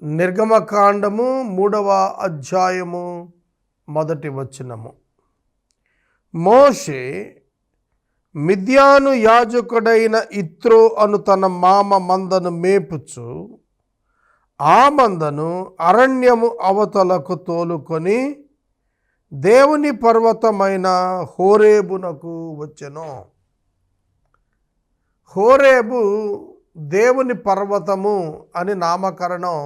నిర్గమకాండము 3వ అధ్యాయము 1వ వచనము. మోషే మిద్యాను యాజకుడైన ఇత్రో అను తన మామ మందను మేపుచు ఆ మందను అరణ్యము అవతలకు తోలుకొని దేవుని పర్వతమైన హోరేబునకు వచ్చెను. హోరేబు దేవుని పర్వతము అని నామకరణం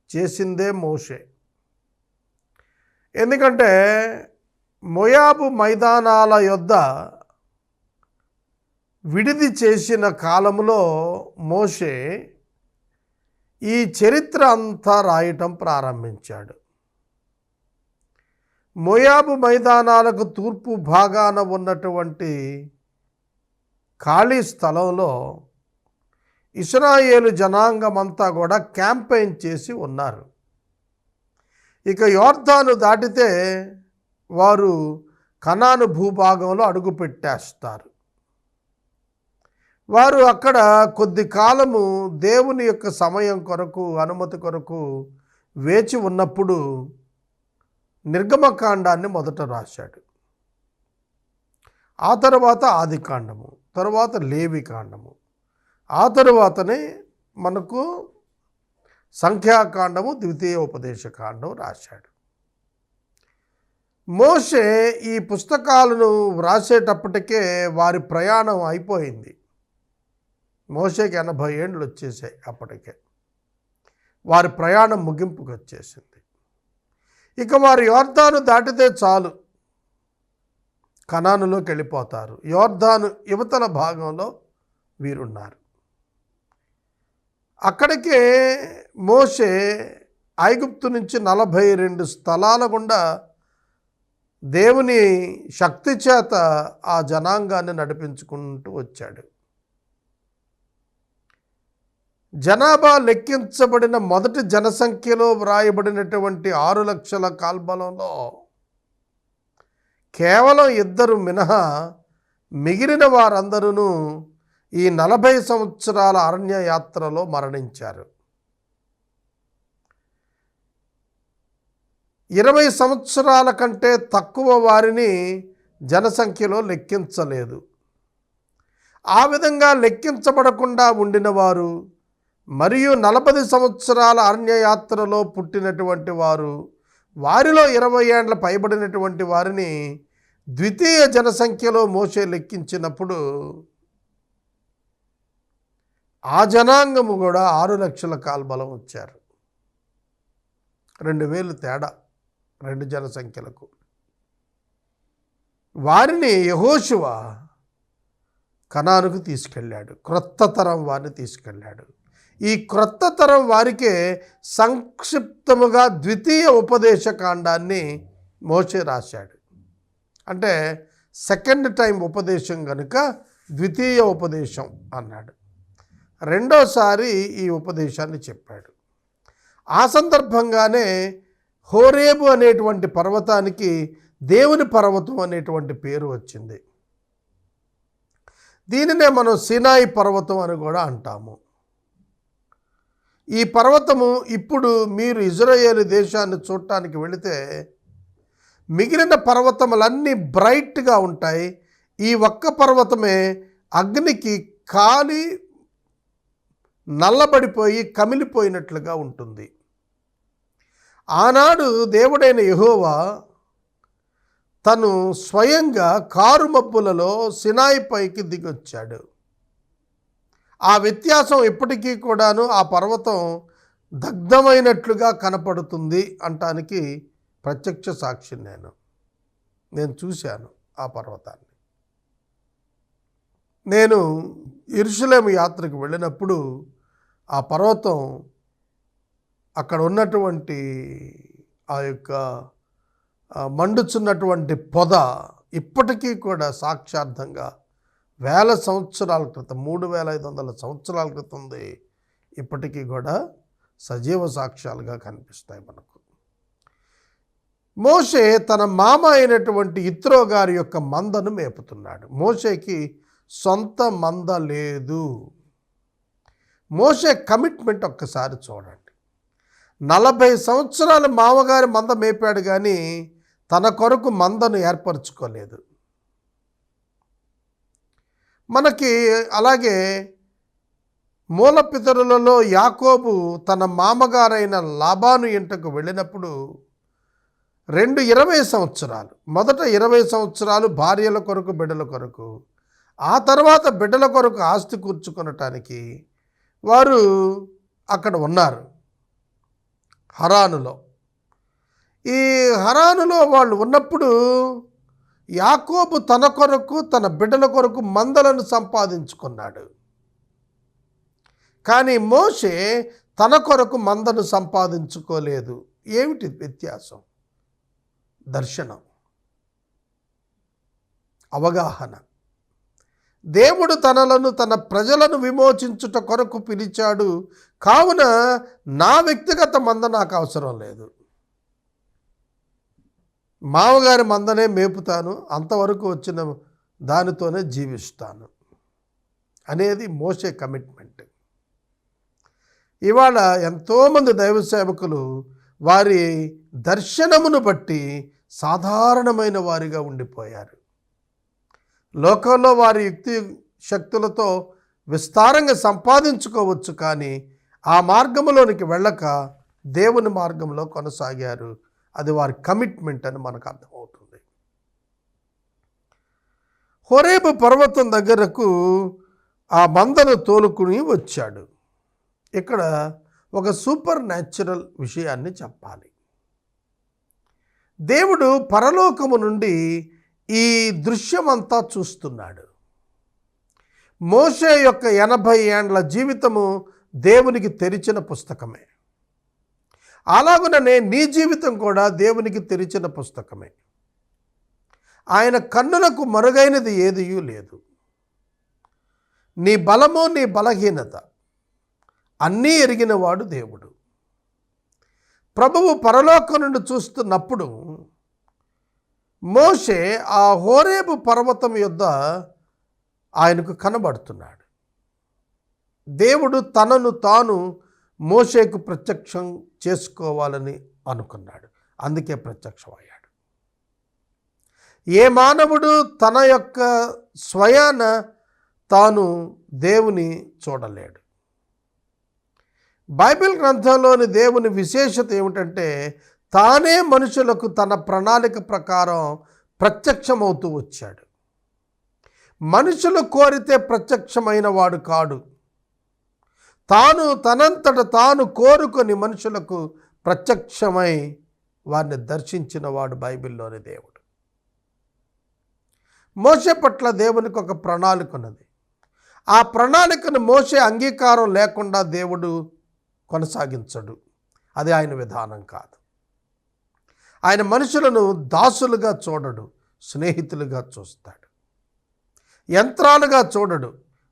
చేసిందే మోషే. ఎందుకంటే మోయాబు మైదానాల యొద్ద విడిది చేసిన కాలంలో మోషే ఈ చరిత్ర అంతా రాయటం ప్రారంభించాడు. మోయాబు మైదానాలకు తూర్పు భాగాన ఉన్నటువంటి ఖాళీ స్థలంలో ఇశ్రాయేలు జనాంగమంతా కూడా క్యాంపెయిన్ చేసి ఉన్నారు. ఇక యోర్దాను దాటితే వారు కనాను భూభాగంలో అడుగుపెట్టేస్తారు. వారు అక్కడ కొద్ది కాలము దేవుని యొక్క సమయం కొరకు అనుమతి కొరకు వేచి ఉన్నప్పుడు నిర్గమకాండాన్ని మొదట రాశాడు. ఆ తర్వాత ఆదికాండము, తర్వాత లేవికాండము, ఆ తరువాతనే మనకు సంఖ్యాకాండము, ద్వితీయోపదేశకాండం రాశాడు. మోషే ఈ పుస్తకాలను వ్రాసేటప్పటికే వారి ప్రయాణం అయిపోయింది. మోషేకి 80 ఏండ్లు వచ్చేసాయి. అప్పటికే వారి ప్రయాణం ముగింపుకు వచ్చేసింది. ఇక వారు యోర్దాను దాటితే చాలు, కనానులోకి వెళ్ళిపోతారు. యోర్దాను యువతల భాగంలో వీరున్నారు. అక్కడికే మోషే ఐగుప్తు నుంచి 42 స్థలాల గుండా దేవుని శక్తి చేత ఆ జనాంగాన్ని నడిపించుకుంటూ వచ్చాడు. జనాభా లెక్కించబడిన మొదటి జనసంఖ్యలో వ్రాయబడినటువంటి 6 లక్షల కాల్బలంలో కేవలం 2 మినహా మిగిలిన వారందరూ ఈ 40 సంవత్సరాల అరణ్య యాత్రలో మరణించారు. 20 సంవత్సరాల కంటే తక్కువ వారిని జనసంఖ్యలో లెక్కించలేదు. ఆ విధంగా లెక్కించబడకుండా ఉండిన వారు మరియు 40 సంవత్సరాల అరణ్య యాత్రలో పుట్టినటువంటి వారు, వారిలో 20 ఏండ్ల పైబడినటువంటి వారిని ద్వితీయ జనసంఖ్యలో మోషే లెక్కించినప్పుడు ఆ జనాంగము కూడా 6 లక్షల కాల్బలం వచ్చారు. 2000 తేడా 2 జనసంఖ్యలకు. వారిని యెహోషువ కనానుకు తీసుకెళ్ళాడు. క్రొత్త తరం వారిని తీసుకెళ్ళాడు. ఈ క్రొత్త తరం వారికే సంక్షిప్తముగా ద్వితీయ ఉపదేశకాండాన్ని మోషే రాశాడు. అంటే సెకండ్ టైం ఉపదేశం కనుక ద్వితీయ ఉపదేశం అన్నాడు. రెండోసారి ఈ ఉపదేశాన్ని చెప్పాడు. ఆ సందర్భంగానే హోరేబు అనేటువంటి పర్వతానికి దేవుని పర్వతం అనేటువంటి పేరు వచ్చింది. దీనినే మనం సినాయి పర్వతం అని కూడా అంటాము. ఈ పర్వతము ఇప్పుడు మీరు ఇజ్రాయేలు దేశాన్ని చూడటానికి వెళితే మిగిలిన పర్వతములన్నీ బ్రైట్గా ఉంటాయి. ఈ ఒక్క పర్వతమే అగ్నికి కాలి నల్లబడిపోయి కమిలిపోయినట్లుగా ఉంటుంది. ఆనాడు దేవుడైన యెహోవా తను స్వయంగా కారుమబ్బులలో సినాయి పైకి దిగొచ్చాడు. ఆ వ్యత్యాసం ఇప్పటికీ కూడాను ఆ పర్వతం దగ్ధమైనట్లుగా కనపడుతుంది అంటానికి ప్రత్యక్ష సాక్షి నేను చూశాను ఆ పర్వతాన్ని. నేను యెరూషలేము యాత్రకు వెళ్ళినప్పుడు ఆ పర్వతం అక్కడ ఉన్నటువంటి ఆ యొక్క మండుచున్నటువంటి పొద ఇప్పటికీ కూడా సాక్షార్థంగా 1000 సంవత్సరాల క్రితం, 3500 సంవత్సరాల క్రితంది ఇప్పటికీ కూడా సజీవ సాక్ష్యాలుగా కనిపిస్తాయి మనకు. మోషే తన మామ అయినటువంటి ఇత్రో గారి యొక్క మందను మేపుతున్నాడు. మోషేకి సొంత మంద లేదు. మోషే కమిట్మెంట్ ఒక్కసారి చూడండి. 40 సంవత్సరాలు మామగారి మంద మేపాడు కానీ తన కొరకు మందను ఏర్పరచుకోలేదు. మనకి అలాగే మూలపితరులలో యాకోబు తన మామగారైన లాబాను ఇంటకు వెళ్ళినప్పుడు 20 సంవత్సరాలు, మొదట 20 సంవత్సరాలు భార్యల కొరకు బిడ్డల కొరకు, ఆ తర్వాత బిడ్డల కొరకు ఆస్తి కూర్చుకొనటానికి వారు అక్కడ ఉన్నారు హరానులో. ఈ హరానులో వాళ్ళు ఉన్నప్పుడు యాకోబు తన కొరకు తన బిడ్డల కొరకు మందలను సంపాదించుకున్నాడు. కానీ మోషే తన కొరకు మందను సంపాదించుకోలేదు. ఏమిటి వ్యత్యాసం? దర్శనం, అవగాహన. దేవుడు తన ప్రజలను విమోచించుట కొరకు పిలిచాడు, కావున నా వ్యక్తిగత మంద నాకు అవసరం లేదు, మామగారి మందనే మేపుతాను, అంతవరకు వచ్చిన దానితోనే జీవిస్తాను అనేది మోషే కమిట్మెంట్. ఇవాళ ఎంతోమంది దైవ సేవకులు వారి దర్శనమును బట్టి సాధారణమైన వారిగా ఉండిపోయారు. లోకంలో వారి యుక్తి శక్తులతో విస్తారంగా సంపాదించుకోవచ్చు, కానీ ఆ మార్గంలోనికి వెళ్ళక దేవుని మార్గంలో కొనసాగారు. అది వారి కమిట్మెంట్ అని మనకు అర్థమవుతుంది. హోరేబు పర్వతం దగ్గరకు ఆ మందను తోలుకుని వచ్చాడు. ఇక్కడ ఒక సూపర్ న్యాచురల్ విషయాన్ని చెప్పాలి. దేవుడు పరలోకము నుండి ఈ దృశ్యమంతా చూస్తున్నాడు. మోషే యొక్క 80 ఏండ్ల జీవితము దేవునికి తెరిచిన పుస్తకమే. అలాగుననే నీ జీవితం కూడా దేవునికి తెరిచిన పుస్తకమే. ఆయన కన్నులకు మరుగైనది ఏదియూ లేదు. నీ బలము, నీ బలహీనత అన్నీ ఎరిగినవాడు దేవుడు. ప్రభువు పరలోకం నుండి చూస్తున్నప్పుడు మోషే ఆ హోరేబు పర్వతం యొద్ద ఆయనకు కనబడుతున్నాడు. దేవుడు తనను తాను మోషేకు ప్రత్యక్షం చేసుకోవాలని అనుకున్నాడు, అందుకే ప్రత్యక్షమయ్యాడు. ఏ మానవుడు తన యొక్క స్వయాన తాను దేవుని చూడలేడు. బైబిల్ గ్రంథంలోని దేవుని విశేషత ఏమిటంటే తానే మనుషులకు తన ప్రణాళిక ప్రకారం ప్రత్యక్షమవుతూ వచ్చాడు. మనుషులు కోరితే ప్రత్యక్షమైన వాడు కాడు, తాను తనంతట తాను కోరుకొని మనుషులకు ప్రత్యక్షమై వారిని దర్శించిన వాడు బైబిల్లోని దేవుడు. మోషే పట్ల దేవునికి ఒక ప్రణాళిక ఉన్నది. ఆ ప్రణాళికను మోషే అంగీకారం లేకుండా దేవుడు కొనసాగించడు. అది ఆయన విధానం కాదు. ఆయన మనుషులను దాసులుగా చూడడు, స్నేహితులుగా చూస్తాడు. యంత్రాలుగా చూడడు,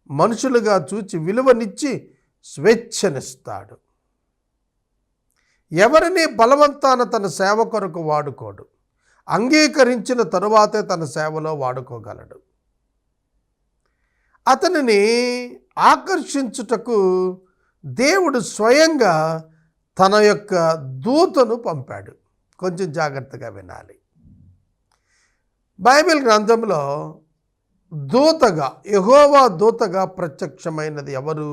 మనుషులుగా చూచి విలువనిచ్చి స్వేచ్ఛనిస్తాడు. ఎవరిని బలవంతాన తన సేవ కొరకు వాడుకోడు, అంగీకరించిన తరువాతే తన సేవలో వాడుకోగలడు. అతనిని ఆకర్షించుటకు దేవుడు స్వయంగా తన యొక్క దూతను పంపాడు. కొంచెం జాగ్రత్తగా వినాలి. బైబిల్ గ్రంథంలో దూతగా, యెహోవా దూతగా ప్రత్యక్షమైనది ఎవరు?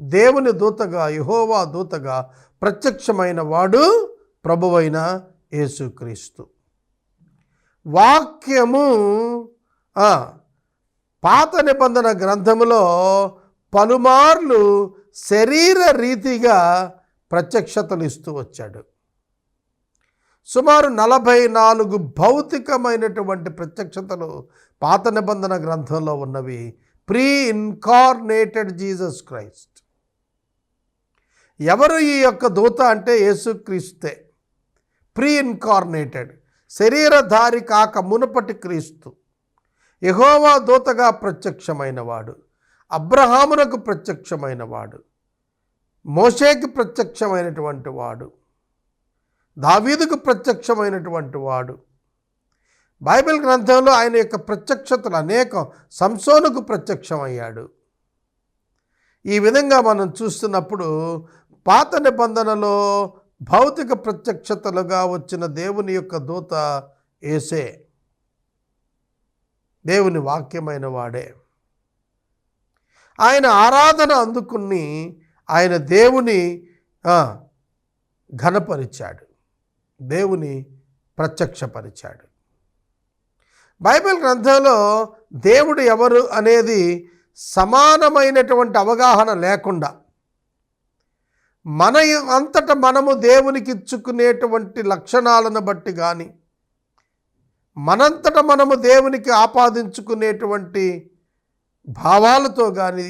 దేవుని దూతగా, యెహోవా దూతగా ప్రత్యక్షమైన వాడు ప్రభువైన యేసుక్రీస్తు. వాక్యము పాత నిబంధన గ్రంథములో పలుమార్లు శరీర రీతిగా ప్రత్యక్షతలు ఇస్తూ వచ్చాడు. సుమారు 44 భౌతికమైనటువంటి ప్రత్యక్షతలు పాత నిబంధన గ్రంథంలో ఉన్నవి. Pre incarnated Jesus Christ. ఎవరు ఈ యొక్క దూత అంటే యేసుక్రీస్తే. ప్రీ ఇన్కార్నేటెడ్, శరీరధారి కాక మునుపటి క్రీస్తు. యెహోవా దూతగా ప్రత్యక్షమైన వాడు, అబ్రహామునకు ప్రత్యక్షమైన వాడు, మోషేకి ప్రత్యక్షమైనటువంటి వాడు, దావీదుకు ప్రత్యక్షమైనటువంటి వాడు. బైబిల్ గ్రంథంలో ఆయన యొక్క ప్రత్యక్షతలు అనేకం. సంసోనుకు ప్రత్యక్షమయ్యాడు. ఈ విధంగా మనం చూస్తున్నప్పుడు పాత నిబంధనలో భౌతిక ప్రత్యక్షతలుగా వచ్చిన దేవుని యొక్క దూత యేసే, దేవుని వాక్యమైన వాడే. ఆయన ఆరాధన అందుకుని ఆయన దేవుని ఘనపరిచాడు, దేవుని ప్రత్యక్షపరిచాడు. బైబిల్ గ్రంథంలో దేవుడు ఎవరు అనేది సమానమైనటువంటి అవగాహన లేకుండా మన అంతటా మనము దేవునికి ఇచ్చుకునేటువంటి లక్షణాలను బట్టి కానీ, మనంతటా మనము దేవునికి ఆపాదించుకునేటువంటి భావాలతో కానీ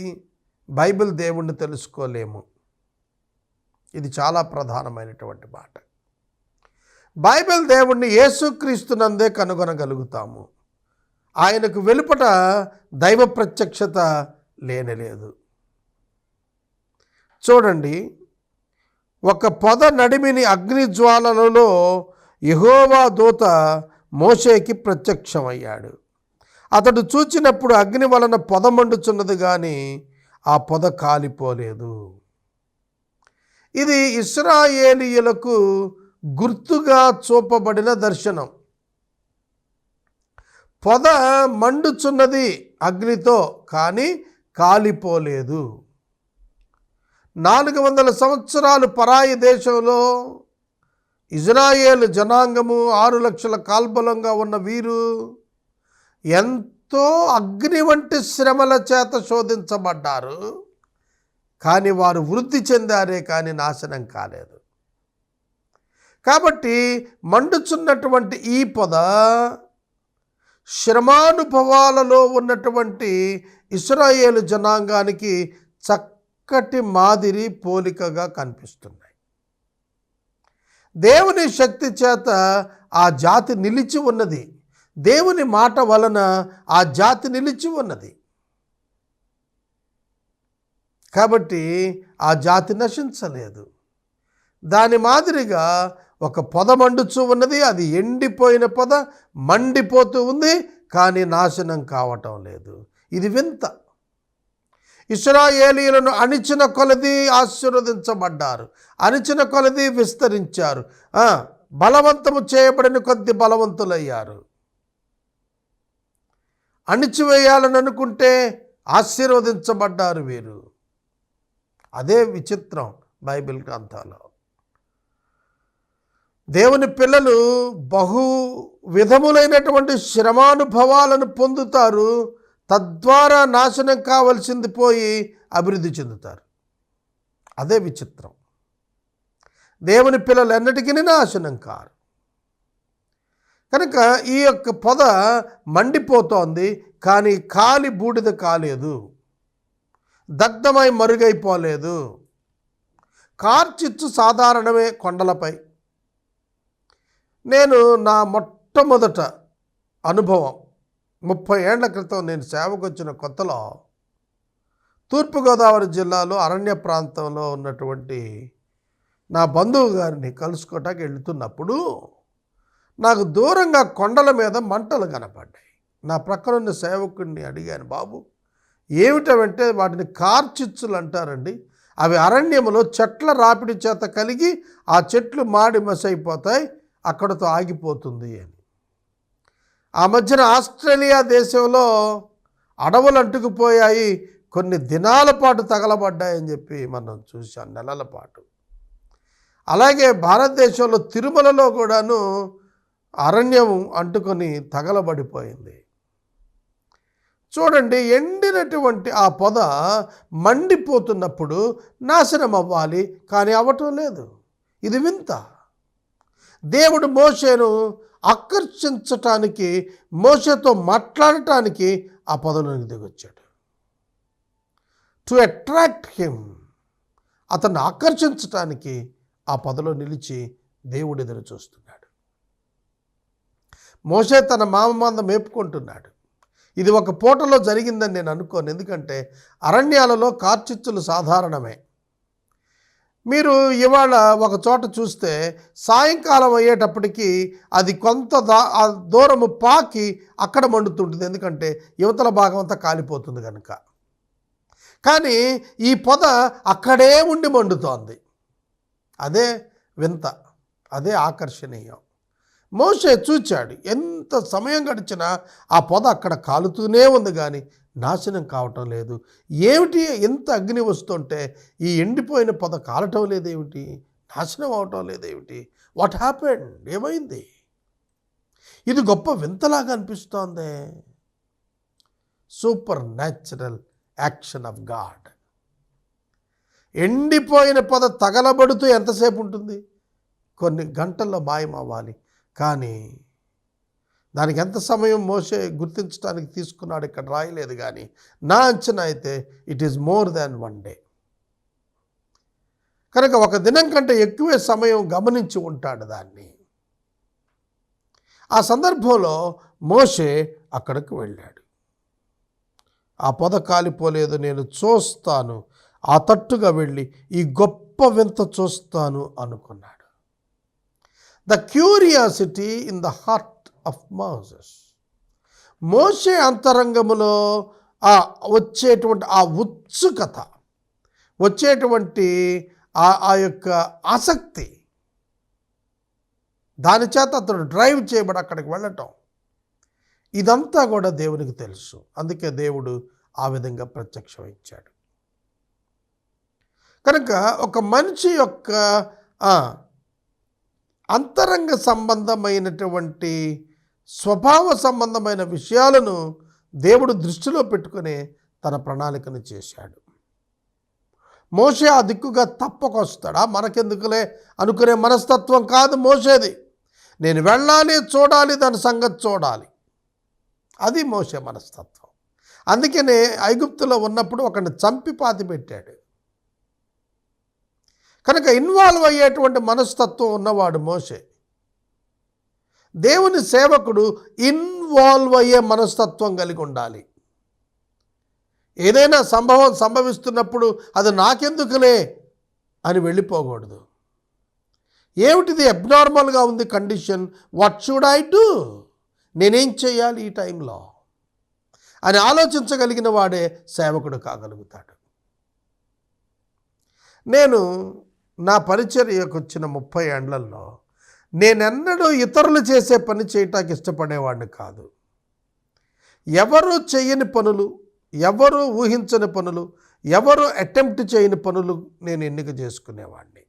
బైబిల్ దేవుణ్ణి తెలుసుకోలేము. ఇది చాలా ప్రధానమైనటువంటి మాట. బైబిల్ దేవుణ్ణి యేసుక్రీస్తునందే కనుగొనగలుగుతాము. ఆయనకు వెలుపట దైవ ప్రత్యక్షత లేనేలేదు. చూడండి, ఒక పొద నడిమిని అగ్నిజ్వాలలలో యెహోవా దూత మోషేకి ప్రత్యక్షమయ్యాడు. అతడు చూచినప్పుడు అగ్ని వలన పొద మండుచున్నది కానీ ఆ పొద కాలిపోలేదు. ఇది ఇశ్రాయేలీయులకు గుర్తుగా చూపబడిన దర్శనం. పొద మండుచున్నది అగ్నితో, కానీ కాలిపోలేదు. 400 సంవత్సరాలు పరాయి దేశంలో ఇజ్రాయేలు జనాంగము 6 లక్షల కాల్బలంగా ఉన్న వీరు ఎంతో అగ్ని వంటి శ్రమల చేత శోధించబడ్డారు. కానీ వారు వృద్ధి చెందారే కానీ నాశనం కాలేదు. కాబట్టి మండుచున్నటువంటి ఈ పొద శ్రమానుభవాలలో ఉన్నటువంటి ఇశ్రాయేలు జనాంగానికి చక్కటి మాదిరి పోలికగా కనిపిస్తున్నాయి. దేవుని శక్తి చేత ఆ జాతి నిలిచి ఉన్నది. దేవుని మాట వలన ఆ జాతి నిలిచి ఉన్నది. కాబట్టి ఆ జాతి నశించలేదు. దాని మాదిరిగా ఒక పొద మండుచూ ఉన్నది. అది ఎండిపోయిన పొద మండిపోతూ ఉంది, కానీ నాశనం కావటం లేదు. ఇది వింత. ఇశ్రాయేలీయులను అణిచిన కొలది ఆశీర్వదించబడ్డారు, అణిచిన కొలది విస్తరించారు, బలవంతము చేయబడిన కొద్ది బలవంతులయ్యారు. అణిచివేయాలని అనుకుంటే ఆశీర్వదించబడ్డారు వీరు. అదే విచిత్రం బైబిల్ గ్రంథంలో. దేవుని పిల్లలు బహు విధములైనటువంటి శ్రమానుభవాలను పొందుతారు. తద్వారా నాశనం కావలసింది పోయి అభివృద్ధి చెందుతారు. అదే విచిత్రం. దేవుని పిల్లలు ఎన్నటికీ నాశనం కారు. కనుక ఈ యొక్క పొద మండిపోతోంది, కానీ కాలి బూడిద కాలేదు, దగ్ధమై మరుగైపోలేదు. కార్చిచ్చు సాధారణమే కొండలపై. నేను నా మొట్టమొదట అనుభవం 30 ఏళ్ల క్రితం నేను సేవకు వచ్చిన కొత్తలో తూర్పుగోదావరి జిల్లాలో అరణ్య ప్రాంతంలో ఉన్నటువంటి నా బంధువు గారిని కలుసుకోవటానికి వెళుతున్నప్పుడు నాకు దూరంగా కొండల మీద మంటలు కనపడ్డాయి. నా ప్రక్కనున్న సేవకుడిని అడిగాను, బాబు ఏమిటంటే వాటిని కార్చిచ్చులు అంటారండి. అవి అరణ్యములో చెట్ల రాపిడి చేత కలిగి ఆ చెట్లు మాడి మసైపోతాయి, అక్కడతో ఆగిపోతుంది అని. ఆ మధ్యన ఆస్ట్రేలియా దేశంలో అడవులు అంటుకుపోయాయి, కొన్ని దినాల పాటు తగలబడ్డాయని చెప్పి మనం చూసాం, నెలల పాటు. అలాగే భారతదేశంలో తిరుమలలో కూడాను అరణ్యం అంటుకొని తగలబడిపోయింది. చూడండి, ఎండినటువంటి ఆ పొద మండిపోతున్నప్పుడు నాశనం అవ్వాలి, కానీ అవ్వటం లేదు. ఇది వింత. దేవుడు మోషేను ఆకర్షించటానికి, మోషేతో మాట్లాడటానికి ఆ పొదలోనికి దిగొచ్చాడు. టు అట్రాక్ట్ హిమ్, అతన్ని ఆకర్షించటానికి ఆ పొదలో నిలిచి దేవుడు ఎదురు చూస్తున్నాడు. మోషే తన మామ మంద మేపుకుంటున్నాడు. ఇది ఒక పూటలో జరిగిందని నేను అనుకోను, ఎందుకంటే అరణ్యాలలో కార్చిచ్చులు సాధారణమే. మీరు ఇవాళ ఒక చోట చూస్తే సాయంకాలం అయ్యేటప్పటికి అది కొంత దూరము పాకి అక్కడ మండుతుంటుంది, ఎందుకంటే యువతల భాగం అంతా కాలిపోతుంది కనుక. కానీ ఈ పొద అక్కడే ఉండి మండుతోంది. అదే వింత, అదే ఆకర్షణీయం. మోషే చూచాడు. ఎంత సమయం గడిచినా ఆ పొద అక్కడ కాలుతూనే ఉంది కానీ నాశనం కావటం లేదు. ఏమిటి ఎంత అగ్ని వస్తుంటే ఈ ఎండిపోయిన పొద కాలటం లేదేమిటి, నాశనం అవటం లేదేమిటి? What happened? ఏమైంది? ఇది గొప్ప వింతలాగా అనిపిస్తోందే. Supernatural action of God. ఎండిపోయిన పొద తగలబడుతూ ఎంతసేపు ఉంటుంది? కొన్ని గంటల్లో మాయమవ్వాలి. కానీ దానికి ఎంత సమయం మోషే గుర్తించడానికి తీసుకున్నాడు ఇక్కడ రాయలేదు. కానీ నా అంచనా అయితే it is more than 1 day. కనుక ఒక దినం కంటే ఎక్కువే సమయం గమనించి ఉంటాడు దాన్ని. ఆ సందర్భంలో మోషే అక్కడికి వెళ్ళాడు. ఆ పొద కాలిపోలేదు, నేను చూస్తాను, ఆ తట్టుగా వెళ్ళి ఈ గొప్ప వింత చూస్తాను అనుకున్నాడు. The curiosity in the heart of Moses. మోషే అంతరంగములో వచ్చేటువంటి ఆ ఉత్సుకత, వచ్చేటువంటి ఆ యొక్క ఆసక్తి, దాని చేత అతడు డ్రైవ్ చేయబడి అక్కడికి వెళ్ళటం, ఇదంతా కూడా దేవునికి తెలుసు. అందుకే దేవుడు ఆ విధంగా ప్రత్యక్షమించాడు. కనుక ఒక మనిషి యొక్క అంతరంగ సంబంధమైనటువంటి స్వభావ సంబంధమైన విషయాలను దేవుడు దృష్టిలో పెట్టుకుని తన ప్రణాళికను చేశాడు. మోషే ఆ దిక్కుగా తప్పకొస్తాడా, మనకెందుకులే అనుకునే మనస్తత్వం కాదు మోషేది. నేను వెళ్ళాలి, చూడాలి, దాని సంగతి చూడాలి, అది మోషే మనస్తత్వం. అందుకనే ఐగుప్తులో ఉన్నప్పుడు ఒకడిని చంపి పాతి పెట్టాడు. కనుక ఇన్వాల్వ్ అయ్యేటువంటి మనస్తత్వం ఉన్నవాడు మోషే. దేవుని సేవకుడు ఇన్వాల్వ్ అయ్యే మనస్తత్వం కలిగి ఉండాలి. ఏదైనా సంభవిస్తున్నప్పుడు అది నాకెందుకులే అని వెళ్ళిపోకూడదు. ఏమిటిది అబ్నార్మల్గా ఉంది condition, what should I do, నేనేం చేయాలి ఈ టైంలో అని ఆలోచించగలిగిన వాడే సేవకుడు కాగలుగుతాడు. నేను నా పరిచర్యకు వచ్చిన 30 ఏండ్లలో నేనెన్నడూ ఇతరులు చేసే పని చేయటానికి ఇష్టపడేవాడిని కాదు. ఎవరు చేయని పనులు, ఎవరు ఊహించని పనులు, ఎవరు అటెంప్ట్ చేయని పనులు నేను ఎన్నిక చేసుకునేవాడిని.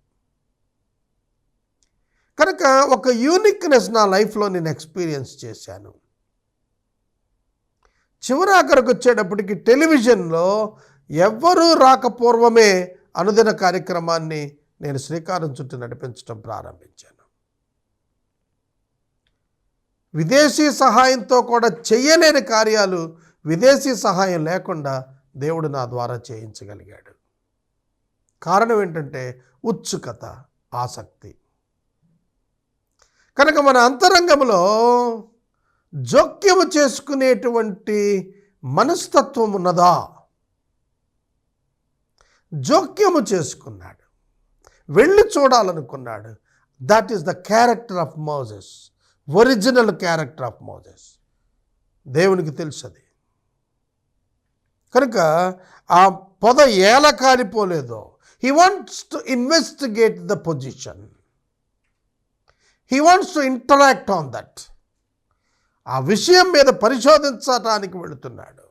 కనుక ఒక యూనిక్నెస్ నా లైఫ్లో నేను ఎక్స్పీరియన్స్ చేశాను. చివరాఖరికి వచ్చేటప్పటికి టెలివిజన్లో ఎవ్వరూ రాకపూర్వమే అనుదిన కార్యక్రమాన్ని నేను శ్రీకారం చుట్టూ నడిపించడం ప్రారంభించాను. విదేశీ సహాయంతో కూడా చేయలేని కార్యాలు విదేశీ సహాయం లేకుండా దేవుడు నా ద్వారా చేయించగలిగాడు. కారణం ఏంటంటే ఉత్సుకత, ఆసక్తి. కనుక మన అంతరంగంలో జోక్యము చేసుకునేటువంటి మనస్తత్వం ఉన్నదా? జోక్యము చేసుకున్నాడు, వెళ్ళి చూడాలనుకున్నాడు. That is the character of Moses, original character of Moses. దేవునికి తెలుసు అది. కనుక ఆ పొద ఎలా కాలిపోలేదో, he wants to investigate the position, he wants to interact on that. ఆ విషయం మీద పరిశోధించడానికి వెళుతున్నాడు.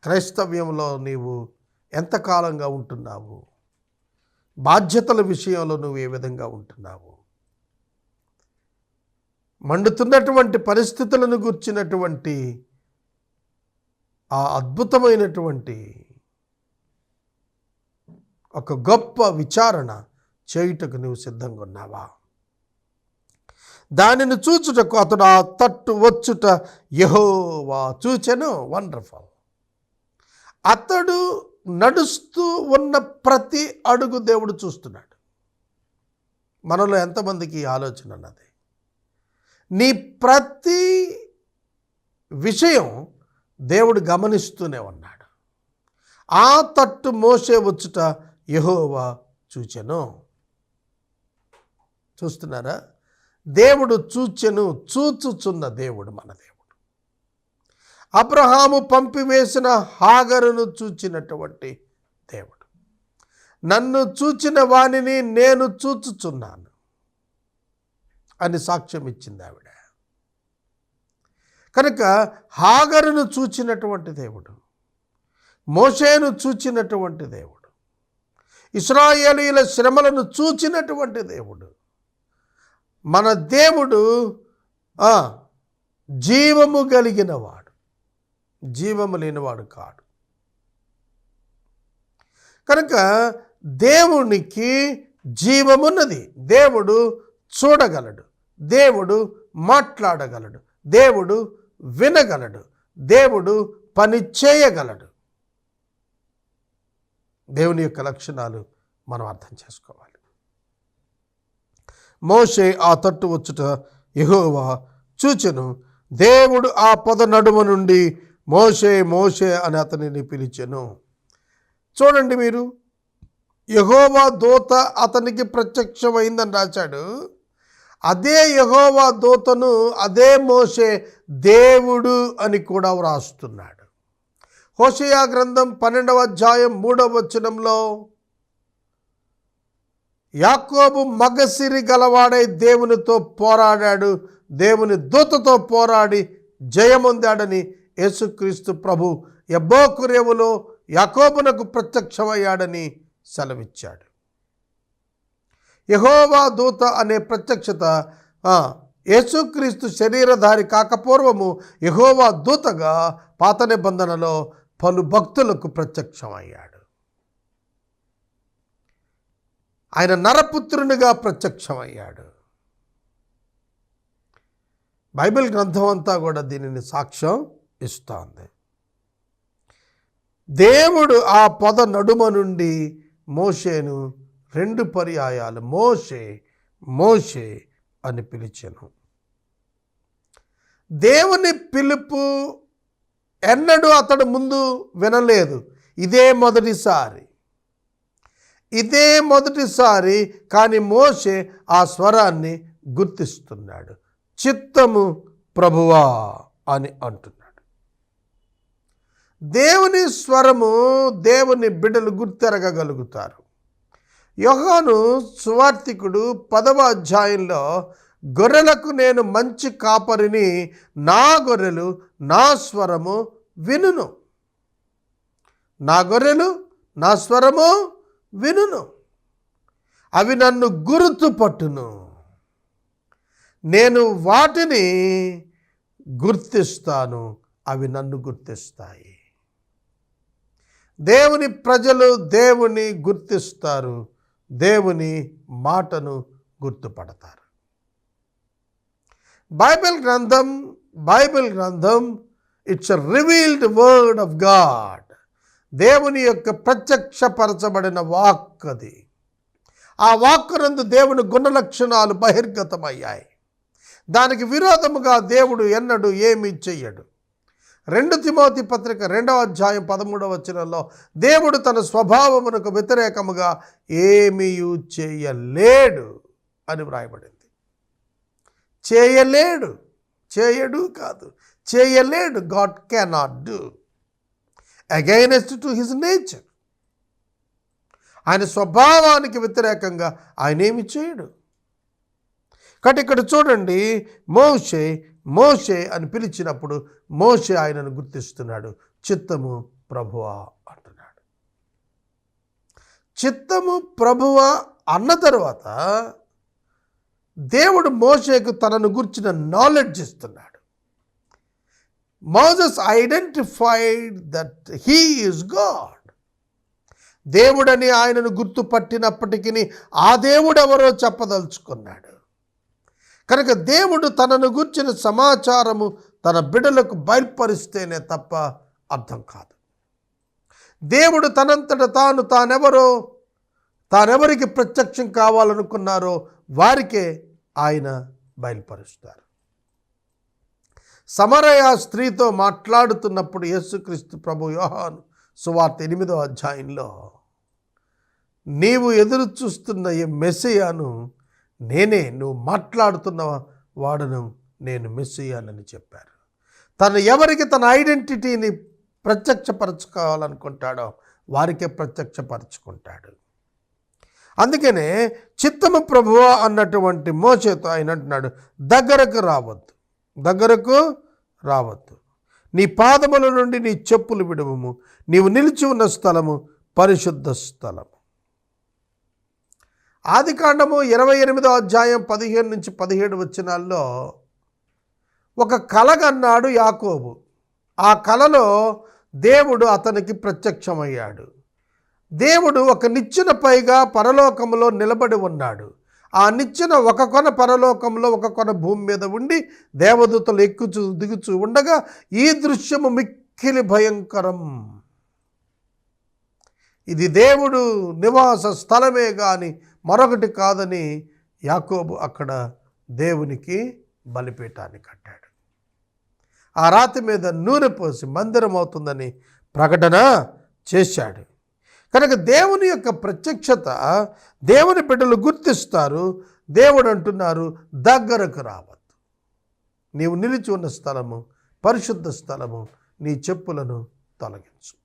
క్రైస్తవ్యంలో నీవు ఎంతకాలంగా ఉంటున్నావు? బాధ్యతల విషయంలో నువ్వు ఏ విధంగా ఉంటున్నావు? మండుతున్నటువంటి పరిస్థితులను గుర్చినటువంటి ఆ అద్భుతమైనటువంటి ఒక గొప్ప విచారణ చేయుటకు నువ్వు సిద్ధంగా ఉన్నావా? దానిని చూచుటకు అతడు ఆ తట్టు వచ్చుట యెహోవా చూచెను. వండర్ఫుల్. అతడు నడుస్తూ ఉన్న ప్రతి అడుగు దేవుడు చూస్తున్నాడు. మనలో ఎంతమందికి ఆలోచన అన్నది? నీ ప్రతి విషయం దేవుడు గమనిస్తూనే ఉన్నాడు. ఆ తట్టు మోసే వచ్చుట యెహోవా చూచెను. చూస్తున్నారా? దేవుడు చూచెను, చూచుచున్న దేవుడు మన దేవుడు. అబ్రహాము పంపివేసిన హాగరును చూచినటువంటి దేవుడు. నన్ను చూచిన వానిని నేను చూచుచున్నాను అని సాక్ష్యం ఇచ్చింది ఆవిడ. కనుక హాగరును చూచినటువంటి దేవుడు, మోషేను చూచినటువంటి దేవుడు, ఇశ్రాయేలీయుల శ్రమలను చూచినటువంటి దేవుడు, మన దేవుడు జీవము కలిగిన వాడు, జీవము లేనివాడు కాడు. కనుక దేవునికి జీవమున్నది. దేవుడు చూడగలడు, దేవుడు మాట్లాడగలడు, దేవుడు వినగలడు, దేవుడు పని చేయగలడు. దేవుని యొక్క లక్షణాలు మనం అర్థం చేసుకోవాలి. మోషే ఆ తట్టు వచ్చుట యెహోవా చూచెను. దేవుడు ఆ పొద నడుమ నుండి మోషే మోషే అని అతనిని పిలిచెను. చూడండి మీరు, యెహోవా దూత అతనికి ప్రత్యక్షమైందని రాశాడు. అదే యెహోవా దూతను అదే మోషే దేవుడు అని కూడా వ్రాస్తున్నాడు. హోషేయ గ్రంథం 12వ అధ్యాయం 3వ వచనంలో యాకోబు మగసిరి గలవాడై దేవునితో పోరాడాడు, దేవుని దూతతో పోరాడి జయమొందాడని యేసుక్రీస్తు ప్రభు యబ్బోకురేవులో యాకోబునకు ప్రత్యక్షమయ్యాడని సెలవిచ్చాడు. యెహోవా దూత అనే ప్రత్యక్షత యేసుక్రీస్తు శరీరధారి కాకపూర్వము యెహోవా దూతగా పాత నిబంధనలో పలు భక్తులకు ప్రత్యక్షమయ్యాడు. ఆయన నరపుత్రునిగా ప్రత్యక్షమయ్యాడు. బైబిల్ గ్రంథం అంతా కూడా దీనిని సాక్ష్యం ఇస్తోంది. దేవుడు ఆ పొద నడుమ నుండి మోషేను 2 పర్యాయాలు మోషే మోషే అని పిలిచెను. దేవుని పిలుపు ఎన్నడూ అతడు ముందు వినలేదు. ఇదే మొదటిసారి. కానీ మోషే ఆ స్వరాన్ని గుర్తిస్తున్నాడు. చిత్తము ప్రభువా అని అంటున్నాడు. దేవుని స్వరము దేవుని బిడ్డలు గుర్తెరగగలుగుతారు. యోహాను సువార్తికుడు 10వ అధ్యాయంలో గొర్రెలకు నేను మంచి కాపరిని, నా గొర్రెలు నా స్వరము వినును, నా గొర్రెలు నా స్వరము వినును, అవి నన్ను గుర్తుపట్టును, నేను వాటిని గుర్తిస్తాను, అవి నన్ను గుర్తిస్తాయి. దేవుని ప్రజలు దేవుని గుర్తిస్తారు, దేవుని మాటను గుర్తుపడతారు. బైబిల్ గ్రంథం it's a revealed word of God. దేవుని యొక్క ప్రత్యక్షపరచబడిన వాక్ అది. ఆ వాక్కునందు దేవుని గుణలక్షణాలు బహిర్గతమయ్యాయి. దానికి విరోధముగా దేవుడు ఎన్నడూ ఏమీ చెయ్యడు. 2 తిమోతి పత్రిక 2వ అధ్యాయం 13వ వచనంలో దేవుడు తన స్వభావమునకు వ్యతిరేకముగా ఏమీ చేయలేడు అని వ్రాయబడింది. చేయలేడు. God cannot do against to his nature. ఆయన స్వభావానికి వ్యతిరేకంగా ఆయన ఏమి చేయడు. కాబట్టి ఇక్కడ చూడండి, మోషే మోషే అని పిలిచినప్పుడు మోషే ఆయనను గుర్తిస్తున్నాడు. చిత్తము ప్రభువా అంటున్నాడు. చిత్తము ప్రభువా అన్న తర్వాత దేవుడు మోషేకు తనను గుర్చిన నాలెడ్జ్ ఇస్తున్నాడు. Moses identified that he is God. దేవుడని ఆయనను గుర్తుపట్టినప్పటికీ ఆ దేవుడు ఎవరో చెప్పదలుచుకున్నాడు. కనుక దేవుడు తనను గుర్చిన సమాచారము తన బిడ్డలకు బయలుపరిస్తేనే తప్ప అర్థం కాదు. దేవుడు తనంతట తానెవరికి ప్రత్యక్షం కావాలనుకున్నారో వారికే ఆయన బయలుపరుస్తారు. సమరయ స్త్రీతో మాట్లాడుతున్నప్పుడు యేసుక్రీస్తు ప్రభు యోహాను సువార్త 8వ అధ్యాయంలో నీవు ఎదురు చూస్తున్న ఈ మెస్సియాను నేనే, నువ్వు మాట్లాడుతున్న వాడును నేను మెస్సియానని చెప్పారు. తను ఎవరికి తన ఐడెంటిటీని ప్రత్యక్షపరచుకోవాలనుకుంటాడో వారికే ప్రత్యక్షపరచుకుంటాడు. అందుకనే చిత్తము ప్రభువా అన్నటువంటి మోషేతో ఆయన అంటున్నాడు, దగ్గరకు రావద్దు, దగ్గరకు రావద్దు, నీ పాదముల నుండి నీ చెప్పులు విడువము, నీవు నిలిచి ఉన్న స్థలము పరిశుద్ధ స్థలము. ఆదికాండము 28వ అధ్యాయం 15-17 వచనాల్లో ఒక కల కన్నాడు యాకోబు. ఆ కలలో దేవుడు అతనికి ప్రత్యక్షమయ్యాడు. దేవుడు ఒక నిచ్చెన పైగా పరలోకంలో నిలబడి ఉన్నాడు. ఆ నిచ్చెన ఒక కొన పరలోకంలో, ఒక కొన భూమి మీద ఉండి దేవదూతలు ఎక్కుచూ దిగుచూ ఉండగా ఈ దృశ్యము మిక్కిలి భయంకరం. ఇది దేవుడు నివాస స్థలమే గాని మరొకటి కాదని యాకోబు అక్కడ దేవునికి బలిపీఠాన్ని కట్టాడు. ఆ రాతి మీద నూనె పోసి మందిరం అవుతుందని ప్రకటన చేశాడు. కనుక దేవుని యొక్క ప్రత్యక్షత దేవుని బిడ్డలు గుర్తిస్తారు. దేవుడు అంటున్నారు, దగ్గరకు రావద్దు, నీవు నిలిచి ఉన్న స్థలము పరిశుద్ధ స్థలము, నీ చెప్పులను తొలగించు.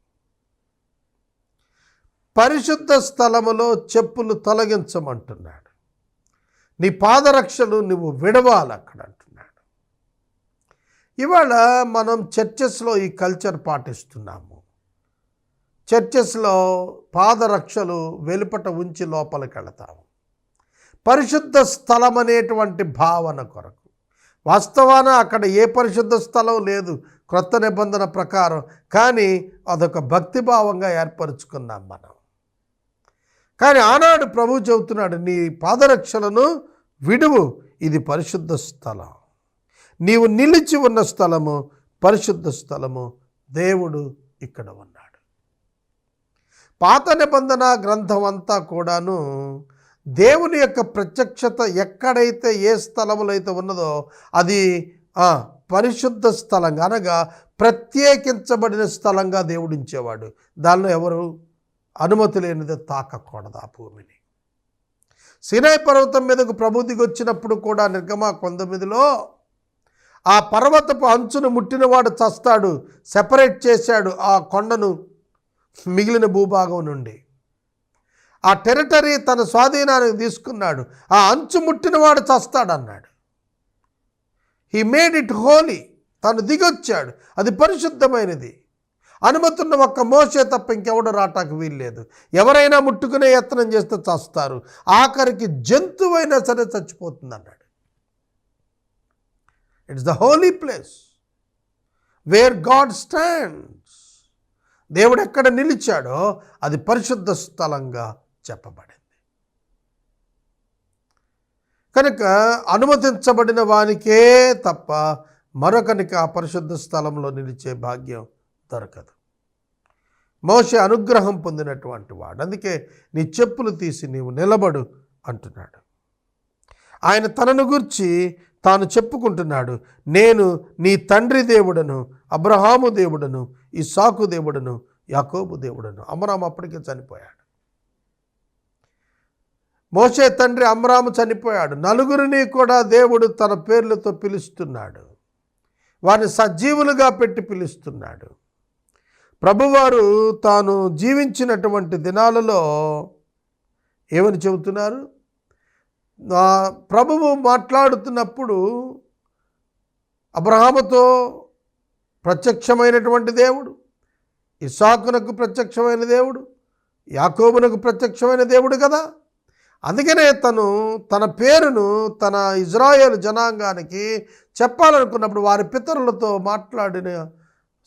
పరిశుద్ధ స్థలములో చెప్పులు తొలగించమంటున్నాడు. నీ పాదరక్షలు నువ్వు విడవాలి అక్కడ అంటున్నాడు. ఇవాళ మనం చర్చెస్లో ఈ కల్చర్ పాటిస్తున్నాము. చర్చెస్లో పాదరక్షలు వెలుపట ఉంచి లోపలికి వెళతాము, పరిశుద్ధ స్థలం అనేటువంటి భావన కొరకు. వాస్తవాన అక్కడ ఏ పరిశుద్ధ స్థలం లేదు క్రొత్త నిబంధన ప్రకారం, కానీ అదొక భక్తిభావంగా ఏర్పరచుకున్నాం మనం. కానీ ఆనాడు ప్రభువు చెబుతున్నాడు, నీ పాదరక్షలను విడువు, ఇది పరిశుద్ధ స్థలం, నీవు నిలిచి ఉన్న స్థలము పరిశుద్ధ స్థలము, దేవుడు ఇక్కడ ఉన్నాడు. పాత నిబంధన గ్రంథం అంతా కూడాను దేవుని యొక్క ప్రత్యక్షత ఎక్కడైతే ఏ స్థలములో అయితే ఉన్నదో అది పరిశుద్ధ స్థలంగా, అనగా ప్రత్యేకించబడిన స్థలంగా దేవుడు ఉంచేవాడు. దానిలో ఎవరు అనుమతి లేనిది తాకకూడదు ఆ భూమిని. సీనాయి పర్వతం మీదకు ప్రభు దిగొచ్చినప్పుడు కూడా నిర్గమ 19లో ఆ పర్వతపు అంచును ముట్టినవాడు చస్తాడు, సెపరేట్ చేశాడు ఆ కొండను మిగిలిన భూభాగం నుండి. ఆ టెరిటరీ తన స్వాధీనానికి తీసుకున్నాడు. ఆ అంచు ముట్టినవాడు చస్తాడన్నాడు. He made it holy. తను దిగొచ్చాడు, అది పరిశుద్ధమైనది. అనుమతున్న ఒక్క మోషే తప్ప ఇంకెవడు రాటానికి వీల్లేదు. ఎవరైనా ముట్టుకునే యత్నం చేస్తే చస్తారు, ఆఖరికి జంతువైనా సరే చచ్చిపోతుంది అన్నాడు. It's the holy place where God stands. దేవుడు ఎక్కడ నిలిచాడో అది పరిశుద్ధ స్థలంగా చెప్పబడింది. కనుక అనుమతించబడిన వానికే తప్ప మరొకనికి ఆ పరిశుద్ధ స్థలంలో నిలిచే భాగ్యం దొరకదు. మోషే అనుగ్రహం పొందినటువంటి వాడు. అందుకే నీ చెప్పులు తీసి నీవు నిలబడు అంటున్నాడు. ఆయన తనను గురించి తాను చెప్పుకుంటున్నాడు, నేను నీ తండ్రి దేవుడను, అబ్రహాము దేవుడను, ఇస్సాకు దేవుడను, యాకోబు దేవుడను. అమ్రాము అప్పటికే చనిపోయాడు. మోషే తండ్రి అమ్రాము చనిపోయాడు. నలుగురిని కూడా దేవుడు తన పేర్లతో పిలుస్తున్నాడు, వారిని సజీవులుగా పెట్టి పిలుస్తున్నాడు. ప్రభువారు తాను జీవించినటువంటి దినాలలో ఏమని చెబుతున్నారు? ప్రభువు మాట్లాడుతున్నప్పుడు అబ్రహాముతో ప్రత్యక్షమైనటువంటి దేవుడు, ఇస్సాకునకు ప్రత్యక్షమైన దేవుడు, యాకోబునకు ప్రత్యక్షమైన దేవుడు కదా. అందుకనే తను తన పేరును తన ఇజ్రాయేలు జనాంగానికి చెప్పాలనుకున్నప్పుడు వారి పితరులతో మాట్లాడిన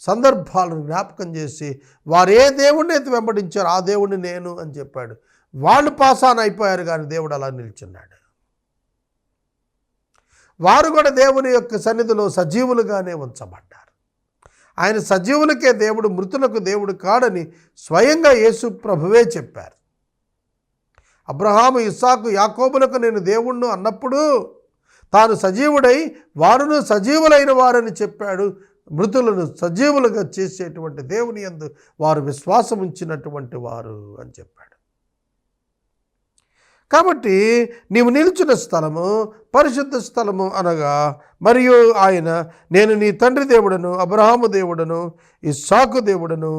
సందర్భాలను జ్ఞాపకం చేసి వారు ఏ దేవుడిని అయితే వెంబడించారో ఆ దేవుడిని నేను అని చెప్పాడు. వాళ్ళు పాసాన్ అయిపోయారు, కానీ దేవుడు అలా నిల్చున్నాడు. వారు కూడా దేవుని యొక్క సన్నిధిలో సజీవులుగానే ఉంచబడ్డారు. ఆయన సజీవులకే దేవుడు, మృతులకు దేవుడు కాడని స్వయంగా యేసు ప్రభువే చెప్పారు. అబ్రహాము, ఇస్సాకు, యాకోబులకు నేను దేవుణ్ణి అన్నప్పుడు తాను సజీవుడై వారును సజీవులైన వారని చెప్పాడు. మృతులను సజీవులుగా చేసేటువంటి దేవుని యందు వారు విశ్వాసం ఉంచినటువంటి వారు అని చెప్పాడు. కాబట్టి నీవు నిలిచిన స్థలము పరిశుద్ధ స్థలము అనగా, మరియు ఆయన నేను నీ తండ్రి దేవుడను, అబ్రహాము దేవుడను, ఇస్సాకు దేవుడను,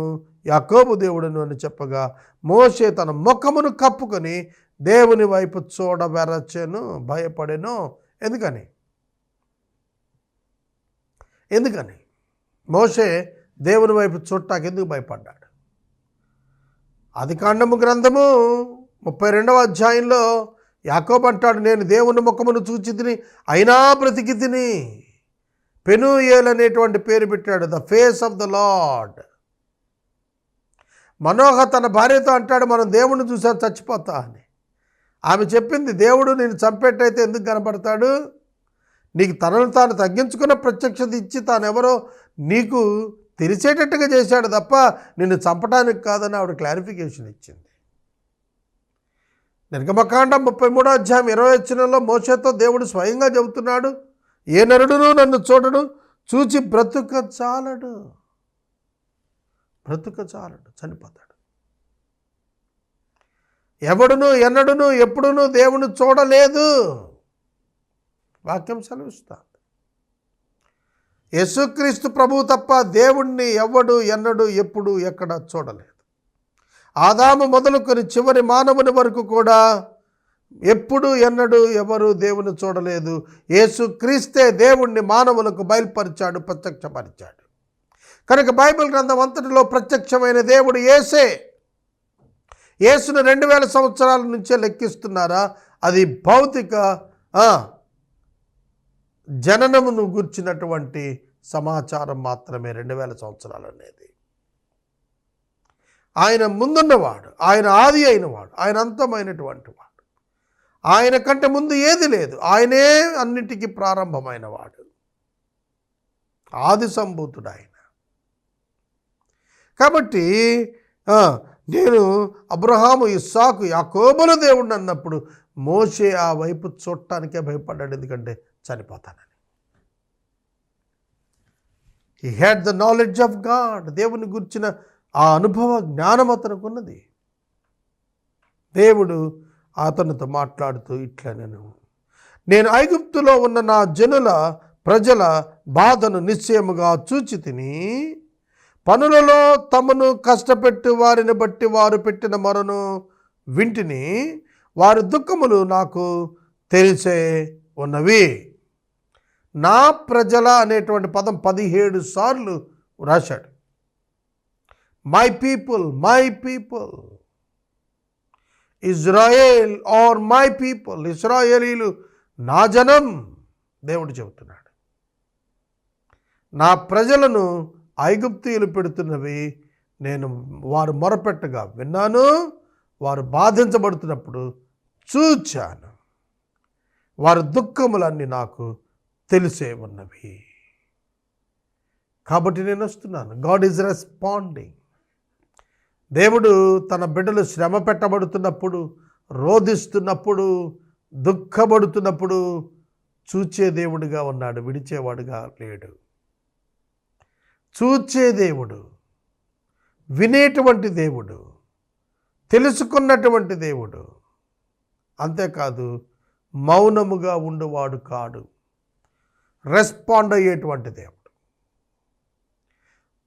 యాకోబు దేవుడను అని చెప్పగా మోషే తన ముఖమును కప్పుకొని దేవుని వైపు చూడవెరచెను, భయపడెను. ఎందుకని మోషే దేవుని వైపు చూడటానికి ఎందుకు భయపడ్డాడు? ఆదికాండము గ్రంథము 32వ అధ్యాయంలో యాకోబు అంటాడు, నేను దేవుని ముఖమును చూచి తిని అయినా బ్రతికి తిని. పెనూయేల్ అనేటువంటి పేరు పెట్టాడు, the face of the Lord. Manoah తన భార్యతో అంటాడు, మనం దేవుణ్ణి చూసా చచ్చిపోతా అని. ఆమె చెప్పింది, దేవుడు నేను చంపేటైతే ఎందుకు కనపడతాడు? నీకు తనను తాను తగ్గించుకున్న ప్రత్యక్షత ఇచ్చి తానెవరో నీకు తెలిసేటట్టుగా చేశాడు తప్ప నిన్ను చంపడానికి కాదని ఆవిడ క్లారిఫికేషన్ ఇచ్చింది. నిర్గమకాండం 33వ అధ్యాయం 20వ వచనంలో మోషేతో దేవుడు స్వయంగా చెబుతున్నాడు, ఏ నరుడును నన్ను చూడడు, చూచి బ్రతుక చాలడు, చనిపోతాడు. ఎవడును ఎన్నడును ఎప్పుడునూ దేవుని చూడలేదు, వాక్యం సెలవిస్తుంది. యేసుక్రీస్తు ప్రభువు తప్ప దేవుణ్ణి ఎవడు ఎన్నడు ఎప్పుడు ఎక్కడ చూడలేదు. ఆదాము మొదలుకొని చివరి మానవుని వరకు కూడా ఎప్పుడు ఎన్నడూ ఎవరు దేవుని చూడలేదు. యేసుక్రీస్తే దేవుణ్ణి మానవులకు బయలుపరిచాడు, ప్రత్యక్షపరిచాడు. కనుక బైబిల్ గ్రంథం అంతటిలో ప్రత్యక్షమైన దేవుడు యేసే. యేసును 2000 సంవత్సరాల నుంచే లెక్కిస్తున్నారా? అది భౌతిక జననమును గుర్చినటువంటి సమాచారం మాత్రమే. 2000 సంవత్సరాలు అనేది ఆయన ముందున్నవాడు, ఆయన ఆది అయినవాడు, ఆయన అంతమైనటువంటి వాడు, ఆయన కంటే ముందు ఏది లేదు, ఆయనే అన్నిటికీ ప్రారంభమైన వాడు, ఆది సంభూతుడు ఆయన. కాబట్టి నేను అబ్రహాము, ఇస్సాకు, యాకోబుల దేవుడిని అన్నప్పుడు మోషే ఆ వైపు చూడటానికే భయపడ్డాడు, ఎందుకంటే చనిపోతానని. He had the knowledge of God. దేవుని గురించిన ఆ అనుభవ జ్ఞానం అతనుకున్నది. దేవుడు అతనితో మాట్లాడుతూ ఇట్లా, నేను ఐగుప్తులో ఉన్న నా ప్రజల బాధను నిశ్చయముగా చూచి తిని, పనులలో తమను కష్టపెట్టి వారిని బట్టి వారు పెట్టిన మొరను వింటిని, వారి దుఃఖములు నాకు తెలిసే ఉన్నవి. నా ప్రజల అనేటువంటి పదం 17 సార్లు రాశాడు. My people, Israel are my people, ఇశ్రాయేలీలు నా జనం. దేవుడు చెబుతున్నాడు, నా ప్రజలను ఐగుప్తీయులు పెడుతున్నవి నేను వారు మొరపెట్టగా విన్నాను, వారు బాధించబడుతున్నప్పుడు చూచాను, వారి దుఃఖములన్నీ నాకు తెలిసే ఉన్నవి. కాబట్టి నేను వస్తున్నాను. God is responding. దేవుడు తన బిడ్డలు శ్రమ పెట్టబడుతున్నప్పుడు, రోధిస్తున్నప్పుడు, దుఃఖపడుతున్నప్పుడు చూచే దేవుడిగా ఉన్నాడు, విడిచేవాడుగా లేడు. చూచే దేవుడు, వినేటువంటి దేవుడు, తెలుసుకున్నటువంటి దేవుడు. అంతేకాదు మౌనముగా ఉండువాడు కాడు, రెస్పాండ్ అయ్యేటువంటి దేవుడు.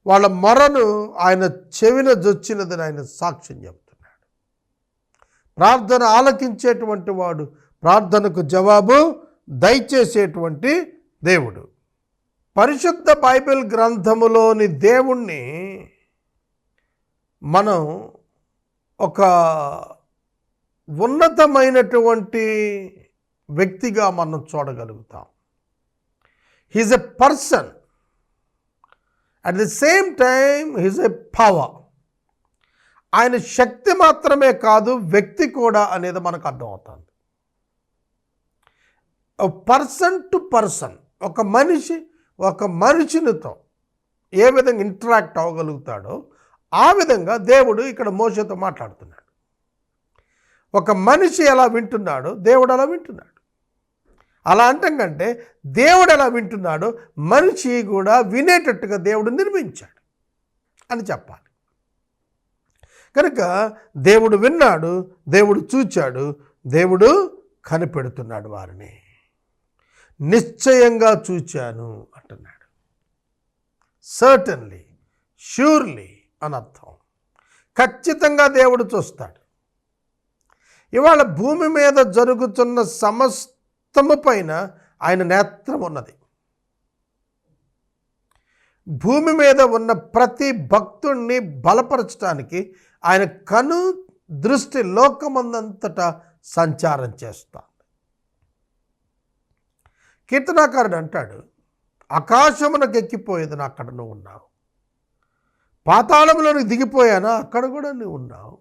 వాళ్ళ మొరను ఆయన చెవిన జొచ్చినదని ఆయన సాక్ష్యం చెబుతున్నాడు. ప్రార్థన ఆలకించేటువంటి వాడు, ప్రార్థనకు జవాబు దయచేసేటువంటి దేవుడు. పరిశుద్ధ బైబిల్ గ్రంథములోని దేవుణ్ణి మనం ఒక ఉన్నతమైనటువంటి వ్యక్తిగా మనం చూడగలుగుతాం. He's a person, at the same time he's a power. ఆయన శక్తి మాత్రమే కాదు, వ్యక్తి కూడా అనేది మనకు అర్థమవుతుంది. పర్సన్ టు పర్సన్, ఒక మనిషినితో ఏ విధంగా ఇంటరాక్ట్ అవ్వగలుగుతాడో ఆ విధంగా దేవుడు ఇక్కడ మోషేతో మాట్లాడుతున్నాడు. ఒక మనిషి ఎలా వింటున్నాడో దేవుడు అలా వింటున్నాడు. అలా అంటాం కంటే దేవుడు ఎలా వింటున్నాడో మనిషి కూడా వినేటట్టుగా దేవుడు నిర్మించాడు అని చెప్పాలి. కనుక దేవుడు విన్నాడు, దేవుడు చూచాడు, దేవుడు కనిపెడుతున్నాడు వారిని. నిశ్చయంగా చూచాను అంటున్నాడు. సర్టన్లీ, ష్యూర్లీ అని అర్థం. ఖచ్చితంగా దేవుడు చూస్తాడు. ఇవాళ భూమి మీద జరుగుతున్న సమస్తము పైన ఆయన నేత్రం ఉన్నది. భూమి మీద ఉన్న ప్రతి భక్తుణ్ణి బలపరచడానికి ఆయన కను దృష్టి లోకమందంతటా సంచారం చేస్తాడు. కీర్తనాకారుడు అంటాడు, ఆకాశమునకు ఎక్కిపోయేది అక్కడ నువ్వు ఉన్నావు, పాతాళంలోనికి దిగిపోయానా అక్కడ కూడా నువ్వు ఉన్నావు,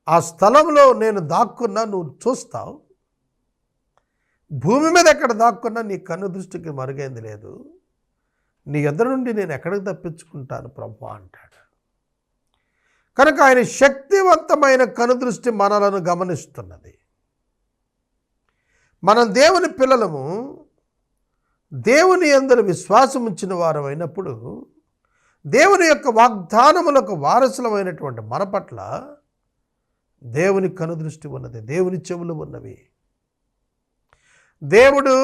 ఆ స్థలంలో నేను దాక్కున్నా నువ్వు చూస్తావు, భూమి మీద ఎక్కడ దాక్కున్నా నీ కన్ను దృష్టికి మరుగైంది లేదు, నీ ఎదురు నుండి నేను ఎక్కడికి తప్పించుకుంటాను ప్రభువా అంటాడు. కనుక ఆయన శక్తివంతమైన కనుదృష్టి మనలను గమనిస్తున్నది. మనం దేవుని పిల్లలము, దేవుని యందు విశ్వాసం ఉంచిన వారం అయినప్పుడు దేవుని యొక్క వాగ్దానములకు వారసులమైనటువంటి మన పట్ల దేవుని కనుదృష్టి ఉన్నది, దేవుని చెవులు ఉన్నవి. దేవుడు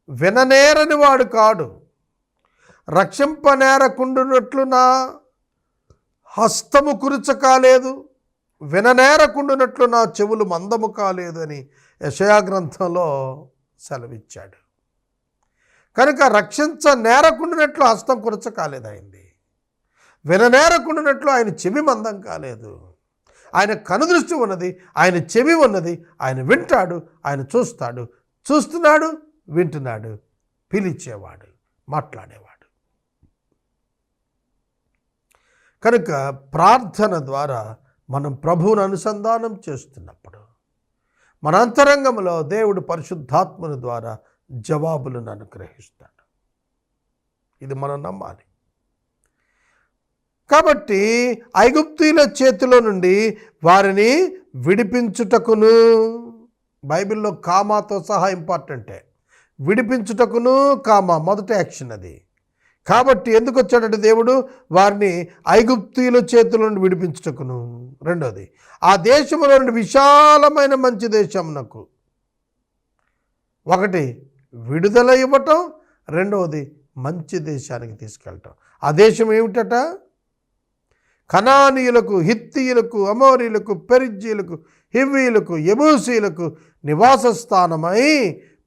విననేరని వాడు కాడు, రక్షింపనేరకుండునట్లు నా హస్తము కురుచ కాలేదు, విననేరకుండునట్లు నా చెవులు మందము కాలేదు అని యెషయా గ్రంథంలో సెలవిచ్చాడు. కనుక నేరకుండునట్లు హస్తం కురచ కాలేదు ఆయనది, విననేరకుండునట్లు ఆయన చెవి మందం కాలేదు. ఆయన కనుదృష్టి ఉన్నది, ఆయన చెవి ఉన్నది, ఆయన వింటాడు, ఆయన చూస్తాడు, చూస్తున్నాడు, వింటున్నాడు, పిలిచేవాడు, మాట్లాడేవాడు. కనుక ప్రార్థన ద్వారా మనం ప్రభువును అనుసంధానం చేస్తున్నప్పుడు మన అంతరంగంలో దేవుడు పరిశుద్ధాత్మను ద్వారా జవాబులను అనుగ్రహిస్తాడు. ఇది మనం నమ్మాలి. కాబట్టి ఐగుప్తీయుల చేతిలో నుండి వారిని విడిపించుటకును, బైబిల్లో కామాతో సహా ఇంపార్టెంటే, విడిపించుటకును కామా మొదటి యాక్షన్ అది. కాబట్టి ఎందుకు వచ్చాడంటే దేవుడు వారిని ఐగుప్తీయుల చేతుల నుండి విడిపించుటకును, రెండోది ఆ దేశంలో నుండి విశాలమైన మంచి దేశమునకు, ఒకటి విడుదల ఇవ్వటం, రెండవది మంచి దేశానికి తీసుకెళ్ళటం. ఆ దేశం ఏమిటట? కనానీయులకు, హిత్తీయులకు, అమోరీయులకు, పెరిజ్జీయులకు, హివ్వీయులకు, యెబూసీయులకు నివాస స్థానమై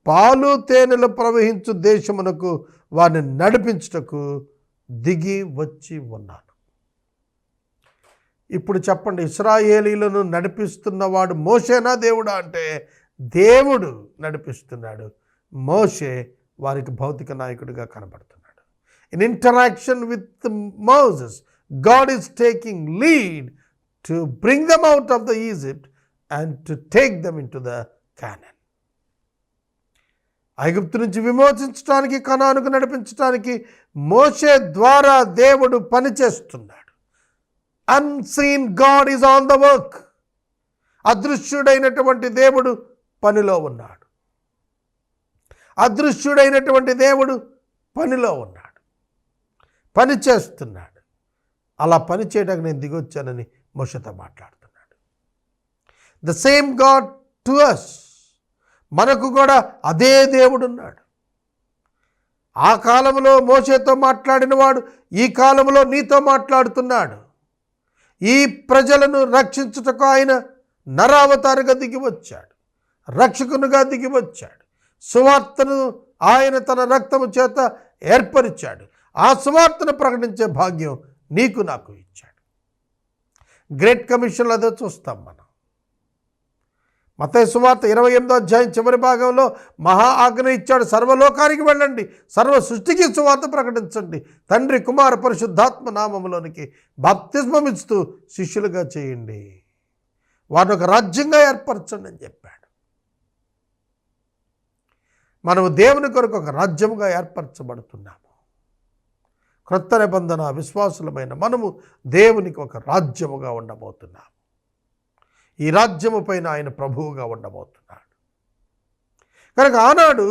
పాలు తేనెలు ప్రవహించు దేశమునకు వారిని నడిపించుటకు దిగి వచ్చి ఉన్నాను. ఇప్పుడు చెప్పండి, ఇశ్రాయేలీలను నడిపిస్తున్నవాడు మోషేనా దేవుడా అంటే దేవుడు నడిపిస్తున్నాడు. మోషే వారికి భౌతిక నాయకుడిగా కనబడుతున్నాడు. In interaction with Moses, God is taking lead to bring them out of the Egypt and to take them into the Canaan. ఐగుప్తు నుంచి విమోచించడానికి, కనానుకు నడిపించడానికి మోషే ద్వారా దేవుడు పనిచేస్తున్నాడు. Unseen God is on the work. అదృశ్యుడైనటువంటి దేవుడు పనిలో ఉన్నాడు. అదృశ్యుడైనటువంటి దేవుడు పనిలో ఉన్నాడు, పని చేస్తున్నాడు. అలా పని చేయడానికి నేను దిగొచ్చానని మోషేతో మాట్లాడుతున్నాడు. The same God to us, మనకు కూడా అదే దేవుడు ఉన్నాడు. ఆ కాలంలో మోషేతో మాట్లాడిన వాడు ఈ కాలంలో నీతో మాట్లాడుతున్నాడు. ఈ ప్రజలను రక్షించుటకు ఆయన నరావతారుగా దిగి వచ్చాడు, రక్షకునిగా దిగి వచ్చాడు. సువార్తను ఆయన తన రక్తము చేత ఏర్పరిచాడు. ఆ సువార్తను ప్రకటించే భాగ్యం నీకు నాకు ఇచ్చాడు. గ్రేట్ కమిషన్లో అదే చూస్తాం మనం. మత్తయి సువార్త 28వ అధ్యాయం చివరి భాగంలో మహా ఆజ్ఞ ఇచ్చాడు, సర్వలోకానికి వెళ్ళండి, సర్వ సృష్టికి సువార్త ప్రకటించండి, తండ్రి కుమార పరిశుద్ధాత్మ నామములోనికి బాప్తిస్మం ఇస్తూ శిష్యులుగా చేయండి, వారిని ఒక రాజ్యంగా ఏర్పరచండి అని చెప్పాడు. మనము దేవుని కొరకు ఒక రాజ్యముగా ఏర్పరచబడుతున్నాము. క్రొత్త నిబంధన విశ్వాసులమైన మనము దేవునికి ఒక రాజ్యముగా ఉండబోతున్నాము. ఈ రాజ్యము పైన ఆయన ప్రభువుగా ఉండబోతున్నాడు. కనుక ఆనాడు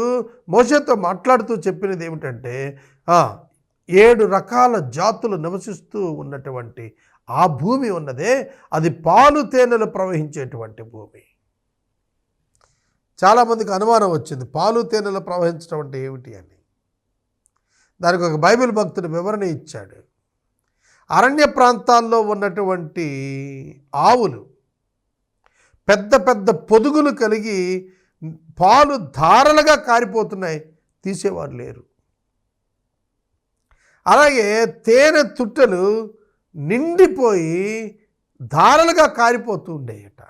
మోషేతో మాట్లాడుతూ చెప్పినది ఏమిటంటే, 7 రకాల జాతులు నివసిస్తూ ఉన్నటువంటి ఆ భూమి ఉన్నదే, అది పాలు తేనెలు ప్రవహించేటువంటి భూమి. చాలామందికి అనుమానం వచ్చింది, పాలు తేనెలు ప్రవహించడం అంటే ఏమిటి అని. దానికి ఒక బైబిల్ భక్తుడు వివరణ ఇచ్చాడు. అరణ్య ప్రాంతాల్లో ఉన్నటువంటి ఆవులు పెద్ద పెద్ద పొదుగులు కలిగి పాలు ధారలుగా కారిపోతున్నాయి, తీసేవారు లేరు. అలాగే తేనె తుట్టెలు నిండిపోయి ధారలుగా కారిపోతూ ఉండేయట.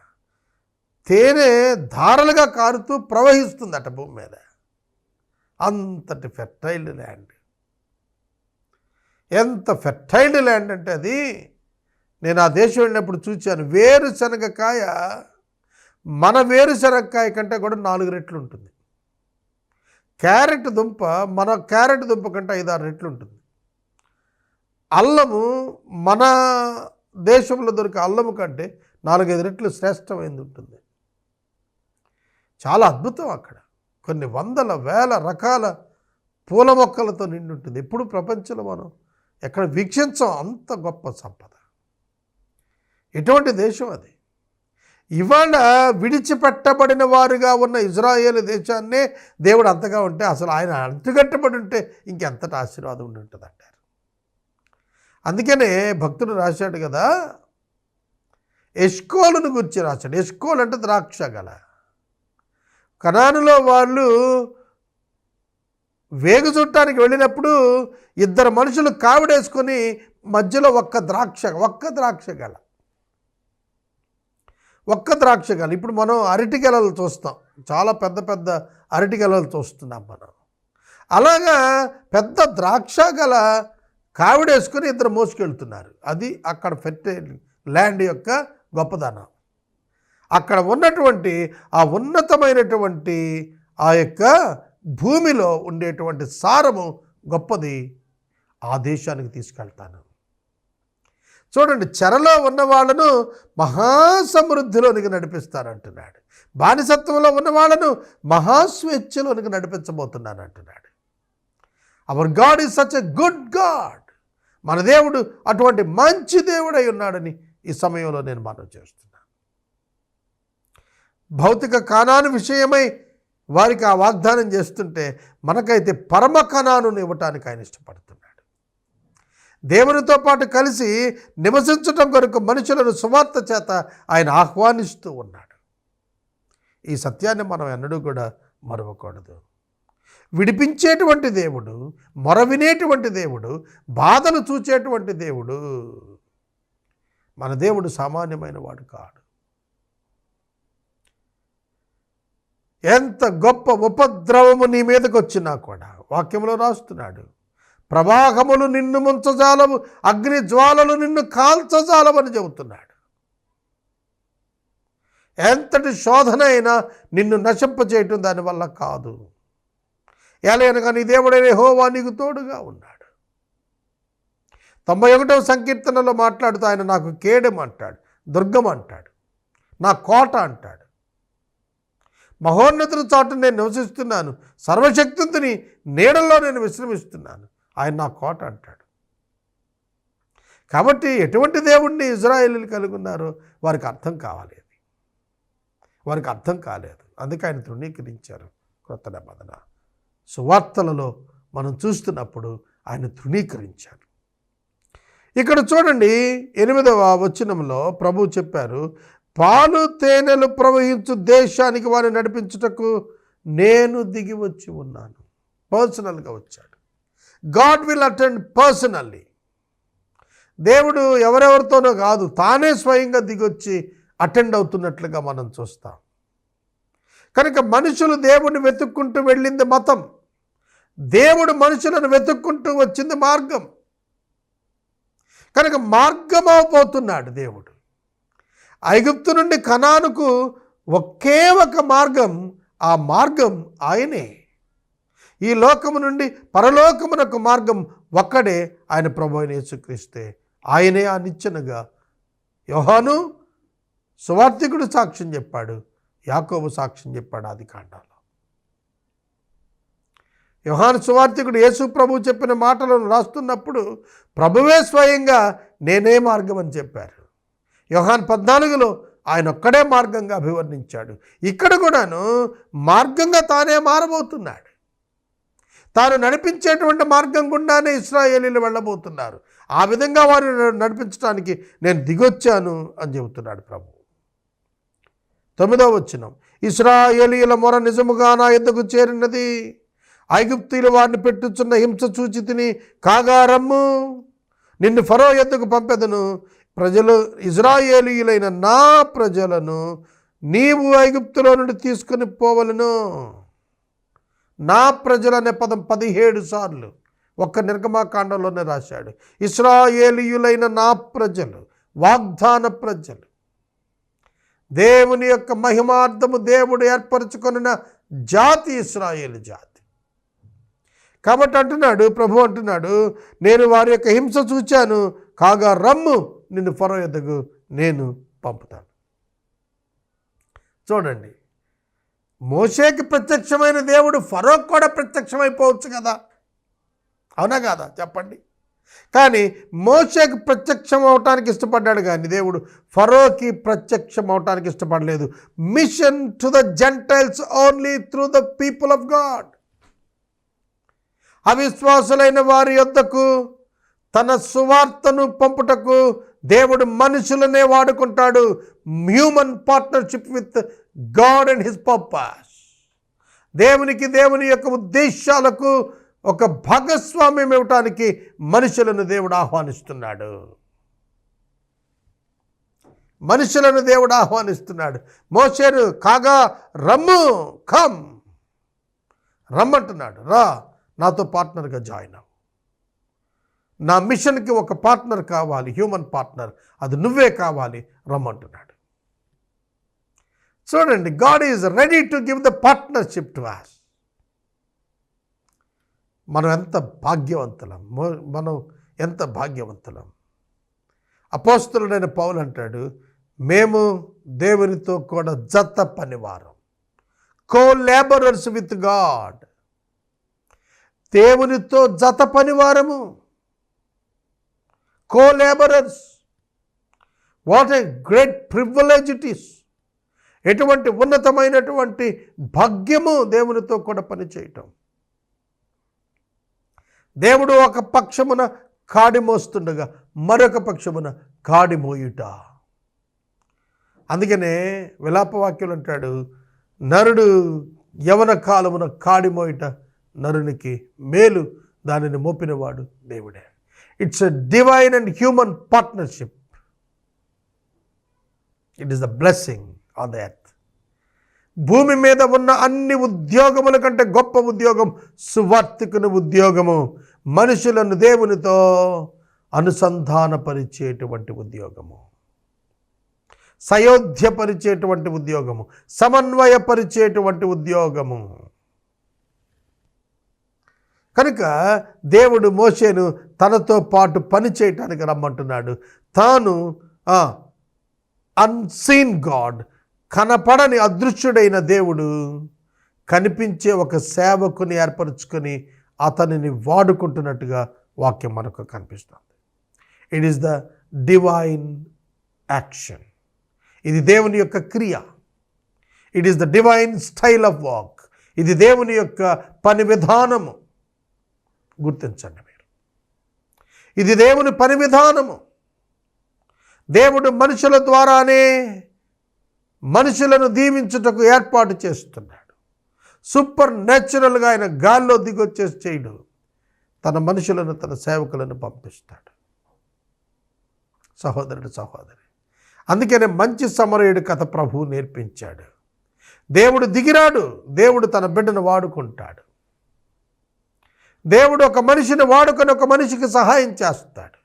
తేనె ధారలుగా కారుతూ ప్రవహిస్తుందట భూమి మీద. అంతటి ఫెర్టైల్ ల్యాండ్. ఎంత ఫెర్టైల్ ల్యాండ్ అంటే అది, నేను ఆ దేశం వెళ్ళినప్పుడు చూశాను. వేరుశనగకాయ మన వేరుశనగకాయ కంటే కూడా 4 రెట్లు ఉంటుంది. క్యారెట్ దుంప మన క్యారెట్ దుంప కంటే 5-6 రెట్లు ఉంటుంది. అల్లము మన దేశంలో దొరికే అల్లము కంటే 4-5 రెట్లు శ్రేష్టమైనది ఉంటుంది. చాలా అద్భుతం. అక్కడ కొన్ని వందల వేల రకాల పూల మొక్కలతో నిండి ఉంటుంది. ఎప్పుడు ప్రపంచంలో మనం ఎక్కడ వీక్షించాం అంత గొప్ప సంపద. ఎటువంటి దేశం అది. ఇవాళ విడిచిపెట్టబడిన వారుగా ఉన్న ఇజ్రాయేలు దేశాన్నే దేవుడు అంతగా ఉంటే, అసలు ఆయన అంటుకట్టబడి ఉంటే ఇంకెంతటి ఆశీర్వాదం ఉండి ఉంటుంది అంటారు. అందుకనే భక్తుడు రాశాడు కదా, ఎష్కోలును గురించి రాశాడు. ఎష్కోల్ అంటే ద్రాక్ష గల. కనానులో వాళ్ళు వేగు చుట్టానికి వెళ్ళినప్పుడు 2 మనుషులు కావిడేసుకొని మధ్యలో ఒక్క ద్రాక్ష గల. ఇప్పుడు మనం అరటి గెలలు చూస్తాం, చాలా పెద్ద పెద్ద అరటి గెలలు చూస్తున్నాం మనం. అలాగా పెద్ద ద్రాక్ష గల కావిడేసుకొని 2 మోసుకెళ్తున్నారు. అది అక్కడ ఫెర్టైల్ ల్యాండ్ యొక్క గొప్పదనం. అక్కడ ఉన్నటువంటి ఆ ఉన్నతమైనటువంటి ఆ యొక్క భూమిలో ఉండేటువంటి సారము గొప్పది. ఆ దేశానికి తీసుకెళ్తాను. చూడండి, చెరలో ఉన్న వాళ్ళను మహాసమృద్ధిలోనికి నడిపిస్తానంటున్నాడు. బానిసత్వంలో ఉన్న వాళ్ళను మహాస్వేచ్ఛలోనికి నడిపించబోతున్నాను అంటున్నాడు. Hour God is such a good God. మన దేవుడు అటువంటి మంచి దేవుడై ఉన్నాడని ఈ సమయంలో నేను మనవి చేస్తున్నాను. భౌతిక కానాను విషయమై వారికి ఆ వాగ్దానం చేస్తుంటే, మనకైతే పరమ కానాను ఇవ్వటానికి ఆయన ఇష్టపడుతున్నాడు. దేవునితో పాటు కలిసి నివసించటం కొరకు మనుషులను సువార్త చేత ఆయన ఆహ్వానిస్తూ ఉన్నాడు. ఈ సత్యాన్ని మనం ఎన్నడూ కూడా మరవకూడదు. విడిపించేటువంటి దేవుడు, మొర వినేటువంటి దేవుడు, బాధలు చూచేటువంటి దేవుడు. మన దేవుడు సామాన్యమైన వాడు కాడు. ఎంత గొప్ప ఉపద్రవము నీ మీదకి వచ్చినా కూడా వాక్యంలో రాస్తున్నాడు, ప్రవాహములు నిన్ను ముంచజాలవు, అగ్ని జ్వాలలు నిన్ను కాల్చజాలవని చెబుతున్నాడు. ఎంతటి శోధన అయినా నిన్ను నశింపచేయటం దానివల్ల కాదు. ఎలాగనగా నీ దేవుడైన యెహోవా నీకు తోడుగా ఉన్నాడు. 91వ సంకీర్తనలో మాట్లాడుతూ ఆయన నాకు కేడెం అంటాడు, దుర్గం అంటాడు, నా కోట అంటాడు. మహోన్నతుల చాటు నేను నివసిస్తున్నాను, సర్వశక్తిని నీడల్లో నేను విశ్రమిస్తున్నాను, ఆయన నా కోట అంటాడు. కాబట్టి ఎటువంటి దేవుణ్ణి ఇజ్రాయేలీలు కలిగి ఉన్నారో వారికి అర్థం కావాలి. వారికి అర్థం కాలేదు, అందుకే ఆయన తృణీకరించారు. క్రొత్త నిబంధన సువార్తలలో మనం చూస్తున్నప్పుడు ఆయన తృణీకరించారు. ఇక్కడ చూడండి 8వ వచనంలో ప్రభువు చెప్పారు, పాలు తేనెలు ప్రవహించు దేశానికి వారిని నడిపించుటకు నేను దిగి వచ్చి ఉన్నాను. పర్సనల్గా వచ్చాడు. God will attend personally. దేవుడు ఎవరెవరితోనో కాదు, తానే స్వయంగా దిగొచ్చి అటెండ్ అవుతున్నట్లుగా మనం చూస్తాం. కనుక మనుషులు దేవుడిని వెతుక్కుంటూ వెళ్ళింది మతం, దేవుడు మనుషులను వెతుక్కుంటూ వచ్చింది మార్గం. కనుక మార్గమవబోతున్నాడు దేవుడు. ఐగుప్తు నుండి కనానుకు ఒకే ఒక మార్గం, ఆ మార్గం ఆయనే. ఈ లోకము నుండి పరలోకమునకు మార్గం ఒక్కడే, ఆయన ప్రభువైన యేసుక్రీస్తే. ఆయనే ఆ నిచ్చెనగా. యోహాను సువార్తికుడు సాక్ష్యం చెప్పాడు, యాకోబు సాక్ష్యం చెప్పాడు ఆదికాండంలో. యోహాను సువార్తికుడు యేసు ప్రభు చెప్పిన మాటలను రాస్తున్నప్పుడు ప్రభువే స్వయంగా నేనే మార్గం అని చెప్పారు. యోహాను 14లో ఆయన ఒక్కడే మార్గంగా అభివర్ణించాడు. ఇక్కడ కూడాను మార్గంగా తానే మారబోతున్నాడు. తాను నడిపించేటువంటి మార్గం గుండానే ఇశ్రాయేలీలు వెళ్ళబోతున్నారు. ఆ విధంగా వారిని నడిపించడానికి నేను దిగొచ్చాను అని చెబుతున్నాడు ప్రభు. 9వ ఇశ్రాయేలీయుల మొర నిజముగా నా యొద్దకు చేరినది. ఐగుప్తీయులు వారిని పెట్టుచున్న హింస చూచి తిని, కాగా రమ్ము, నిన్ను ఫరో యొద్దకు పంపెదను. ప్రజలు ఇశ్రాయేలీయులైన నా ప్రజలను నీవు ఐగుప్తులో నుండి తీసుకుని పోవలను. నా ప్రజలు అనే పదం 17 సార్లు ఒక్క నిర్గమాకాండంలోనే రాశాడు. ఇశ్రాయేలీయులైన నా ప్రజలు, వాగ్దాన ప్రజలు, దేవుని యొక్క మహిమార్థము దేవుడు ఏర్పరచుకొనిన జాతి ఇశ్రాయేలు జాతి. కాబట్టి అంటున్నాడు, ప్రభు అంటున్నాడు, నేను వారి యొక్క హింస చూచాను, కాగా రమ్ము, నిన్ను ఫరో యొద్దకు నేను పంపుతాను. చూడండి, మోషేకి ప్రత్యక్షమైన దేవుడు ఫరోకు కూడా ప్రత్యక్షమైపోవచ్చు కదా, అవునా కాదా చెప్పండి. కానీ మోషేకి ప్రత్యక్షం అవటానికి ఇష్టపడ్డాడు, కానీ దేవుడు ఫరోకి ప్రత్యక్షం అవటానికి ఇష్టపడలేదు. Mission to the Gentiles only through the people of God. అవిశ్వాసులైన వారి యొద్దకు తన సువార్తను పంపుటకు దేవుడు మనుషులనే వాడుకుంటాడు. Human partnership with God and his purpose. దేవుని యొక్క ఉద్దేశాలకు ఒక భాగస్వామ్యం ఇవ్వటానికి మనుషులను దేవుడు ఆహ్వానిస్తున్నాడు. మోషేను కాగా రమ్ము, కమ్, రమ్మంటున్నాడు. రా, నాతో పార్ట్నర్గా జాయిన్ అవ్వు. నా మిషన్కి ఒక పార్ట్నర్ కావాలి, హ్యూమన్ పార్ట్నర్, అది నువ్వే కావాలి, రమ్మంటున్నాడు. చూడండి, God is ready to give the partnership two us. మనం ఎంత భాగ్యవంతులం. అపోస్తలుడైన పౌలు అంటాడు, మేము దేవునితో కూడా జత పనివారం, కో-లేబరర్స్ విత్ గాడ్. దేవునితో జత పనివారము, co-labourers. What a great privilege it is. ఎటువంటి ఉన్నతమైనటువంటి భాగ్యము దేవునితో కూడా పనిచేయటం. దేవుడు ఒక పక్షమున కాడి మోస్తుండగా మరొక పక్షమున కాడి మోయుట. అందుకనే విలాపవాక్యులు అంటాడు, నరుడు యవన కాలమున కాడి మోయుట నరునికి మేలు, దానిని మోపినవాడు దేవుడే. It's a divine and human partnership. It is the blessing on the earth. భూమి మీద ఉన్న అన్ని ఉద్యోగముల కంటే గొప్ప ఉద్యోగం సువార్తికుని ఉద్యోగము. మనుషులను దేవునితో అనుసంధానపరిచేటువంటి ఉద్యోగము, సయోధ్యపరిచేటువంటి ఉద్యోగము, సమన్వయపరిచేటువంటి ఉద్యోగము. కనుక దేవుడు మోషేను తనతో పాటు పని చేయటానికి రమ్మంటున్నాడు. తాను అన్సీన్ గాడ్, కనపడని అదృశ్యుడైన దేవుడు కనిపించే ఒక సేవకుని ఏర్పరచుకొని అతనిని వాడుకుంటున్నట్టుగా వాక్యం మనకు కనిపిస్తుంది. It is the divine action. ఇది దేవుని యొక్క క్రియ. It is the divine style of walk. ఇది దేవుని యొక్క పని విధానము. గుర్తించండి మీరు, ఇది దేవుని పని విధానము. దేవుడు మనుషుల ద్వారానే మనుషులను దీవించుటకు ఏర్పాటు చేస్తున్నాడు. సూపర్ న్యాచురల్గా ఆయన గాల్లో దిగొచ్చేసి చేయడు, తన మనుషులను, తన సేవకులను పంపిస్తాడు. సహోదరుడు, సహోదరి, అందుకనే మంచి సమరయుడు కథ ప్రభువు నేర్పించాడు. దేవుడు దిగిరాడు, దేవుడు తన బిడ్డను వాడుకుంటాడు. దేవుడు ఒక మనిషిని వాడుకొని ఒక మనిషికి సహాయం చేస్తాడు.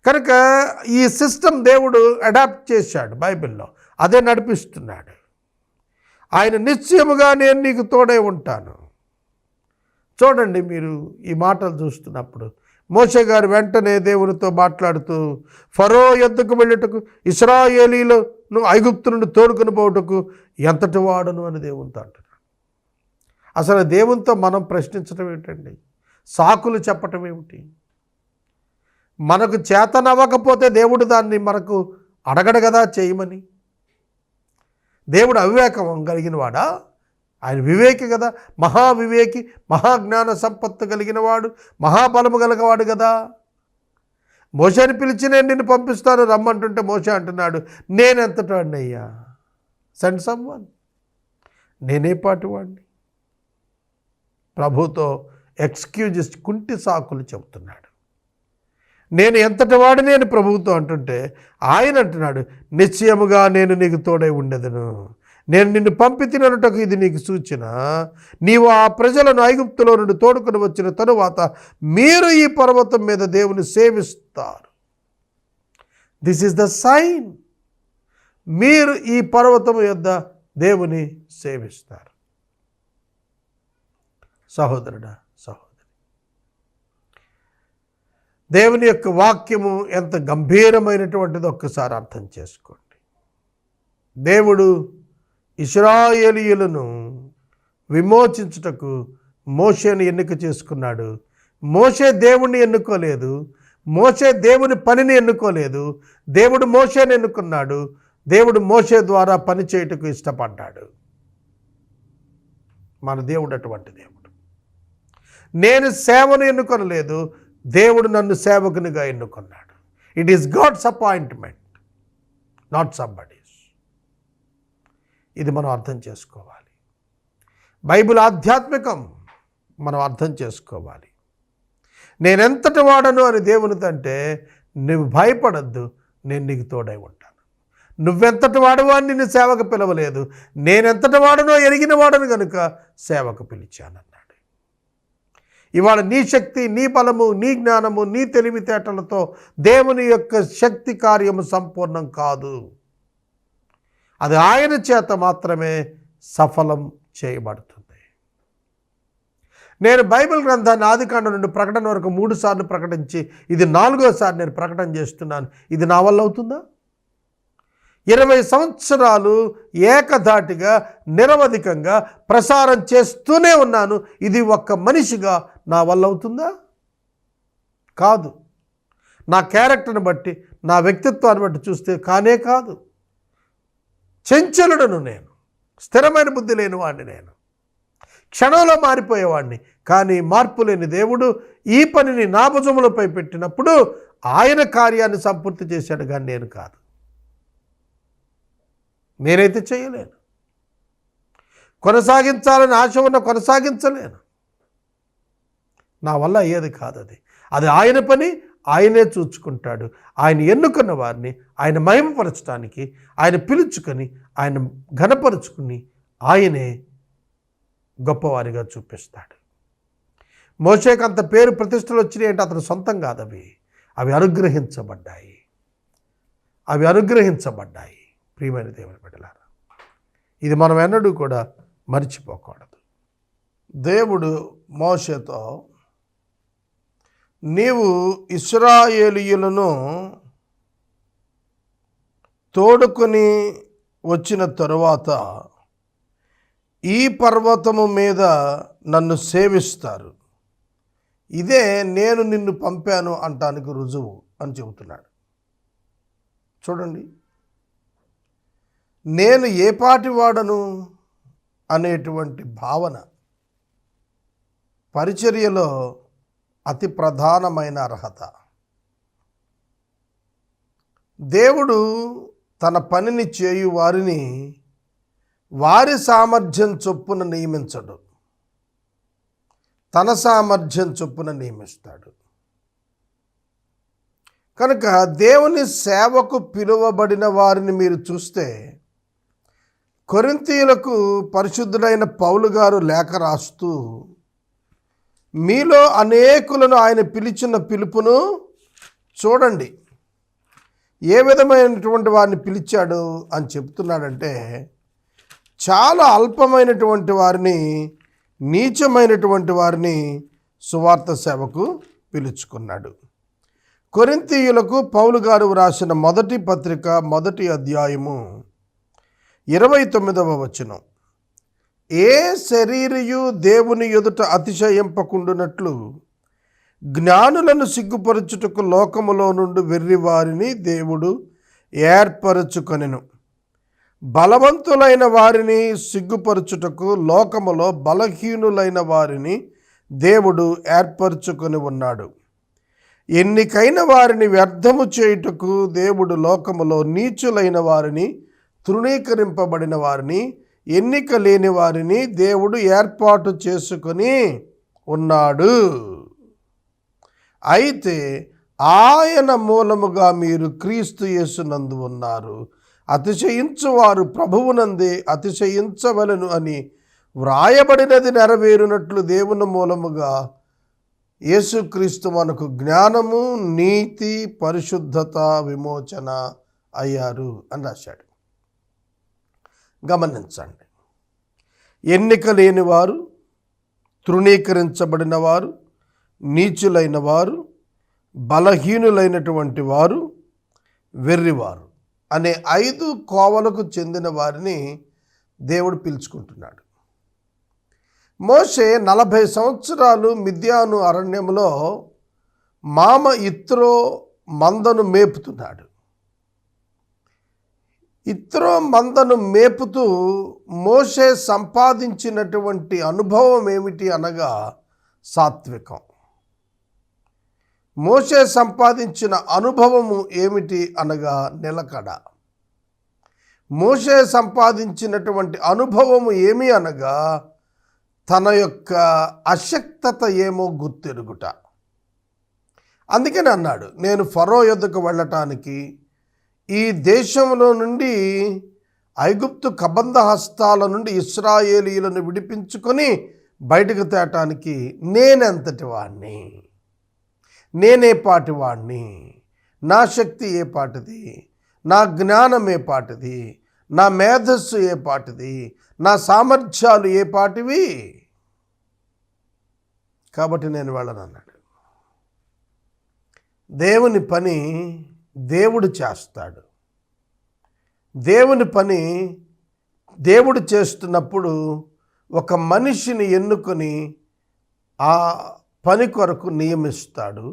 కనుక ఈ సిస్టమ్ దేవుడు అడాప్ట్ చేశాడు బైబిల్లో, అదే నడిపిస్తున్నాడు. ఆయన నిశ్చయముగా నేను నీకు తోడే ఉంటాను. చూడండి, మీరు ఈ మాటలు చూస్తున్నప్పుడు మోషే గారు వెంటనే దేవునితో మాట్లాడుతూ, ఫరో యొద్దకు వెళ్ళుటకు, ఇశ్రాయేలీయులను ఐగుప్తు నుండి తోడుకొని పోవుటకు ఎంతటి వాడును అని దేవునితో అంటున్నాడు. అసలు దేవునితో మనం ప్రశ్నించడం ఏంటండి? సాకులు చెప్పటం ఏమిటి? మనకు చేతనవ్వకపోతే దేవుడు దాన్ని మనకు అడగడు కదా చేయమని. దేవుడు అవివేకం కలిగిన వాడా? ఆయన వివేకి కదా, మహావివేకి, మహాజ్ఞాన సంపత్తు కలిగిన వాడు, మహాబలము కలిగినవాడు కదా. మోషేని పిలిచి నేను నిన్ను పంపిస్తాను రమ్మంటుంటే మోషే అంటున్నాడు, నేనెంతటి వాడిని అయ్యా, సెండ్ సమ్వన్, నేనే పాటి వాడిని. ప్రభుతో ఎక్స్క్యూజెస్, కుంటి సాకులు చెబుతున్నాడు. నేను ఎంతటి వాడిని అని ప్రభువుతో అంటుంటే ఆయన అంటున్నాడు, నిశ్చయముగా నేను నీకు తోడై ఉండెదను, నేను నిన్ను పంపితిననుటకు ఇది నీకు సూచన. నీవు ఆ ప్రజలను ఐగుప్తులో నుండి తోడుకొని వచ్చిన తరువాత మీరు ఈ పర్వతం మీద దేవుని సేవిస్తారు. This is the sign. మీరు ఈ పర్వతం యొద్ద దేవుని సేవిస్తారు. సహోదరుడా, సహోదరి, దేవుని యొక్క వాక్యము ఎంత గంభీరమైనటువంటిది ఒక్కసారి అర్థం చేసుకోండి. దేవుడు ఇశ్రాయేలీయులను విమోచించుటకు మోషేను ఎన్నిక చేసుకున్నాడు. మోషే దేవుణ్ణి ఎన్నుకోలేదు, మోషే దేవుని పనిని ఎన్నుకోలేదు. దేవుడు మోషేను ఎన్నుకున్నాడు. దేవుడు మోషే ద్వారా పని చేయుటకు ఇష్టపడ్డాడు. మన దేవుడు అటువంటి దేవుడు. నేను సేవను ఎన్నుకొనలేదు, దేవుడు నన్ను సేవకునిగా ఎన్నుకున్నాడు. It is God's appointment, not somebody's. ఇది మనం అర్థం చేసుకోవాలి. బైబిల్ ఆధ్యాత్మికం, మనం అర్థం చేసుకోవాలి. నేనెంతటి వాడను అని దేవునితో అంటే, నువ్వు భయపడద్దు, నేను నీకు తోడై ఉంటాను. నువ్వెంతటి వాడవో అని నిన్ను సేవకు పిలవలేదు, నేనెంతటి వాడనో ఎరిగిన వాడను కనుక సేవకు పిలిచానన్నాడు. ఇవాళ నీ శక్తి, నీ బలము, నీ జ్ఞానము, నీ తెలివితేటలతో దేవుని యొక్క శక్తి కార్యము సంపూర్ణం కాదు. అది ఆయన చేత మాత్రమే సఫలం చేయబడుతుంది. నేను బైబిల్ గ్రంథాన్ని ఆదికాండం నుండి ప్రకటన వరకు 3 సార్లు ప్రకటించి ఇది 4వసారి నేను ప్రకటన చేస్తున్నాను. ఇది నా వల్ల అవుతుందా? 20 సంవత్సరాలు ఏకధాటిగా నిరవధికంగా ప్రసారం చేస్తూనే ఉన్నాను. ఇది ఒక్క మనిషిగా నా వల్ల అవుతుందా? కాదు. నా క్యారెక్టర్ని బట్టి, నా వ్యక్తిత్వాన్ని బట్టి చూస్తే కానే కాదు. చంచలుడను నేను, స్థిరమైన బుద్ధి లేని వాడిని, నేను క్షణంలో మారిపోయేవాడిని. కానీ మార్పు లేని దేవుడు ఈ పనిని నా భుజములపై పెట్టినప్పుడు ఆయన కార్యాన్ని సంపూర్తి చేశాడు, కానీ నేను కాదు. నేనైతే చేయలేను. కొనసాగించాలని ఆశ ఉన్న కొనసాగించలేను. నా వల్ల అయ్యేది కాదు. అది ఆయన పని, ఆయనే చూచుకుంటాడు. ఆయన ఎన్నుకున్న వారిని ఆయన మహిమపరచడానికి, ఆయన పిలుచుకొని, ఆయన ఘనపరుచుకుని ఆయనే గొప్పవారిగా చూపిస్తాడు. మోషేకు అంత పేరు ప్రతిష్టలు వచ్చినాయి అంటే అతను సొంతం కాదు. అవి అనుగ్రహించబడ్డాయి. ప్రియమైన దేవుని బిడ్డలారా, ఇది మనం ఎన్నడూ కూడా మర్చిపోకూడదు. దేవుడు మోషేతో, నీవు ఇశ్రాయేలీయులను తోడుకొని వచ్చిన తరువాత ఈ పర్వతము మీద నన్ను సేవిస్తారు, ఇదే నేను నిన్ను పంపాను అంటానికి రుజువు అని చెబుతున్నాడు. చూడండి, నేను ఏ పాటి వాడను అనేటువంటి భావన పరిచర్యలో అతి ప్రధానమైన అర్హత. దేవుడు తన పనిని చేయు వారిని వారి సామర్థ్యం చొప్పున నియమించడు, తన సామర్థ్యం చొప్పున నియమిస్తాడు. కనుక దేవుని సేవకు పిలువబడిన వారిని మీరు చూస్తే, కొరింథీయులకు పరిశుద్ధుడైన పౌలు గారు లేఖ రాస్తూ, మీలో అనేకులను ఆయన పిలిచిన పిలుపును చూడండి, ఏ విధమైనటువంటి వారిని పిలిచాడు అని చెప్తున్నాడంటే, చాలా అల్పమైనటువంటి వారిని, నీచమైనటువంటి వారిని సువార్త సేవకు పిలుచుకున్నాడు. కొరింథీయులకు పౌలు గారు వ్రాసిన మొదటి పత్రిక 1వ అధ్యాయము 29వ వచనం, ఏ శరీరియు దేవుని ఎదుట అతిశయింపకుండునట్లు జ్ఞానులను సిగ్గుపరచుటకు లోకములో నుండి వెర్రి వారిని దేవుడు ఏర్పరచుకొనెను, బలవంతులైన వారిని సిగ్గుపరచుటకు లోకములో బలహీనులైన వారిని దేవుడు ఏర్పరచుకొని ఉన్నాడు. ఎన్నికైన వారిని వ్యర్థము చేయుటకు దేవుడు లోకములో నీచులైన వారిని, తృణీకరింపబడిన వారిని, ఎన్నిక లేని వారిని దేవుడు ఏర్పాటు చేసుకొని ఉన్నాడు. అయితే ఆయన మూలముగా మీరు క్రీస్తు యేసునందు ఉన్నారు. అతిశయించువారు ప్రభువునందే అతిశయించవలెను అని వ్రాయబడినది నెరవేరునట్లు దేవుని మూలముగా యేసుక్రీస్తు మనకు జ్ఞానము, నీతి, పరిశుద్ధత, విమోచన అయ్యారు అని రాశాడు. గమనించండి, ఎన్నిక లేని వారు, తృణీకరించబడిన వారు, నీచులైన వారు, బలహీనులైనటువంటి వారు, వెర్రివారు అనే 5 కోవలకు చెందిన వారిని దేవుడు పిలుచుకుంటున్నాడు. మోషే 40 సంవత్సరాలు మిద్యాను అరణ్యంలో మామ ఇత్రో మందను మేపుతున్నాడు. ఇత్రో మందను మేపుతూ మోషే సంపాదించినటువంటి అనుభవం ఏమిటి అనగా సాత్వికం. మోషే సంపాదించిన అనుభవము ఏమిటి అనగా నిలకడ. మోషే సంపాదించినటువంటి అనుభవము ఏమి అనగా తన యొక్క అశక్తత ఏమో గుర్తెరుగుట. అందుకని అన్నాడు, నేను ఫరో యొద్దకు వెళ్ళటానికి, ఈ దేశంలో నుండి ఐగుప్తు కబంధ హస్తాల నుండి ఇశ్రాయేలీయులను విడిపించుకొని బయటకు తేటానికి నేనెంతటి వాడిని, నేనే పాటి వాడిని, నా శక్తి ఏ పాటిది, నా జ్ఞానం ఏ పాటిది, నా మేధస్సు ఏ పాటిది, నా సామర్థ్యాలు ఏ పాటివి, కాబట్టి నేను వెళ్ళనన్నాడు. దేవుని పని దేవుడు చేస్తాడు. దేవుని పని దేవుడు చేస్తున్నప్పుడు ఒక మనిషిని ఎన్నుకొని ఆ పని కొరకు నియమిస్తాడు.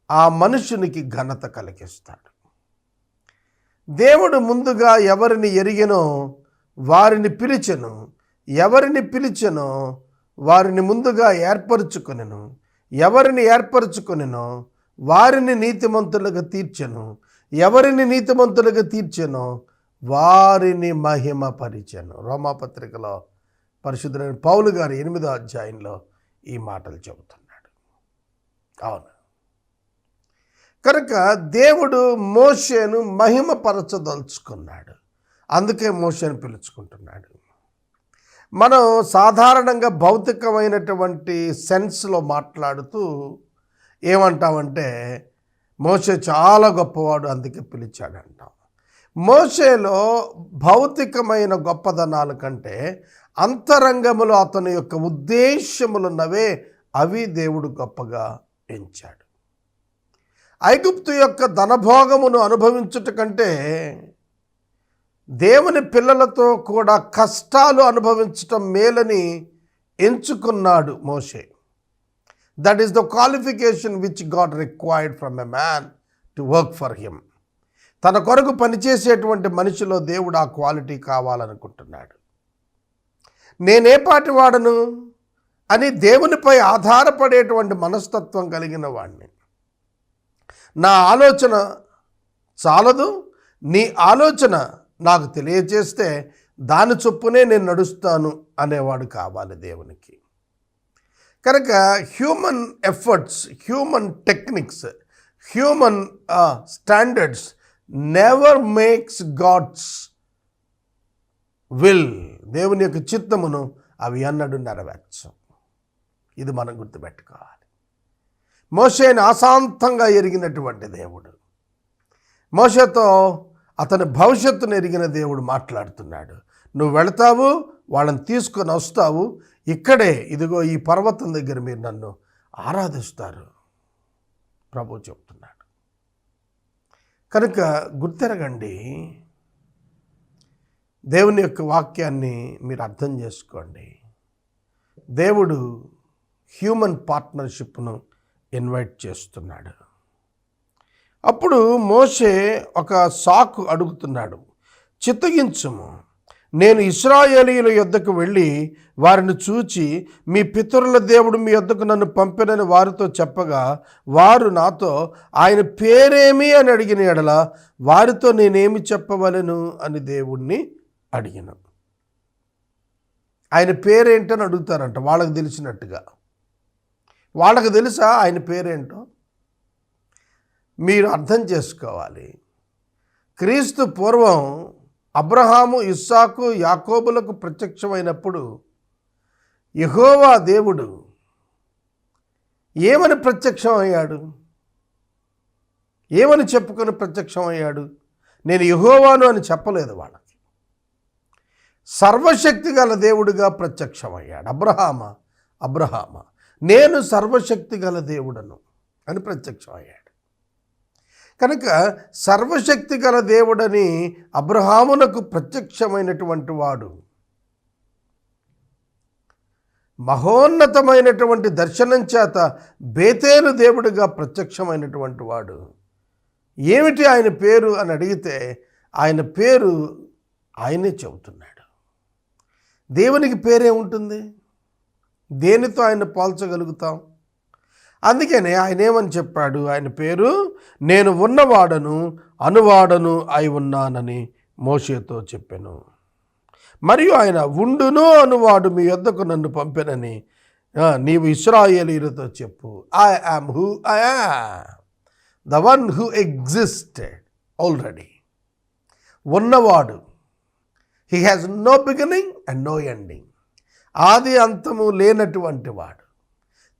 ఆ మనుషునికి ఘనత కలిగిస్తాడు. దేవుడు ముందుగా ఎవరిని ఎరిగెనో వారిని పిలిచెను, ఎవరిని పిలిచెనో వారిని ముందుగా ఏర్పరచుకొనెను, ఎవరిని ఏర్పరచుకొనెనో వారిని నీతిమంతులుగా తీర్చెను, ఎవరిని నీతిమంతులుగా తీర్చెనో వారిని మహిమపరిచెను. రోమాపత్రికలో పరిశుద్ధులైన పౌలు గారు 8వ అధ్యాయంలో ఈ మాటలు చెబుతున్నాడు. అవును, కనుక దేవుడు మోషేను మహిమపరచదలుచుకున్నాడు. అందుకే మోషేను పిలుచుకుంటున్నాడు. మనం సాధారణంగా భౌతికమైనటువంటి సెన్స్లో మాట్లాడుతూ ఏమంటామంటే మోషే చాలా గొప్పవాడు అందుకే పిలిచాడు అంటాం. మోషేలో భౌతికమైన గొప్పదనాల కంటే అంతరంగములో అతని యొక్క ఉద్దేశములున్నవే, అవి దేవుడు గొప్పగా ఎంచాడు. ఐగుప్తు యొక్క ధనభోగమును అనుభవించుట కంటే దేవుని పిల్లలతో కూడా కష్టాలు అనుభవించటం మేలని ఎంచుకున్నాడు మోషే. That is the qualification which God required from a man to work for him. తన కొరకు పనిచేసేటువంటి మనిషిలో దేవుడు ఆ క్వాలిటీ కావాలనుకుంటున్నాడు. నేనే పాటి వాడను అని దేవునిపై ఆధారపడేటువంటి మనస్తత్వం కలిగిన వాడిని. నా ఆలోచన చాలదు, నీ ఆలోచన నాకు తెలియజేస్తే దాని చొప్పునే నేను నడుస్తాను అనేవాడు కావాలి దేవునికి. కనుక human efforts, human techniques, human standards never makes God's will, దేవుని యొక్క చిత్తమును అవి అన్నడు నెరవేర్చం. ఇది మనం గుర్తుపెట్టుకోవాలి. మోషేని అశాంతంగా ఎరిగినటువంటి దేవుడు, మోషేతో అతని భవిష్యత్తును ఎరిగిన దేవుడు మాట్లాడుతున్నాడు. నువ్వు వెళతావు, వాళ్ళని తీసుకొని వస్తావు, ఇక్కడే ఇదిగో ఈ పర్వతం దగ్గర మీరు నన్ను ఆరాధిస్తారు ప్రభు చెప్తున్నాడు. కనుక గుర్తెరగండి, దేవుని యొక్క వాక్యాన్ని మీరు అర్థం చేసుకోండి. దేవుడు హ్యూమన్ పార్ట్నర్షిప్ను ఇన్వైట్ చేస్తున్నాడు. అప్పుడు మోషే ఒక సాకు అడుగుతున్నాడు, చిత్తగించుము, నేను ఇశ్రాయేలీయుల యొద్దకు వెళ్ళి వారిని చూచి మీ పితరుల దేవుడు మీ యొద్దకు నన్ను పంపెనని వారితో చెప్పగా వారు నాతో ఆయన పేరేమి అని అడిగిన ఎడల వారితో నేనేమి చెప్పవలెను అని దేవుణ్ణి అడిగిన. ఆయన పేరేంటని అడుగుతారంట వాళ్ళకి తెలిసినట్టుగా. వాళ్ళకి తెలుసా ఆయన పేరేంటో? మీరు అర్థం చేసుకోవాలి. క్రీస్తు పూర్వం అబ్రహాము, ఇస్సాకు, యాకోబులకు ప్రత్యక్షమైనప్పుడు యెహోవా దేవుడు ఏమని ప్రత్యక్షం అయ్యాడు? ఏమని చెప్పుకొని ప్రత్యక్షం అయ్యాడు? నేను యెహోవాను అని చెప్పలేదు వాళ్ళకి. సర్వశక్తి గల దేవుడిగా ప్రత్యక్షమయ్యాడు. అబ్రహామ నేను సర్వశక్తి గల దేవుడను అని ప్రత్యక్షమయ్యాడు. కనుక సర్వశక్తి గల దేవుడని అబ్రహామునకు ప్రత్యక్షమైనటువంటి వాడు, మహోన్నతమైనటువంటి దర్శనం చేత బేతేలు దేవుడిగా ప్రత్యక్షమైనటువంటి వాడు. ఏమిటి ఆయన పేరు అని అడిగితే ఆయన పేరు ఆయనే చెబుతున్నాడు. దేవునికి పేరే ఉంటుంది, దేనితో ఆయన పోల్చగలుగుతాం? అందుకనే ఆయన ఏమని చెప్పాడు? ఆయన పేరు నేను ఉన్నవాడను అనువాడను అయి ఉన్నానని మోషేతో చెప్పాను. మరియు ఆయన ఉండును అనువాడు మీ యొద్దకు నన్ను పంపెనని నీవు ఇశ్రాయేలీయులతో చెప్పు. I am who I am, the one who existed already. ఉన్నవాడు, he has no beginning and no ending. ఆది అంతము లేనటువంటి వాడు,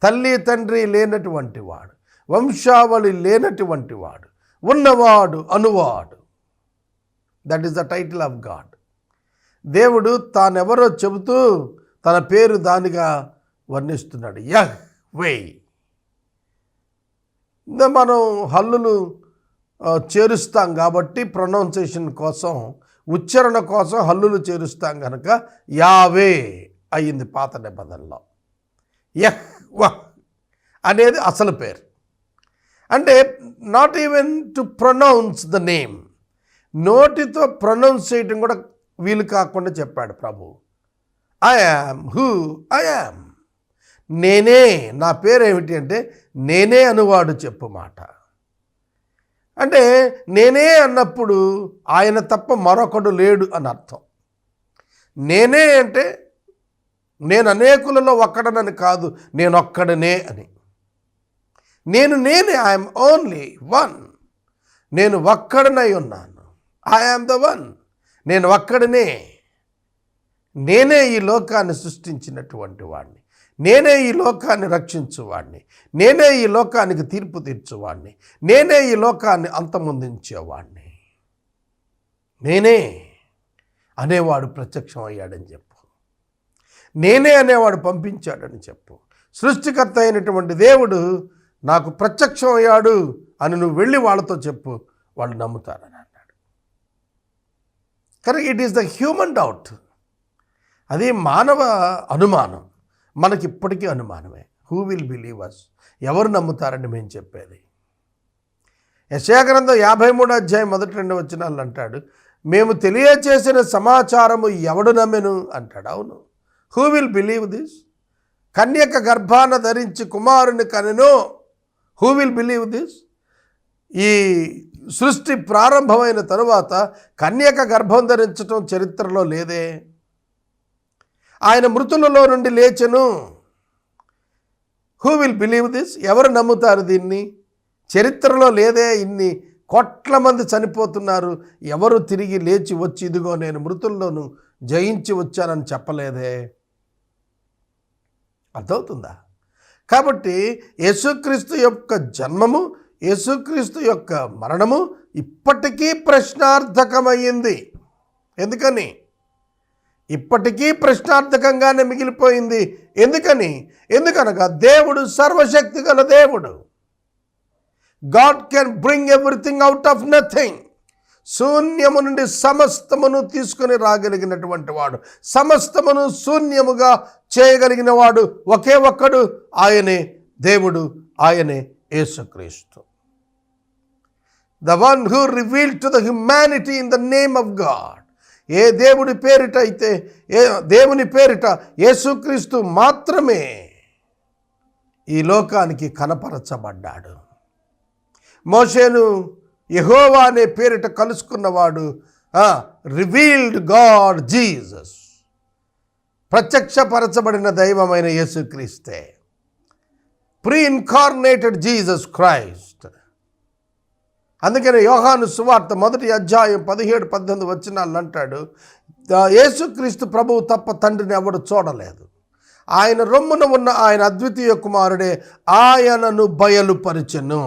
తల్లి తండ్రి లేనటువంటి వాడు, వంశావళి లేనటువంటి వాడు, ఉన్నవాడు అనువాడు. That is the title of God. దేవుడు తానెవరో చెబుతూ తన పేరు దానిగా వర్ణిస్తున్నాడు. యహ్వే. మనం హల్లులు చేరుస్తాం కాబట్టి ప్రొనౌన్సియేషన్ కోసం, ఉచ్చారణ కోసం హల్లులు చేరుస్తాం కనుక యావే అయ్యింది పాత నిబంధనలో. యహ్వా అనేది అసలు పేరు. అంటే not even to pronounce the name, నోటితో ప్రొనౌన్స్ చేయటం కూడా వీలు కాకుండా చెప్పాడు ప్రభు. I am who I am. నేనే, నా పేరు ఏమిటి అంటే నేనే అనువాడు చెప్పు మాట. అంటే నేనే అన్నప్పుడు ఆయన తప్ప మరొకడు లేడు అని అర్థం. నేనే అంటే నేను అనేకులలో ఒక్కడనని కాదు, నేను ఒక్కడనే అని. నేనే, ఐఎమ్ ఓన్లీ వన్. నేను ఒక్కడనై ఉన్నాను. I am the one. నేను ఒక్కడనే. నేనే ఈ లోకాన్ని సృష్టించినటువంటి వాడిని, నేనే ఈ లోకాన్ని రక్షించువాడిని, నేనే ఈ లోకానికి తీర్పు తీర్చువాడిని, నేనే ఈ లోకాన్ని అంతమొందించేవాడిని. నేనే అనేవాడు ప్రత్యక్షం అయ్యాడని చెప్పు. నేనే అనేవాడు పంపించాడని చెప్పు. సృష్టికర్త అయినటువంటి దేవుడు నాకు ప్రత్యక్షం అయ్యాడు అని నువ్వు వెళ్ళి వాళ్ళతో చెప్పు, వాళ్ళు నమ్ముతారని అన్నాడు. కనుక it is the human doubt. అది మానవ అనుమానం. మనకిప్పటికీ అనుమానమే. Who will believe us? ఎవరు నమ్ముతారని మేము చెప్పేది. యెషయా గ్రంథం 53వ అధ్యాయం 1-2 వచనాలు అంటాడు, మేము తెలియచేసిన సమాచారము ఎవడు నమ్మెను అంటాడు. అవును, హూ విల్ బిలీవ్ దిస్? కన్యక గర్భాన ధరించి కుమారుని కనెను. Who will believe this? ఈ సృష్టి ప్రారంభమైన తరువాత కన్యక గర్భం ధరించటం చరిత్రలో లేదే. ఆయన మృతులలో నుండి లేచెను. Who will believe this? ఎవరు నమ్ముతారు దీన్ని? చరిత్రలో లేదే. ఇన్ని కోట్ల మంది చనిపోతున్నారు, ఎవరు తిరిగి లేచి వచ్చి ఇదిగో నేను మృతుల్లోనూ జయించి వచ్చానని చెప్పలేదే. అర్థమవుతుందా? కాబట్టి యేసుక్రీస్తు యొక్క జన్మము, యేసుక్రీస్తు యొక్క మరణము ఇప్పటికీ ప్రశ్నార్థకమయ్యింది. ఎందుకని? ఇప్పటికీ ప్రశ్నార్థకంగానే మిగిలిపోయింది. ఎందుకనగా దేవుడు సర్వశక్తి గల దేవుడు. God can bring everything out of nothing. శూన్యము నుండి సమస్తమును తీసుకొని రాగలిగినటువంటి వాడు, సమస్తమును శూన్యముగా చేయగలిగిన వాడు ఒకే ఒక్కడు, ఆయనే దేవుడు, ఆయనే యేసుక్రీస్తు. The one who revealed to the humanity in the name of God. ఏ దేవుని పేరిట అయితే దేవుని పేరిట యేసుక్రీస్తు మాత్రమే ఈ లోకానికి కనపరచబడ్డాడు. మోషేను యెహోవా అనే పేరిట కలుసుకున్నవాడు రివీల్డ్ గాడ్ జీసస్, ప్రత్యక్షపరచబడిన దైవమైన యేసుక్రీస్తే, ప్రీ ఇన్కార్నేటెడ్ జీసస్ క్రైస్ట్. అందుకని యోహాను సువార్త 1వ అధ్యాయం 17-18 వచనాలు అంటాడు, యేసుక్రీస్తు ప్రభువు తప్ప తండ్రిని ఎవడు చూడలేదు, ఆయన రొమ్మున ఉన్న ఆయన అద్వితీయ కుమారుడే ఆయనను బయలుపరిచెను.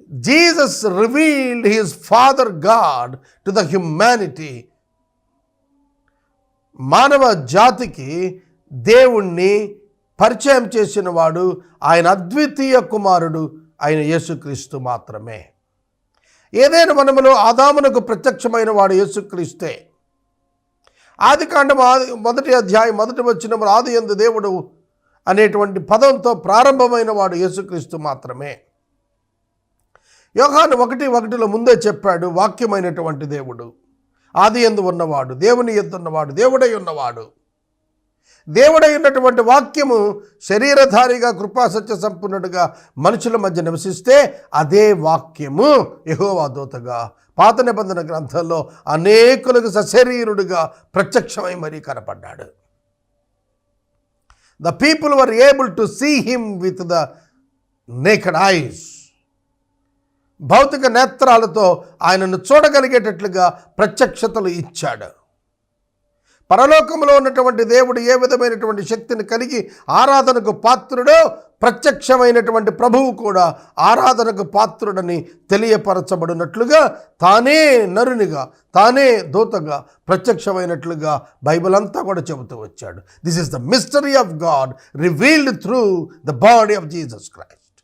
Jesus revealed his father God to the humanity. మానవ జాతికి దేవుణ్ణి పరిచయం చేసిన వాడు ఆయన అద్వితీయ కుమారుడు ఆయన యేసుక్రీస్తు మాత్రమే. ఏదైనా మనములో ఆదామునకు ప్రత్యక్షమైన వాడు యేసుక్రీస్తే. ఆదికాండం 1వ అధ్యాయం 1వ వచనం ఆది యందు దేవుడు అనేటువంటి పదంతో ప్రారంభమైన వాడు యేసుక్రీస్తు మాత్రమే. యోహాను 1:1 ముందే చెప్పాడు, వాక్యమైనటువంటి దేవుడు, ఆది యందు ఉన్నవాడు, దేవుని యందు ఉన్నవాడు, దేవుడై ఉన్నవాడు. దేవుడై ఉన్నటువంటి వాక్యము శరీరధారిగా కృపాసత్య సంపన్నుడుగా మనుషుల మధ్య నివసిస్తే అదే వాక్యము యెహోవా దూతగా పాత నిబంధన గ్రంథంలో అనేకులకు సశరీరుడుగా ప్రత్యక్షమై మరీ కనపడ్డాడు. The people were able to see him with the naked eyes. భౌతిక నేత్రాలతో ఆయనను చూడగలిగేటట్లుగా ప్రత్యక్షతలు ఇచ్చాడు. పరలోకంలో ఉన్నటువంటి దేవుడు ఏ విధమైనటువంటి శక్తిని కలిగి ఆరాధనకు పాత్రుడో, ప్రత్యక్షమైనటువంటి ప్రభువు కూడా ఆరాధనకు పాత్రుడని తెలియపరచబడినట్లుగా తానే నరునిగా, తానే దూతగా ప్రత్యక్షమైనట్లుగా బైబిల్ అంతా కూడా చెబుతూ వచ్చాడు. This is the mystery of God revealed through the body of Jesus Christ.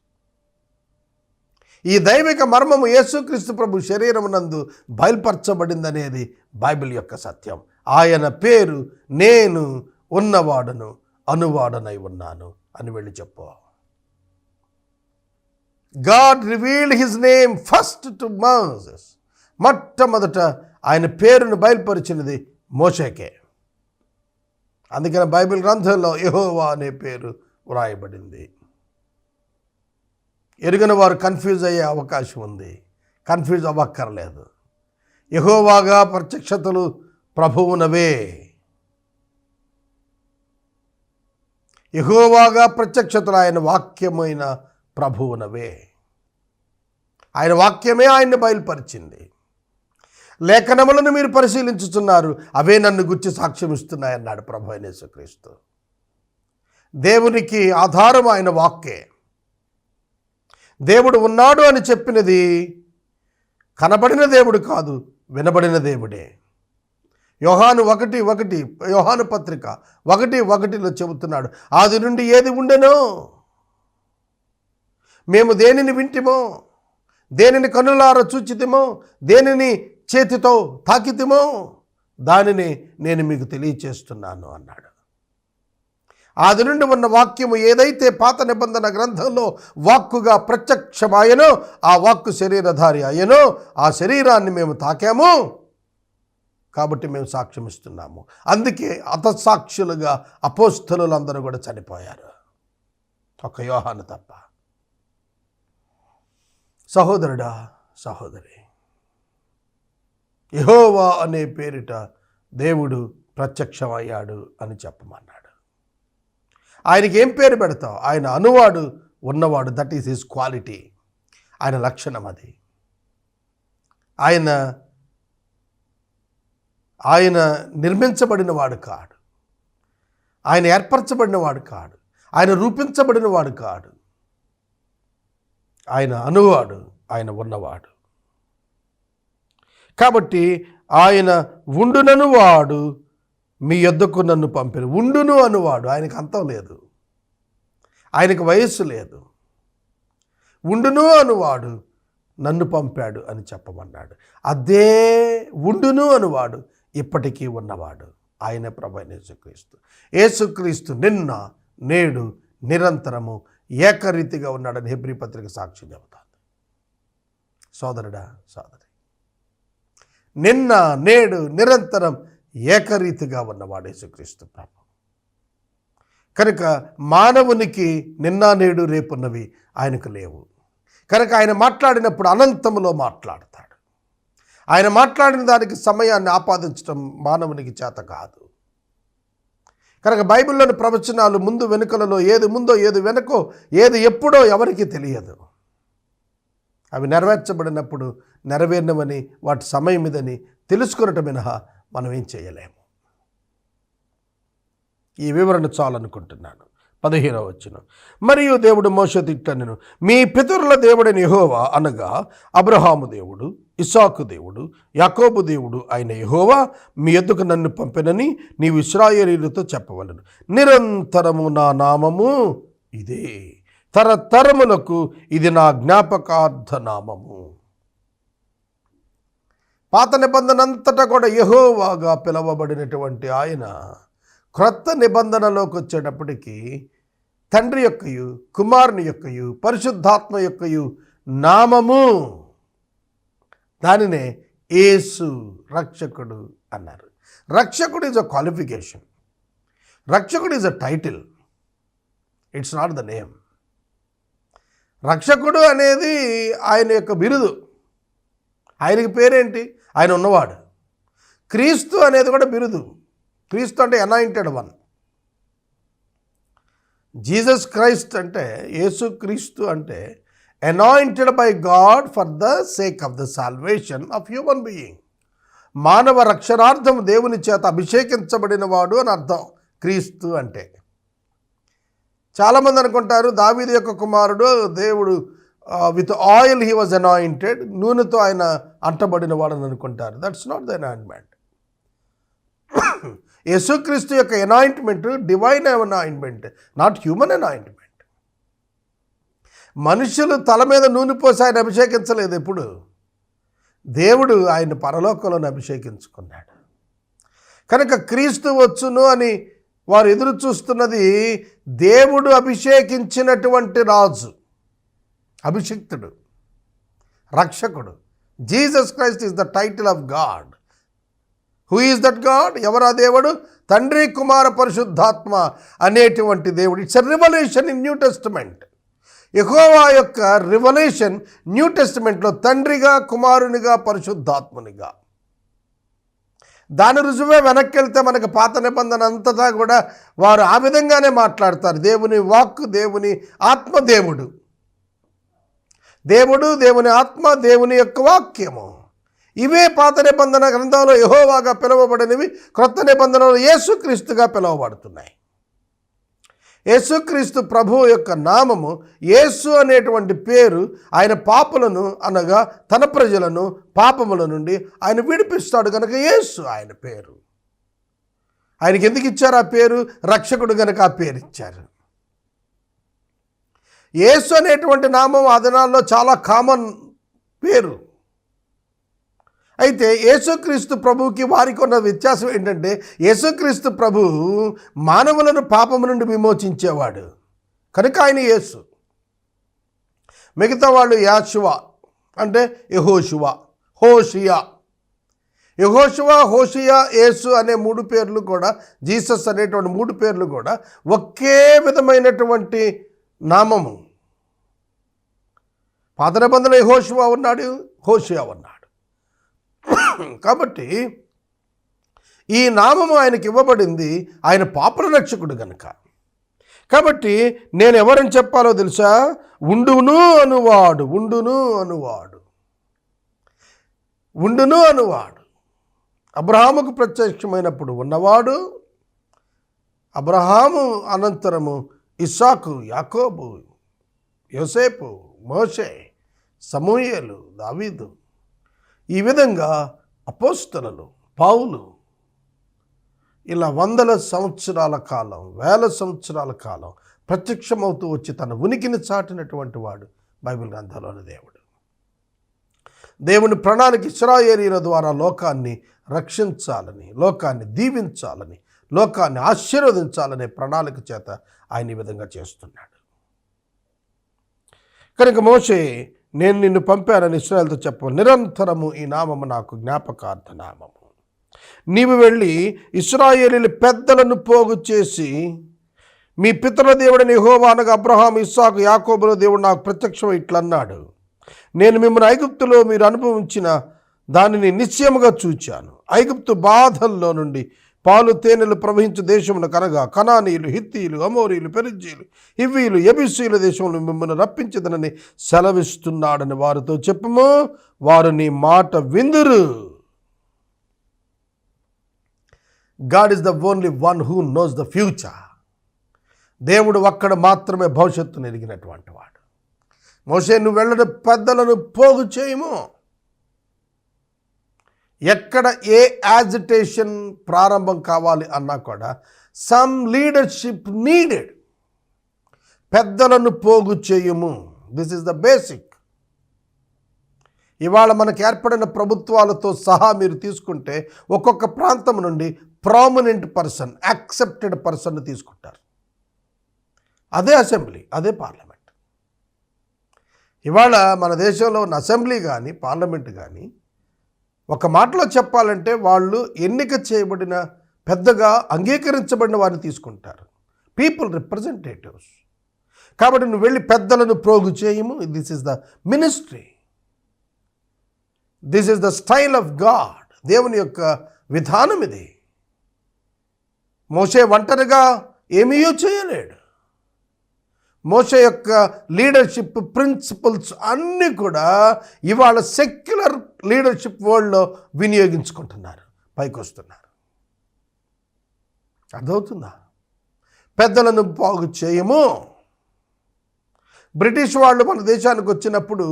ఈ దైవిక మర్మము యేసుక్రీస్తు ప్రభు శరీరమునందు బయలుపరచబడిందనేది బైబిల్ యొక్క సత్యం. ఆయన పేరు నేను ఉన్నవాడను అనువాడనై ఉన్నాను అని వెళ్ళి చెప్పు. God revealed his name first to Moses. మొట్టమొదట ఆయన పేరును బయలుపరిచినది మోషేకే. అందుకని బైబిల్ గ్రంథంలో యెహోవా అనే పేరు వ్రాయబడింది. ఎరుగని వారు కన్ఫ్యూజ్ అయ్యే అవకాశం ఉంది. కన్ఫ్యూజ్ అవ్వక్కర్లేదు. యెహోవాగా ప్రత్యక్షతలు ప్రభువునవే. యెహోవాగా ప్రత్యక్షతలు ఆయన వాక్యమైన ప్రభువునవే. ఆయన వాక్యమే ఆయన్ని బయలుపరిచింది. లేఖనములను మీరు పరిశీలించుతున్నారు, అవే నన్ను గుర్చి సాక్ష్యం ఇస్తున్నాయన్నాడు ప్రభు అయిన యేసుక్రీస్తు. దేవునికి ఆధారం ఆయన వాక్యే. దేవుడు ఉన్నాడు అని చెప్పినది కనబడిన దేవుడు కాదు, వినబడిన దేవుడే. యోహాను 1:1 యోహాను పత్రిక 1:1 చెబుతున్నాడు, ఆది నుండి ఏది ఉండెనో, మేము దేనిని వింటిమో, దేనిని కన్నులార చూచితిమో, దేనిని చేతితో తాకితిమో, దానిని నేను మీకు తెలియచేస్తున్నాను అన్నాడు. ఆది నుండి ఉన్న వాక్యము ఏదైతే పాత నిబంధన గ్రంథంలో వాక్కుగా ప్రత్యక్షమాయనో, ఆ వాక్కు శరీరధారి అయ్యనో, ఆ శరీరాన్ని మేము తాకాము కాబట్టి మేము సాక్ష్యం ఇస్తున్నాము. అందుకే హతసాక్షులుగా అపోస్తలులందరూ కూడా చనిపోయారు, ఒక యోహాను తప్ప. సహోదరుడా, సహోదరి, యెహోవా అనే పేరిట దేవుడు ప్రత్యక్షమయ్యాడు అని చెప్పమన్నాడు. ఆయనకి ఏం పేరు పెడతావు? ఆయన అనువాడు, ఉన్నవాడు. That is his quality. ఆయన లక్షణం అది. ఆయన నిర్మించబడిన వాడు కాడు, ఆయన ఏర్పరచబడిన వాడు కాడు, ఆయన రూపించబడిన వాడు కాడు. ఆయన అనువాడు, ఆయన ఉన్నవాడు. కాబట్టి ఆయన ఉండునను వాడు మీ యొద్దకు నన్ను పంపిన. ఉండును అనువాడు, ఆయనకు అంతం లేదు, ఆయనకు వయస్సు లేదు. ఉండును అనువాడు నన్ను పంపాడు అని చెప్పమన్నాడు. అదే ఉండును అనువాడు ఇప్పటికీ ఉన్నవాడు, ఆయన ప్రభు అయిన యేసుక్రీస్తు. యేసుక్రీస్తు నిన్న నేడు నిరంతరము ఏకరీతిగా ఉన్నాడని హెబ్రీ పత్రిక సాక్షి చెబుతాను. సోదరుడా, సోదరి, నిన్న నేడు నిరంతరం ఏకరీతిగా ఉన్నవాడు యేసుక్రీస్తు ప్రభు. కనుక మానవునికి నిన్న నేడు రేపున్నవి ఆయనకు లేవు. కనుక ఆయన మాట్లాడినప్పుడు అనంతములో మాట్లాడతాడు. ఆయన మాట్లాడిన దానికి సమయాన్ని ఆపాదించడం మానవునికి చేత కాదు. కనుక బైబిల్లోని ప్రవచనాలు ముందు వెనుకలలో ఏది ముందో ఏది వెనుకో ఏది ఎప్పుడో ఎవరికి తెలియదు. అవి నెరవేర్చబడినప్పుడు నెరవేరినవని వాటి సమయం ఇదని తెలుసుకున్నట్టు మినహా మనం ఏం చేయలేము. ఈ వివరణ చాలనుకుంటున్నాను. 15వ వచనం, మరియు దేవుడు మోషేతో ఇట్లనెను, మీ పితరుల దేవుడైన యెహోవా అనగా అబ్రహాము దేవుడు, ఇస్సాకు దేవుడు, యాకోబు దేవుడు అయిన యెహోవా మీ యొద్దకు నన్ను పంపెనని నీవు ఇశ్రాయేలీయులతో చెప్పవలెను. నిరంతరము నా నామము ఇదే, తరతరములకు ఇది నా జ్ఞాపకార్థ నామము. పాత నిబంధన అంతటా కూడా యెహోవాగా పిలువబడినటువంటి ఆయన క్రొత్త నిబంధనలోకి వచ్చేటప్పటికీ తండ్రి యొక్కయు కుమారుని యొక్కయు పరిశుద్ధాత్మ యొక్కయు నామము, దానినే యేసు రక్షకుడు అన్నారు. రక్షకుడు ఈజ్ అ క్వాలిఫికేషన్, రక్షకుడు is a title, it's not the name. రక్షకుడు అనేది ఆయన యొక్క బిరుదు. ఆయనకి పేరేంటి? ఆయన ఉన్నవాడు. క్రీస్తు అనేది కూడా బిరుదు. క్రీస్తు అంటే అనాయింటెడ్ వన్. జీసస్ క్రైస్ట్ అంటే యేసు క్రీస్తు అంటే anointed by God for the sake of the salvation of human being. మానవ రక్షణార్థం దేవుని చేత అభిషేకించబడిన వాడు అని అర్థం క్రీస్తు అంటే. చాలామంది అనుకుంటారు దావీదు యొక్క కుమారుడు దేవుడు, with oil he was anointed, నూనెతో ఆయన అంటబడిన వాడని అనుకుంటారు. That's not the anointment. యేసుక్రీస్తు యొక్క anointment divine anointment, not human anointment. మనుషులు తల మీద నూనె పోసి ఆయన అభిషేకించలేదు. ఎప్పుడు దేవుడు ఆయన పరలోకంలోనే అభిషేకించుకున్నాడు. కనుక క్రీస్తు వచ్చును అని వారు ఎదురు చూస్తున్నది దేవుడు అభిషేకించినటువంటి రాజు, అభిషిక్తుడు, రక్షకుడు. Jesus Christ is the title of God. Who is that God? ఎవరా దేవుడు? తండ్రి కుమార పరిశుద్ధాత్మ అనేటువంటి దేవుడు. It's a revolution in new testament. యెహోవా యొక్క రివల్యూషన్ న్యూ టెస్టమెంట్లో తండ్రిగా, కుమారునిగా, పరిశుద్ధాత్మునిగా. దాని రుజువే వెనక్కి వెళ్తే మనకు పాత నిబంధన అంతటా కూడా వారు ఆ విధంగానే మాట్లాడతారు. దేవుని వాక్కు, దేవుని ఆత్మ, దేవుడు, దేవుని ఆత్మ, దేవుని యొక్క వాక్యము, ఇవే పాత నిబంధన గ్రంథంలో యెహోవాగా పిలువబడినవి. క్రొత్త నిబంధనలో యేసుక్రీస్తుగా పిలువబడుతున్నాయి. యేసుక్రీస్తు ప్రభువు యొక్క నామము, యేసు అనేటువంటి పేరు ఆయన పాపులను అనగా తన ప్రజలను పాపముల నుండి ఆయన విడిపిస్తాడు కనుక యేసు ఆయన పేరు. ఆయనకి ఎందుకు ఇచ్చారు ఆ పేరు? రక్షకుడు కనుక ఆ పేరు ఇచ్చారు. యేసు అనేటువంటి నామం ఆ దినాల్లో చాలా కామన్ పేరు. అయితే యేసుక్రీస్తు ప్రభువుకి వారికి ఉన్న వ్యత్యాసం ఏంటంటే, యేసుక్రీస్తు ప్రభువు మానవులను పాపము నుండి విమోచించేవాడు కనుక ఆయన యేసు. మిగతా వాళ్ళు యాషువ అంటే యెహోషువ, హోషియా. యెహోషువ, హోషియా, యేసు అనే మూడు పేర్లు కూడా, జీసస్ అనేటువంటి మూడు పేర్లు కూడా ఒకే విధమైనటువంటి నామము. పాత నిబంధనలో యెహోషువ ఉన్నాడు, హోషియా ఉన్నాడు. కాబట్టి ఈ నామము ఆయనకి ఇవ్వబడింది ఆయన పాపుల రక్షకుడు గనుక. కాబట్టి నేను ఎవరని చెప్పాలో తెలుసా? ఉండును అనువాడు, ఉండును అనువాడు, ఉండును అనువాడు. అబ్రహాముకు ప్రత్యక్షమైనప్పుడు ఉన్నవాడు, అబ్రహాము అనంతరము ఇస్సాకు, యాకోబు, యోసేపు, మోషే, సమూయేలు, దావీదు, ఈ విధంగా అపోస్తలులు, పౌలు, ఇలా వందల సంవత్సరాల కాలం, వేల సంవత్సరాల కాలం ప్రత్యక్షమవుతూ వచ్చి తన ఉనికిని చాటినటువంటి వాడు బైబిల్ గ్రంథంలోని దేవుడు. దేవుని ప్రణాళిక ఇశ్రాయేలీయుల ద్వారా లోకాన్ని రక్షించాలని, లోకాన్ని దీవించాలని, లోకాన్ని ఆశీర్వదించాలనే ప్రణాళిక చేత ఆయన ఈ విధంగా చేస్తున్నాడు. కనుక మోషే నేను నిన్ను పంపానని ఇశ్రాయేలుతో చెప్పు. నిరంతరము ఈ నామము నాకు జ్ఞాపకార్థ నామము. నీవు వెళ్ళి ఇశ్రాయేలీయుల పెద్దలను పోగు చేసి, మీ పితరుల దేవుడని యెహోవా అనగా అబ్రహాము, ఇస్సాకు, యాకోబుల దేవుడు నాకు ప్రత్యక్షం ఇట్లన్నాడు, నేను మిమ్మల్ని ఐగుప్తులో మీరు అనుభవించిన దానిని నిశ్చయముగా చూచాను. ఐగుప్తు బాధల్లో నుండి పాలు తేనెలు ప్రవహించు దేశమును కనగా కనానీయులు, హిత్తీయులు, అమోరీయులు, పెరిజ్జీయులు, హివ్వీయులు, యెబూసీయుల దేశంలో మిమ్మల్ని రప్పించదనని సెలవిస్తున్నాడని వారితో చెప్పుము. వారు నీ మాట విందురు. God is the only one who knows the future. దేవుడు ఒక్కడ మాత్రమే భవిష్యత్తును ఎరిగినటువంటి వాడు. మోషే, నువ్వు వెళ్ళడం పెద్దలను పోగు చేయము. ఎక్కడ ఏ యాజిటేషన్ ప్రారంభం కావాలి అన్నా కూడా సమ్ లీడర్షిప్ నీడెడ్. పెద్దలను పోగు చేయము. This is the basic. ఇవాళ మనకు ఏర్పడిన ప్రభుత్వాలతో సహా మీరు తీసుకుంటే ఒక్కొక్క ప్రాంతం నుండి ప్రామినెంట్ పర్సన్, యాక్సెప్టెడ్ పర్సన్ తీసుకుంటారు. అదే అసెంబ్లీ, అదే పార్లమెంట్. ఇవాళ మన దేశంలో ఉన్న అసెంబ్లీ కానీ పార్లమెంట్ కానీ ఒక మాటలో చెప్పాలంటే వాళ్ళు ఎన్నిక చేయబడిన, పెద్దగా అంగీకరించబడిన వారిని తీసుకుంటారు, పీపుల్ రిప్రజెంటేటివ్స్. కాబట్టి నువ్వు వెళ్ళి పెద్దలను ప్రోగు చేయము. This is the ministry, this is the style of God. దేవుని యొక్క విధానం ఇది. మోషే ఒంటరిగా ఏమీ చేయలేడు. మోషే యొక్క లీడర్షిప్ ప్రిన్సిపల్స్ అన్నీ కూడా ఇవాళ సెక్యులర్ లీడర్షిప్ వరల్డ్లో వినియోగించుకుంటున్నారు, పైకి వస్తున్నారు. అర్థమవుతుందా? పెద్దలను బాగు చేయము. బ్రిటిష్ వాళ్ళు మన దేశానికి వచ్చినప్పుడు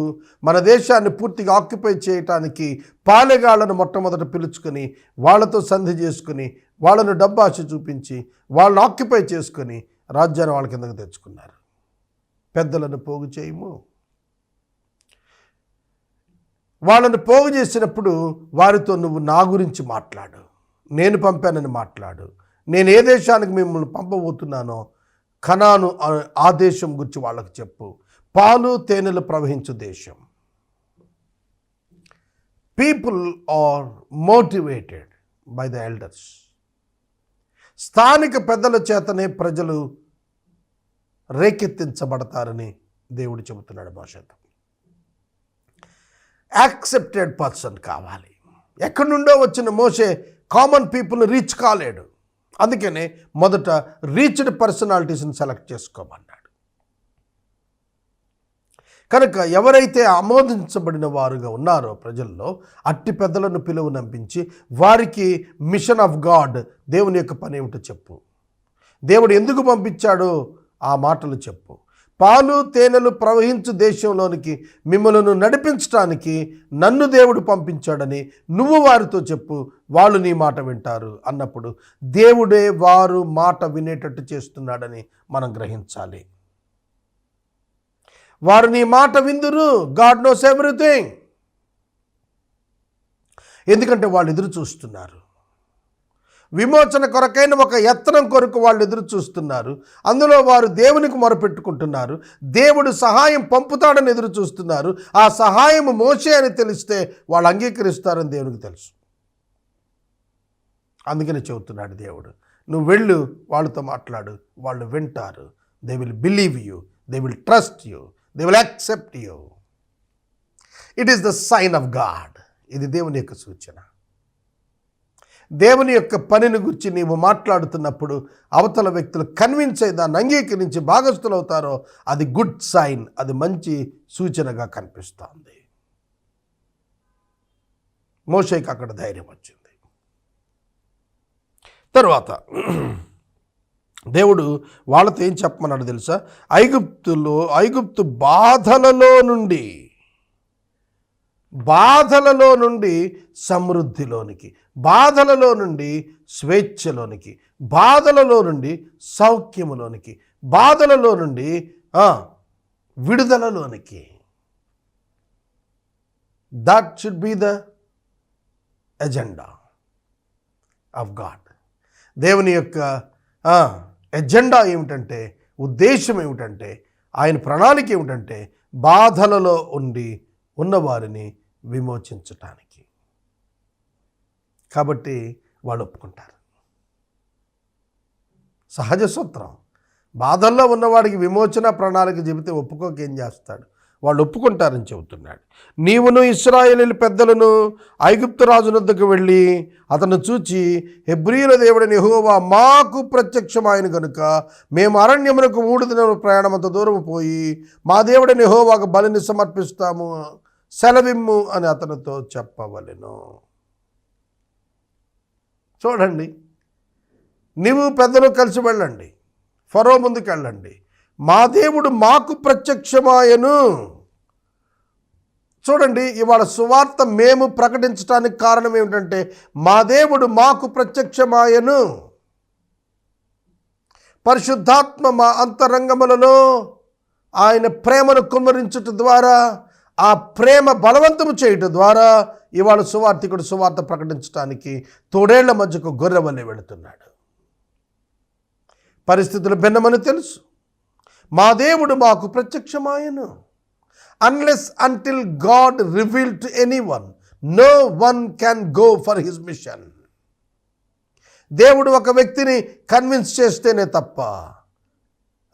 మన దేశాన్ని పూర్తిగా ఆక్యుపై చేయటానికి పాలెగాళ్లను మొట్టమొదట పిలుచుకొని వాళ్ళతో సంధి చేసుకుని వాళ్ళను డబ్బాశ చూపించి వాళ్ళని ఆక్యుపై చేసుకొని రాజ్యాన్ని వాళ్ళ కిందకు తెచ్చుకున్నారు. పెద్దలను పోగు చేయము. వాళ్ళని పోగు చేసినప్పుడు వారితో నువ్వు నా గురించి మాట్లాడు, నేను పంపానని మాట్లాడు. నేను ఏ దేశానికి మిమ్మల్ని పంపబోతున్నానో కనాను ఆ దేశం గురించి వాళ్ళకు చెప్పు. పాలు తేనెలు ప్రవహించు దేశం. People are motivated by the elders. స్థానిక పెద్దల చేతనే ప్రజలు రేకెత్తించబడతారని దేవుడు చెబుతున్నాడు. మోషేతో యాక్సెప్టెడ్ పర్సన్ కావాలి. ఎక్కడి నుండో వచ్చిన మోషే కామన్ పీపుల్ని రీచ్ కాలేడు. అందుకనే మొదట రీచ్డ్ పర్సనాలిటీస్ని సెలెక్ట్ చేసుకోమన్నాడు. కనుక ఎవరైతే ఆమోదించబడిన వారుగా ఉన్నారో ప్రజల్లో అట్టి పెద్దలను పిలువనంపించి వారికి మిషన్ ఆఫ్ గాడ్, దేవుని యొక్క పని ఏమిటో చెప్పు. దేవుడు ఎందుకు పంపించాడో ఆ మాటలు చెప్పు. పాలు తేనెలు ప్రవహించు దేశంలోనికి మిమ్మల్ని నడిపించడానికి నన్ను దేవుడు పంపించాడని నువ్వు వారితో చెప్పు, వాళ్ళు నీ మాట వింటారు అన్నప్పుడు దేవుడే వారు మాట వినేటట్టు చేస్తున్నాడని మనం గ్రహించాలి. వారు నీ మాట విందురు. God knows everything. ఎందుకంటే వాళ్ళు ఎదురు చూస్తున్నారు. విమోచన కొరకైన ఒక యత్నం కొరకు వాళ్ళు ఎదురు చూస్తున్నారు. అందులో వారు దేవునికి మొరపెట్టుకుంటున్నారు. దేవుడు సహాయం పంపుతాడని ఎదురు చూస్తున్నారు. ఆ సహాయం మోషే అని తెలిస్తే వాళ్ళు అంగీకరిస్తారని దేవునికి తెలుసు. అందుకని చెబుతున్నాడు దేవుడు, నువ్వు వెళ్ళు, వాళ్ళతో మాట్లాడు, వాళ్ళు వింటారు. They will believe you, they will trust you, they will accept you. It is the sign of God. ఇది దేవుని యొక్క సూచన. దేవుని యొక్క పనిని గురించి నీవు మాట్లాడుతున్నప్పుడు అవతల వ్యక్తులు కన్విన్స్ అయ్యి దాన్ని అంగీకరించి భాగస్థులు అవుతారో అది గుడ్ సైన్, అది మంచి సూచనగా కనిపిస్తోంది. మోషేకి అక్కడ ధైర్యం వచ్చింది. తర్వాత దేవుడు వాళ్ళతో ఏం చెప్పమన్నాడు తెలుసా? ఐగుప్తు బాధలలో నుండి సమృద్ధిలోనికి, బాధలలో నుండి స్వేచ్ఛలోనికి, బాధలలో నుండి సౌఖ్యములోనికి, బాధలలో నుండి విడుదలలోనికి. That should be the agenda of God. దేవుని యొక్క ఎజెండా ఏమిటంటే, ఉద్దేశం ఏమిటంటే, ఆయన ప్రణాళిక ఏమిటంటే బాధలలో ఉన్నవారిని విమోచించటానికి. కాబట్టి వాళ్ళు ఒప్పుకుంటారు. సహజ సూత్రం. బాధల్లో ఉన్నవాడికి విమోచన ప్రణాళిక చెబితే ఒప్పుకోక ఏం చేస్తాడు? వాళ్ళు ఒప్పుకుంటారని చెబుతున్నాడు. నీవును ఇశ్రాయేలీయుల పెద్దలను ఐగుప్తు రాజు వద్దకు వెళ్ళి అతను చూచి, హెబ్రీయుల దేవుడైన యెహోవా మాకు ప్రత్యక్షమైన గనుక మేము అరణ్యమునకు 3 దినముల ప్రయాణమంత దూరం పోయి మా దేవుడైన యెహోవాకు బలిని సమర్పిస్తాము, సెలవిమ్ము అని అతనితో చెప్పవలెను. చూడండి, నీవు పెద్దలు కలిసి వెళ్ళండి, ఫరో ముందుకు వెళ్ళండి, మా దేవుడు మాకు ప్రత్యక్షమాయను. చూడండి, ఇవాళ సువార్త మేము ప్రకటించడానికి కారణం ఏమిటంటే మా దేవుడు మాకు ప్రత్యక్షమాయను. పరిశుద్ధాత్మ మా అంతరంగములలో ఆయన ప్రేమను కుమ్మరించటం ద్వారా, ఆ ప్రేమ బలవంతము చేయటం ద్వారా ఇవాళ సువార్థికుడు సువార్త ప్రకటించడానికి తోడేళ్ల మధ్యకు గొర్రె వలె వెళుతున్నాడు. పరిస్థితులు భిన్నమని తెలుసు. మా దేవుడు మాకు ప్రత్యక్షమాయను. Unless until God reveal to anyone, no one can go for his mission. దేవుడు ఒక వ్యక్తిని కన్విన్స్ చేస్తేనే తప్ప,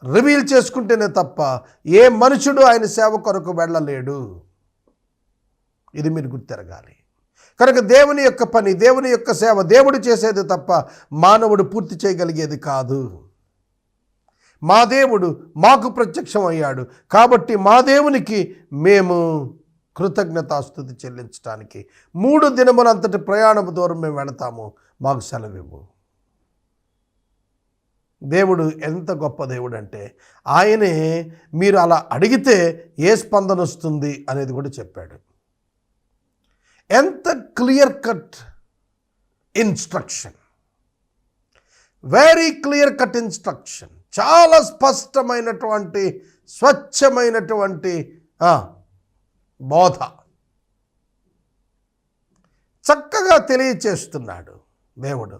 రివీల్ చేసుకుంటేనే తప్ప ఏ మనుషుడు ఆయన సేవ కొరకు వెళ్ళలేడు. ఇది మీరు గుర్తెరగాలి. కనుక దేవుని యొక్క పని, దేవుని యొక్క సేవ దేవుడు చేసేది తప్ప మానవుడు పూర్తి చేయగలిగేది కాదు. మా దేవుడు మాకు ప్రత్యక్షం అయ్యాడు కాబట్టి మా దేవునికి మేము కృతజ్ఞతాస్తుతి చెల్లించడానికి 3 దినములంతటి ప్రయాణము దూరం మేము వెళతాము, మాకు సెలవివ్వు. దేవుడు ఎంత గొప్ప దేవుడు అంటే ఆయనే మీరు అలా అడిగితే ఏ స్పందన వస్తుంది అనేది కూడా చెప్పాడు. ఎంత clear cut instruction, very clear cut instruction. చాలా స్పష్టమైనటువంటి స్వచ్ఛమైనటువంటి బోధ చక్కగా తెలియచేస్తున్నాడు దేవుడు.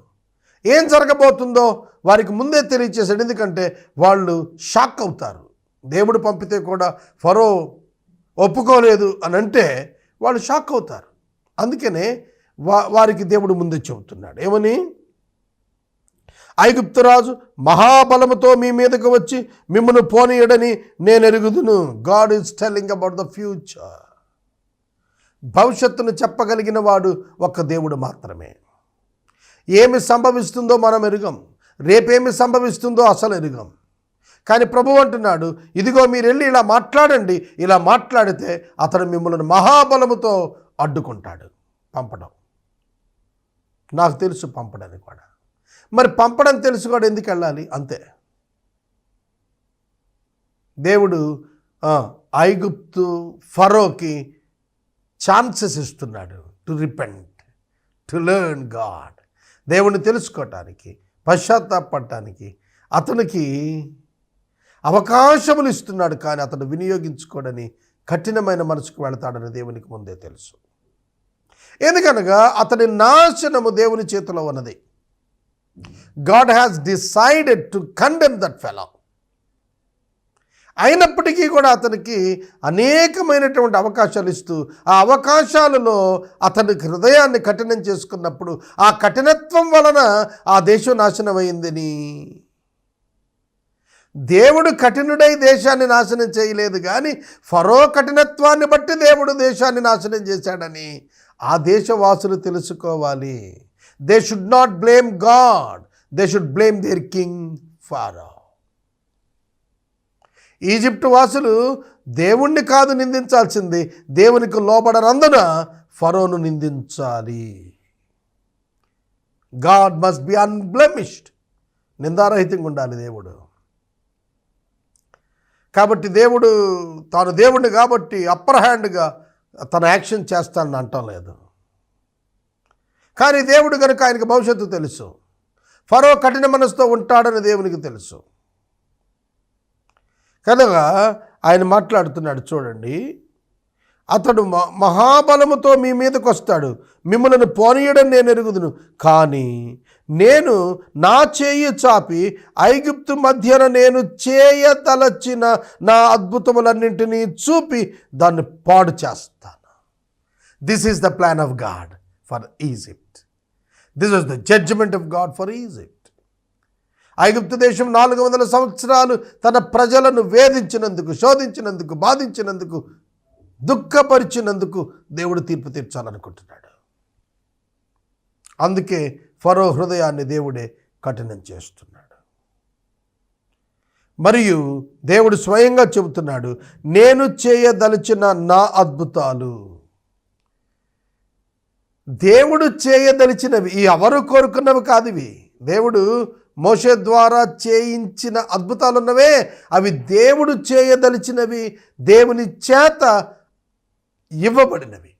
ఏం జరగబోతుందో వారికి ముందే తెలియచేశాడు. ఎందుకంటే వాళ్ళు షాక్ అవుతారు. దేవుడు పంపితే కూడా ఫరో ఒప్పుకోలేదు అని అంటే వాళ్ళు షాక్ అవుతారు. అందుకనే వారికి దేవుడు ముందే చెబుతున్నాడు. ఏమని? ఐగుప్తు రాజు మహాబలముతో మీ మీదకు వచ్చి మిమ్మల్ని పోనీయడని నేను ఎరుగుదును. God is telling about the future. భవిష్యత్తును చెప్పగలిగిన వాడు ఒక్క దేవుడు మాత్రమే. ఏమి సంభవిస్తుందో మనం ఎరుగం, రేపేమి సంభవిస్తుందో అసలు ఎరుగం. కానీ ప్రభువు అంటున్నాడు, ఇదిగో మీరు వెళ్ళి ఇలా మాట్లాడండి, ఇలా మాట్లాడితే అతను మిమ్మల్ని మహాబలముతో అడ్డుకుంటాడు. పంపడం నాకు తెలుసు, పంపడానికి కూడా. మరి పంపడం తెలుసు కూడా ఎందుకు వెళ్ళాలి? అంతే. దేవుడు ఐగుప్తు ఫరోకి ఛాన్సెస్ ఇస్తున్నాడు to repent, to learn God. దేవుణ్ణి తెలుసుకోవటానికి, పశ్చాత్తాపడటానికి అతనికి అవకాశములు ఇస్తున్నాడు. కానీ అతను వినియోగించుకోడని కఠినమైన మనసుకు వెళతాడని దేవునికి ముందే తెలుసు. ఎందుకనగా అతని నాశనము దేవుని చేతిలో ఉన్నది. God has decided to condemn that fellow. అయినప్పటికీ కూడా అతనికి అనేకమైనటువంటి అవకాశాలు ఇస్తూ ఆ అవకాశాలలో అతని హృదయాన్ని కఠినం చేసుకున్నప్పుడు ఆ కఠినత్వం వలన ఆ దేశం నాశనమైందని. దేవుడు కఠినుడై దేశాన్ని నాశనం చేయలేదు, కానీ ఫరో కఠినత్వాన్ని బట్టి దేవుడు దేశాన్ని నాశనం చేశాడని ఆ దేశవాసులు తెలుసుకోవాలి. They should not blame God. They should blame their king Pharaoh. Egypt వాసులు దేవుణ్ణి కాదు నిందించాల్సింది, దేవునికి లోబడనందున ఫరోను నిందించాలి. God must be unblemished. నిందారహితంగా ఉండాలి దేవుడు. కాబట్టి దేవుడు తాను దేవుణ్ణి కాబట్టి అప్పర్ హ్యాండ్గా తన యాక్షన్ చేస్తానని అంటం లేదు. కానీ దేవుడు కనుక ఆయనకు భవిష్యత్తు తెలుసు. ఫరో కఠిన మనసుతో ఉంటాడని దేవునికి తెలుసు. కనుక ఆయన మాట్లాడుతున్నాడు. చూడండి, అతడు మహాబలముతో మీ మీదకు వస్తాడు, మిమ్మల్ని పోనీయడని నేను ఎరుగుదును, కానీ నేను నా చేయి చాపి ఐగుప్తు మధ్యన నేను చేయదలచిన నా అద్భుతములన్నింటినీ చూపి దాన్ని పాడు చేస్తాను. This is the plan of God for Egypt. This was the judgement of God for Egypt. ఐగుప్తు దేశం 400 సంవత్సరాలు తన ప్రజలను వేధించినందుకు, శోధించినందుకు, బాధించినందుకు, దుఃఖపరిచినందుకు దేవుడు తీర్పు తీర్చాలనుకుంటున్నాడు. అందుకే ఫరో హృదయాన్ని దేవుడే కఠినం చేస్తున్నాడు. మరియు దేవుడు స్వయంగా చెబుతున్నాడు, నేను చేయదలిచిన నా అద్భుతాలు. దేవుడు చేయదలిచినవి, ఈ ఎవరు కోరుకున్నవి కాదు ఇవి. దేవుడు మోషే ద్వారా చేయించిన అద్భుతాలు ఉన్నవే, అవి దేవుడు చేయదలిచినవి, దేవుని చేత ఇవ్వబడినవి.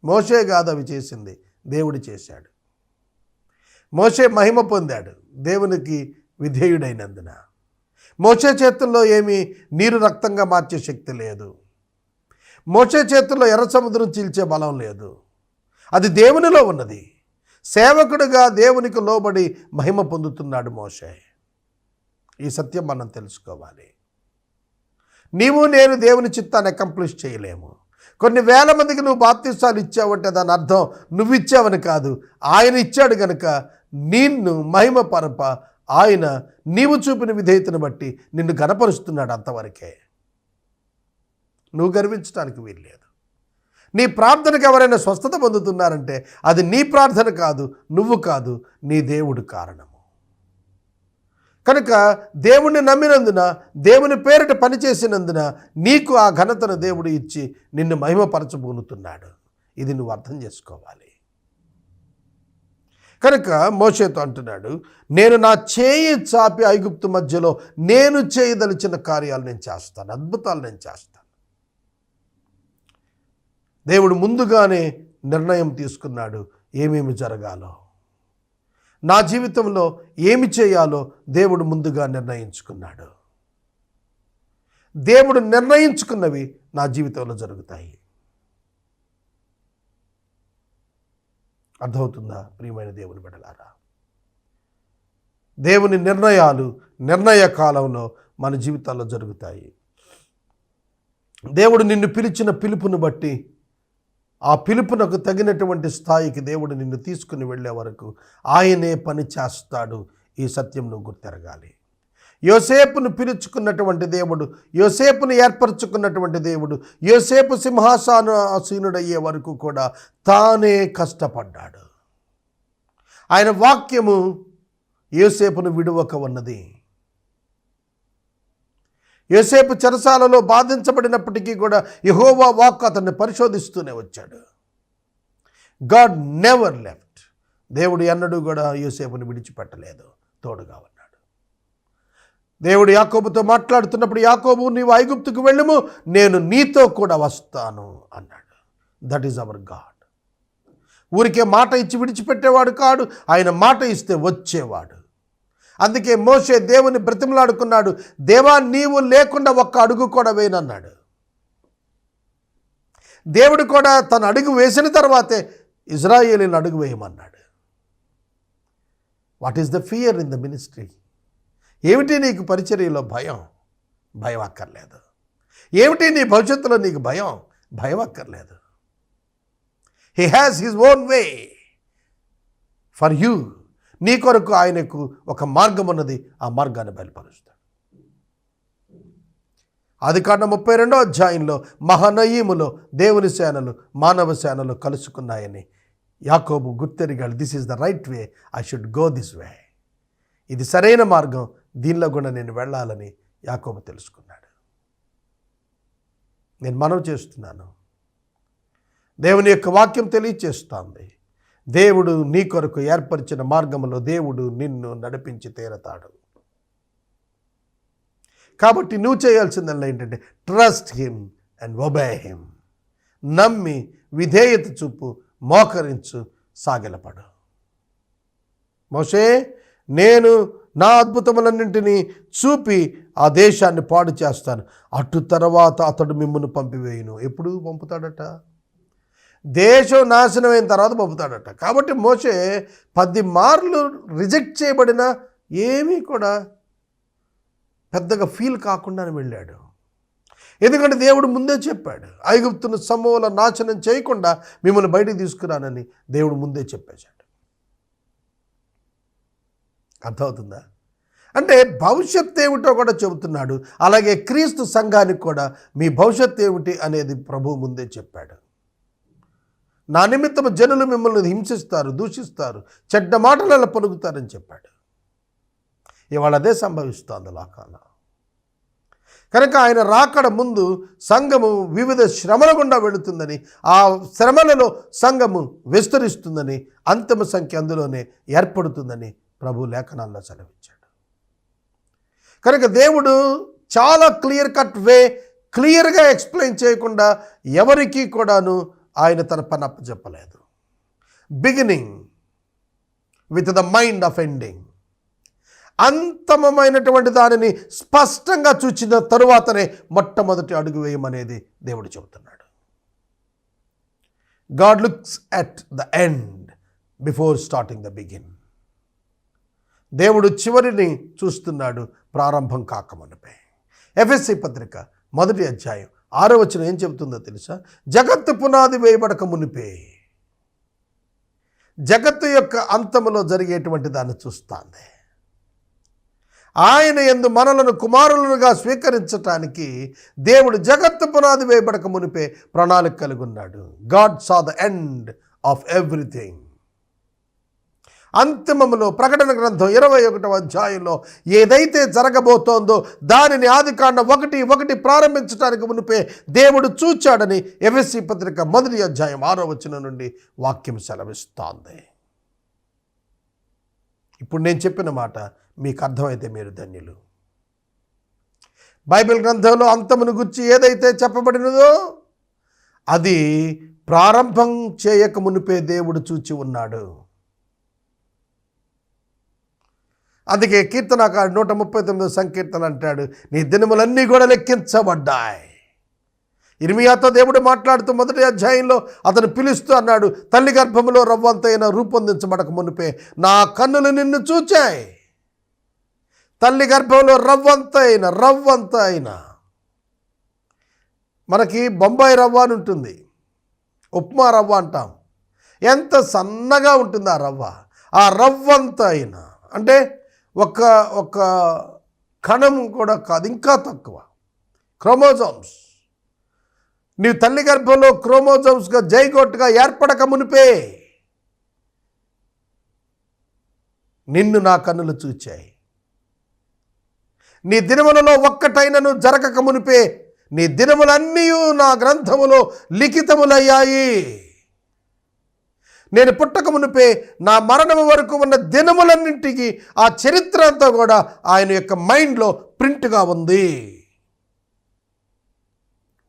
మోషే కాదు అవి చేసింది, దేవుడు చేశాడు. మోషే మహిమ పొందాడు దేవునికి విధేయుడైనందున. మోషే చేతుల్లో ఏమీ నీరు రక్తంగా మార్చే శక్తి లేదు. మోషే చేతుల్లో ఎర్ర సముద్రం చీల్చే బలం లేదు. అది దేవునిలో ఉన్నది. సేవకుడుగా దేవునికి లోబడి మహిమ పొందుతున్నాడు మోషే. ఈ సత్యం మనం తెలుసుకోవాలి. నీవు నేను దేవుని చిత్తాన్ని అకంప్లిష్ చేయలేము. కొన్ని వేల మందికి నువ్వు బాప్తిసాలు ఇచ్చావంటే దాని అర్థం నువ్వు ఇచ్చావని కాదు, ఆయన ఇచ్చాడు కనుక నిన్ను మహిమ పరప ఆయన నీవు చూపిన విధేయతను బట్టి నిన్ను గణపరుస్తున్నాడు. అంతవరకే. నువ్వు గర్వించడానికి వీల్లేదు. నీ ప్రార్థనకు ఎవరైనా స్వస్థత పొందుతున్నారంటే అది నీ ప్రార్థన కాదు, నువ్వు కాదు, నీ దేవుడు కారణము. కనుక దేవుణ్ణి నమ్మినందున, దేవుని పేరిట పనిచేసినందున నీకు ఆ ఘనతను దేవుడు ఇచ్చి నిన్ను మహిమపరచబోనుతున్నాడు. ఇది నువ్వు అర్థం చేసుకోవాలి. కనుక మోషేతో అంటున్నాడు, నేను నా చేయి చాపి ఐగుప్తు మధ్యలో నేను చేయదలిచిన కార్యాలు నేను చేస్తాను, అద్భుతాలు నేను చేస్తాను. దేవుడు ముందుగానే నిర్ణయం తీసుకున్నాడు ఏమేమి జరగాలో. నా జీవితంలో ఏమి చేయాలో దేవుడు ముందుగా నిర్ణయించుకున్నాడు. దేవుడు నిర్ణయించుకున్నవి నా జీవితంలో జరుగుతాయి. అర్థమవుతుందా ప్రియమైన దేవుని బిడ్డలారా? దేవుని నిర్ణయాలు నిర్ణయ కాలంలో మన జీవితాల్లో జరుగుతాయి. దేవుడు నిన్ను పిలిచిన పిలుపును బట్టి ఆ పిలుపునకు తగినటువంటి స్థాయికి దేవుడు నిన్ను తీసుకుని వెళ్ళే వరకు ఆయనే పని చేస్తాడు. ఈ సత్యం నువ్వు గుర్తెరగాలి. యోసేపును పిలుచుకున్నటువంటి దేవుడు, యోసేపును ఏర్పరచుకున్నటువంటి దేవుడు, యోసేపు సింహాసనాసీనుడయ్యే వరకు కూడా తానే కష్టపడ్డాడు. ఆయన వాక్యము యోసేపును విడువక ఉన్నది. యోసేపు చెరసాలలో బాధించబడినప్పటికీ కూడా యెహోవా వాక్కు అతన్ని పరిశోధిస్తూనే వచ్చాడు. God never left. దేవుడు ఎన్నడూ కూడా యోసేపుని విడిచిపెట్టలేదు, తోడుగా ఉన్నాడు. దేవుడు యాకోబుతో మాట్లాడుతున్నప్పుడు, యాకోబు నీవు ఐగుప్తుకు వెళ్ళుము, నేను నీతో కూడా వస్తాను అన్నాడు. That is our God. ఊరికే మాట ఇచ్చి విడిచిపెట్టేవాడు కాడు, ఆయన మాట ఇస్తే వచ్చేవాడు. అందుకే మోషే దేవుని బ్రతిమలాడుకున్నాడు, దేవా నీవు లేకుండా ఒక్క అడుగు కూడా వేయనన్నాడు. దేవుడు కూడా తన అడుగు వేసిన తర్వాతే ఇజ్రాయేలీని అడుగు వేయమన్నాడు. What is the fear in the ministry? ఏమిటి నీకు పరిచర్యలో భయం? భయం అక్కర్లేదు. ఏమిటి నీ భవిష్యత్తులో నీకు భయం? భయం అక్కర్లేదు. He has his own way for you. నీ కొరకు ఆయనకు ఒక మార్గం ఉన్నది, ఆ మార్గాన్ని బయలుపరుస్తాడు. ఆదికాండం 32వ అధ్యాయంలో మహానయీములో దేవుని సేనలు మానవ సేనలు కలుసుకున్నాయని యాకోబు గుర్తెరిగాడు. This is the right way, I should go this way. ఇది సరైన మార్గం, దీనిలో కూడా నేను వెళ్ళాలని యాకోబు తెలుసుకున్నాడు. నేను మనవి చేస్తున్నాను, దేవుని యొక్క వాక్యం తెలియచేస్తోంది, దేవుడు నీ కొరకు ఏర్పరిచిన మార్గంలో దేవుడు నిన్ను నడిపించి తీరతాడు. కాబట్టి నువ్వు చేయాల్సిందల్లా ఏంటంటే trust him and obey him. నమ్మి విధేయత చూపు, మోకరించు, సాగిలపడు. మోషే, నేను నా అద్భుతములన్నింటినీ చూపి ఆ దేశాన్ని పాడు చేస్తాను, అటు తర్వాత అతడు మిమ్మును పంపివేయును. ఎప్పుడు పంపుతాడట? దేశం నాశనమైన తర్వాత పంపుతాడట. కాబట్టి మోషే 10 మార్లు రిజెక్ట్ చేయబడిన ఏమీ కూడా పెద్దగా ఫీల్ కాకుండానే వెళ్ళాడు. ఎందుకంటే దేవుడు ముందే చెప్పాడు, ఐగుప్తును సమూల నాశనం చేయకుండా మిమ్మల్ని బయటికి తీసుకురానని దేవుడు ముందే చెప్పేశాడు. అర్థమవుతుందా? అంటే భవిష్యత్ ఏమిటో కూడా చెబుతున్నాడు. అలాగే క్రీస్తు సంఘానికి కూడా మీ భవిష్యత్ ఏమిటి అనేది ప్రభువు ముందే చెప్పాడు. నా నిమిత్తము జనులు మిమ్మల్ని హింసిస్తారు, దూషిస్తారు, చెడ్డ మాటలలో పలుకుతారని చెప్పాడు. ఇవాళ అదే సంభవిస్తోంది లోకాన. కనుక ఆయన రాకడ ముందు సంఘము వివిధ శ్రమల గుండా వెళుతుందని, ఆ శ్రమలలో సంఘము విస్తరిస్తుందని, అంతిమ సంఖ్య అందులోనే ఏర్పడుతుందని ప్రభు లేఖనాల్లో సెలవిచ్చాడు. కనుక దేవుడు చాలా క్లియర్గా ఎక్స్ప్లెయిన్ చేయకుండా ఎవరికీ కూడాను ఆయన తన పని అప్పచెప్పలేదు. Beginning with the mind of ending, అంతమమైనటువంటి దానిని స్పష్టంగా చూచిన తరువాతనే మొట్టమొదటి అడుగు వేయమనేది దేవుడు చెబుతున్నాడు. God looks at the end before starting the begin. దేవుడు చివరిని చూస్తున్నాడు, ప్రారంభం కాకమునుపే. ఎఫెసీ పత్రిక 1వ అధ్యాయం 6వ వచనం ఏం చెబుతుందో తెలుసా? జగత్తు పునాది వేయబడక మునిపే, జగత్తు యొక్క అంతములో జరిగేటువంటి దాన్ని చూస్తాంది. ఆయన యందు మనలను కుమారులుగా స్వీకరించటానికి దేవుడు జగత్తు పునాది వేయబడక మునిపే ప్రణాళిక కలిగి ఉన్నాడు. God saw the end of everything. అంతిమములో ప్రకటన గ్రంథం 21వ అధ్యాయంలో ఏదైతే జరగబోతోందో దానిని ఆదికాండం 1:1 ప్రారంభించడానికి మునిపే దేవుడు చూచాడని ఎఫెసీ పత్రిక 1వ అధ్యాయం 6వ వచనం నుండి వాక్యం సెలవిస్తోంది. ఇప్పుడు నేను చెప్పిన మాట మీకు అర్థమైతే మీరు ధన్యులు. బైబిల్ గ్రంథంలో అంతమును గురించి ఏదైతే చెప్పబడినదో అది ప్రారంభం చేయక మునిపే దేవుడు చూచి ఉన్నాడు. అందుకే కీర్తనకారుడు 139వ సంకీర్తన అంటాడు, నీ దినములన్నీ కూడా లెక్కించబడ్డాయి. ఇర్మియాతో దేవుడు మాట్లాడుతూ 1వ అధ్యాయంలో అతను పిలుస్తూ అన్నాడు, తల్లి గర్భములో రవ్వంతైన రూపొందించబడక మునిపే నా కన్నులు నిన్ను చూచాయి. తల్లి గర్భంలో రవ్వంతైన మనకి బొంబాయి రవ్వ అని ఉంటుంది, ఉప్మా రవ్వ అంటాం. ఎంత సన్నగా ఉంటుంది ఆ రవ్వ. ఆ రవ్వంతైన అంటే ఒక కణం కూడా కాదు, ఇంకా తక్కువ క్రోమోజోమ్స్. నీవు తల్లి గర్భంలో క్రోమోజోమ్స్గా జైగోట్గా ఏర్పడక మునిపే నిన్ను నా కన్నులు చూచాయి. నీ దినములలో ఒక్కటైనను జరగక మునిపే నీ దినములన్నీ నా గ్రంథములో లిఖితములయ్యాయి. నేను పుట్టక మునిపే నా మరణము వరకు ఉన్న దినములన్నింటికి ఆ చరిత్ర అంతా కూడా ఆయన యొక్క మైండ్లో ప్రింట్గా ఉంది.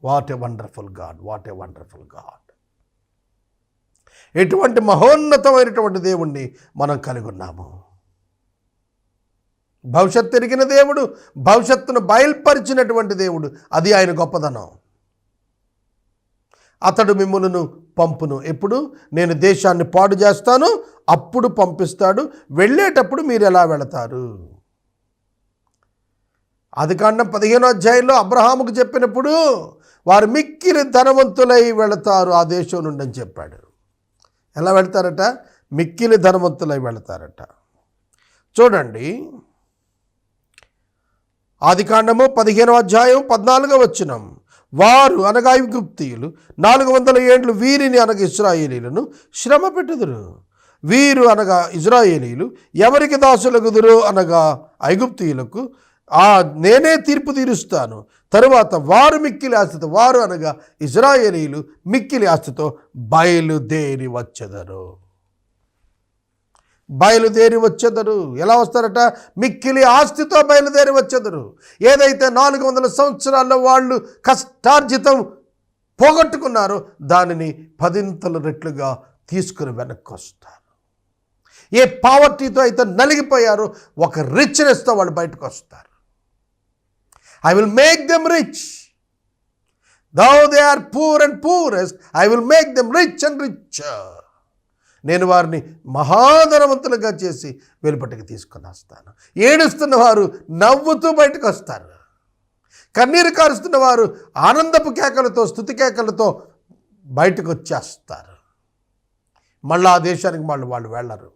What a wonderful God, what a wonderful God. ఎటువంటి మహోన్నతమైనటువంటి దేవుణ్ణి మనం కలిగి ఉన్నాము. భవిష్యత్తు ఎరిగిన దేవుడు, భవిష్యత్తును బయలుపరిచినటువంటి దేవుడు, అది ఆయన గొప్పదనం. అతడు మిమ్ములను పంపును. ఎప్పుడు? నేను దేశాన్ని పాడు చేస్తాను, అప్పుడు పంపిస్తాడు. వెళ్ళేటప్పుడు మీరు ఎలా వెళతారు? ఆదికాండం 15వ అధ్యాయంలో అబ్రహాముకు చెప్పినప్పుడు వారు మిక్కిలి ధనవంతులై వెళతారు ఆ దేశం నుండి అని చెప్పాడు. ఎలా వెళతారట? మిక్కిలి ధనవంతులై వెళతారట. చూడండి, ఆదికాండము 15వ అధ్యాయం 14వ వచనం. వారు అనగా ఐగుప్తీయులు 400 ఏండ్లు వీరిని అనగా ఇశ్రాయేలీలను శ్రమ పెట్టుదురు. వీరు అనగా ఇశ్రాయేలీలు ఎవరికి దాసులగుదురు అనగా ఐగుప్తీయులకు నేనే తీర్పు తీరుస్తాను. తరువాత వారు మిక్కిలి ఆస్తితో, వారు అనగా ఇశ్రాయేలీలు మిక్కిలి ఆస్తితో బయలుదేరి వచ్చెదరు. ఎలా వస్తారట? మిక్కిలి ఆస్తితో బయలుదేరి వచ్చెదరు. ఏదైతే 400 సంవత్సరాల్లో వాళ్ళు కష్టార్జితం పోగొట్టుకున్నారో దానిని 10 రెట్లుగా తీసుకుని వెనక్కి వస్తారు. ఏ పావర్టీతో అయితే నలిగిపోయారో ఒక రిచ్నెస్తో వాళ్ళు బయటకు వస్తారు. I will make them rich. Though they are poor and poorest, I will make them rich and richer. నేను వారిని మహాధనవంతులుగా చేసి వెలుపటికి తీసుకొని వస్తాను. ఏడుస్తున్న వారు నవ్వుతూ బయటకు వస్తారు. కన్నీరు కారుస్తున్న వారు ఆనందపు కేకలతో, స్తుతి కేకలతో బయటకు వచ్చేస్తారు. మళ్ళీ ఆ దేశానికి వాళ్ళు వెళ్ళరు.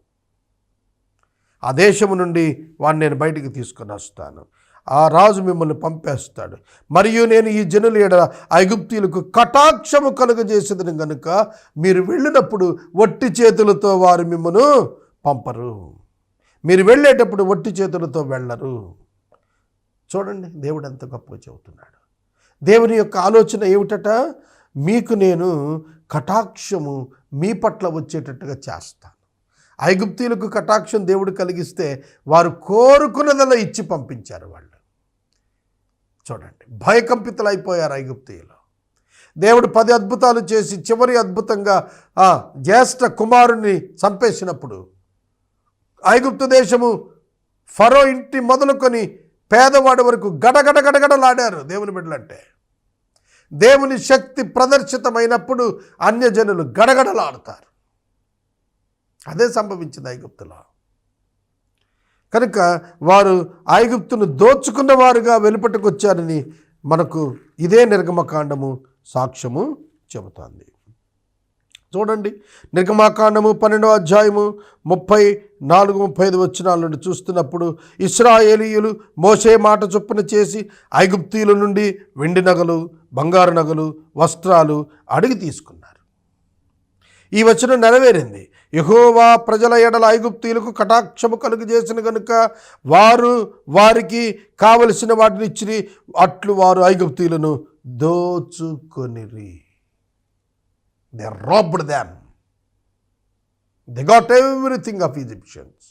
ఆ దేశము నుండి వాడిని నేను బయటికి తీసుకొని వస్తాను. ఆ రాజు మిమ్మల్ని పంపేస్తాడు. మరియు నేను ఈ జనుల ఎడల ఐగుప్తీయులకు కటాక్షము కలుగజేసేదని గనుక మీరు వెళ్ళినప్పుడు వట్టి చేతులతో వారు మిమ్మను పంపరు. మీరు వెళ్ళేటప్పుడు వట్టి చేతులతో వెళ్ళరు. చూడండి, దేవుడు ఎంత గొప్పగా చెబుతున్నాడు. దేవుని యొక్క ఆలోచన ఏమిటట? మీకు నేను కటాక్షము మీ పట్ల వచ్చేటట్టుగా చేస్తాను. ఐగుప్తీయులకు కటాక్షం దేవుడు కలిగిస్తే వారు కోరుకున్నదల్లా ఇచ్చి పంపించారు. వాళ్ళు చూడండి, భయకంపితులైపోయారు ఐగుప్తీయులు. దేవుడు 10 అద్భుతాలు చేసి చివరి అద్భుతంగా జ్యేష్ఠ కుమారుని చంపేసినప్పుడు ఐగుప్తు దేశము ఫరో ఇంటి మొదలుకొని పేదవాడి వరకు గడగడగడగడలాడారు. దేవుని బిడ్డలంటే దేవుని శక్తి ప్రదర్శితమైనప్పుడు అన్యజనులు గడగడలాడతారు. అదే సంభవించింది ఐగుప్తులో. కనుక వారు ఐగుప్తును దోచుకున్న వారుగా వెలుపటికి వచ్చారని మనకు ఇదే నిర్గమకాండము సాక్ష్యము చెబుతోంది. చూడండి, నిర్గమకాండము 12వ అధ్యాయము 34-35 వచనాల నుండి చూస్తున్నప్పుడు ఇశ్రాయేలీయులు మోషే మాట చొప్పున చేసి ఐగుప్తీయుల నుండి వెండి నగలు, బంగారు నగలు, వస్త్రాలు అడిగి తీసుకున్నారు. ఈ వచనం నెరవేరింది. యెహోవా ప్రజల ఎడల ఐగుప్తీయులకు కటాక్షము కలుగజేసిన గనుక వారు వారికి కావలసిన వాటిని ఇచ్చిరి. అట్లు వారు ఐగుప్తీయులను దోచుకొనిరి. They robbed them. They got everything of Egyptians.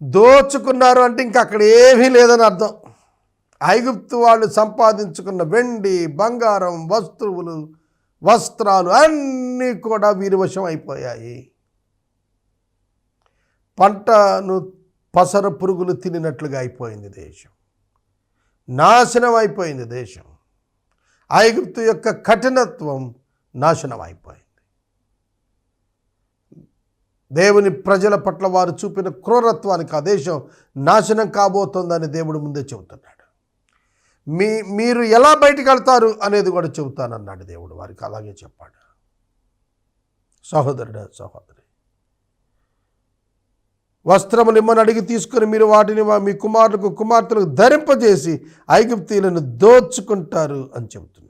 దోచుకున్నారు అంటే ఇంకా అక్కడ ఏమీ లేదని అర్థం. ఐగుప్తు వాళ్ళు సంపాదించుకున్న వెండి, బంగారం, వస్త్రాలు అన్నీ కూడా వీరి వశం అయిపోయాయి. పంటను పసర పురుగులు తినినట్లుగా అయిపోయింది దేశం. నాశనం అయిపోయింది దేశం. ఐగుప్తు యొక్క కఠినత్వం నాశనం అయిపోయింది. దేవుని ప్రజల పట్ల వారు చూపిన క్రూరత్వానికి ఆ దేశం నాశనం కాబోతోందని దేవుడు ముందే చెబుతున్నాడు. మీరు ఎలా బయటికి వెళ్తారు అనేది కూడా చెబుతానన్నాడు దేవుడు. వారికి అలాగే చెప్పాడు. సహోదరుడు, సహోదరి, వస్త్రములు ఇమ్మని అడిగి తీసుకొని మీరు వాటిని మీ కుమారులకు కుమార్తెలకు ధరింపజేసి ఐగుప్తీయులను దోచుకుంటారు అని చెబుతున్నాడు.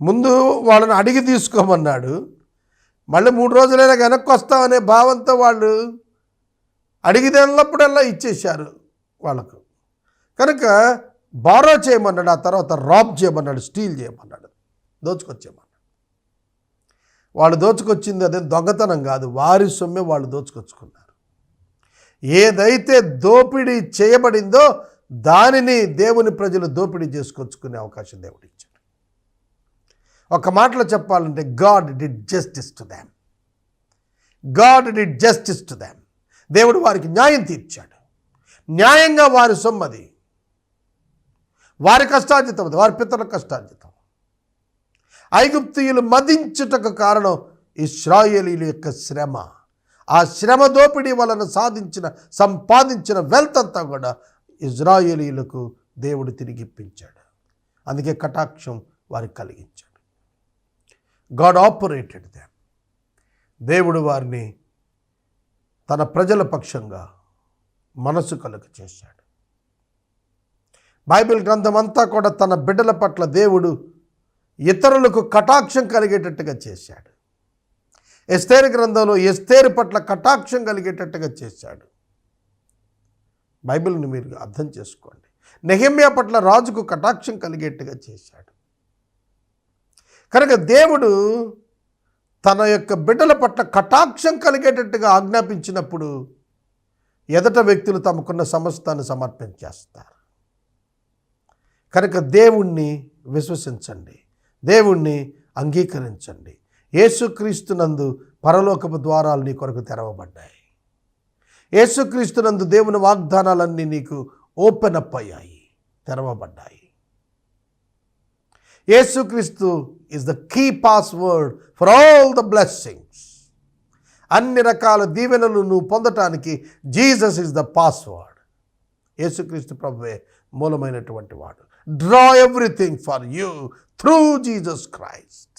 ముందు వాళ్ళని అడిగి తీసుకోమన్నాడు. మళ్ళీ 3 రోజులైనా వెనక్కి వస్తామనే భావంతో వాళ్ళు అడిగినప్పుడల్లా ఇచ్చేశారు వాళ్ళకు. కనుక బారో చేయమన్నాడు, ఆ తర్వాత రాబ్ చేయమన్నాడు, స్టీల్ చేయమన్నాడు, దోచుకొచ్చేయమన్నాడు. వాళ్ళు దోచుకొచ్చింది అదే దొంగతనం కాదు, వారి సొమ్మే వాళ్ళు దోచుకొచ్చుకున్నారు. ఏదైతే దోపిడీ చేయబడిందో దానిని దేవుని ప్రజలు దోపిడీ చేసుకొచ్చుకునే అవకాశం దేవుడు ఇచ్చాడు. ఒక మాటలో చెప్పాలంటే God did justice to them. God did justice to them. దేవుడు వారికి న్యాయం తీర్చాడు. న్యాయంగా వారి సొమ్మది, వారి కష్టార్జితం, వారి పితరుల కష్టార్జితం. ఐగుప్తీయులు మదించుటకు కారణం ఇశ్రాయేలీయుల యొక్క శ్రమ. ఆ శ్రమ దోపిడీ వలన సంపాదించిన వెల్త్ అంతా కూడా ఇశ్రాయేలీయులకు దేవుడు తిరిగిప్పించాడు. అందుకే కటాక్షం వారికి కలిగించాడు. God operated them. దేవుడు వారిని తన ప్రజల పక్షంగా మనసు కలుగ చేశాడు. బైబిల్ గ్రంథం అంతా కూడా తన బిడ్డల పట్ల దేవుడు ఇతరులకు కటాక్షం కలిగేటట్టుగా చేశాడు. ఎస్తేరు గ్రంథంలో ఎస్తేరు పట్ల కటాక్షం కలిగేటట్టుగా చేశాడు. బైబిల్ని మీరు అర్థం చేసుకోండి. నెహెమ్యా పట్ల రాజుకు కటాక్షం కలిగేట్టుగా చేశాడు. కనుక దేవుడు తన యొక్క బిడ్డల పట్ల కటాక్షం కలిగేటట్టుగా ఆజ్ఞాపించినప్పుడు ఎదట వ్యక్తులు తమకున్న సమస్తాన్ని సమర్పించేస్తారు. కనుక దేవుణ్ణి విశ్వసించండి, దేవుణ్ణి అంగీకరించండి. యేసుక్రీస్తునందు పరలోకపు ద్వారాలు నీ కొరకు తెరవబడ్డాయి. యేసుక్రీస్తునందు దేవుని వాగ్దానాలన్నీ నీకు ఓపెన్ అప్ అయ్యాయి, తెరవబడ్డాయి. యేసుక్రీస్తు is the key password for all the blessings. అన్ని రకాల దీవెనలు నువ్వు పొందటానికి జీసస్ ఈజ్ ద పాస్వర్డ్. యేసుక్రీస్తు ప్రభువే మూలమైనటువంటి వాడు. Draw everything for you through Jesus Christ.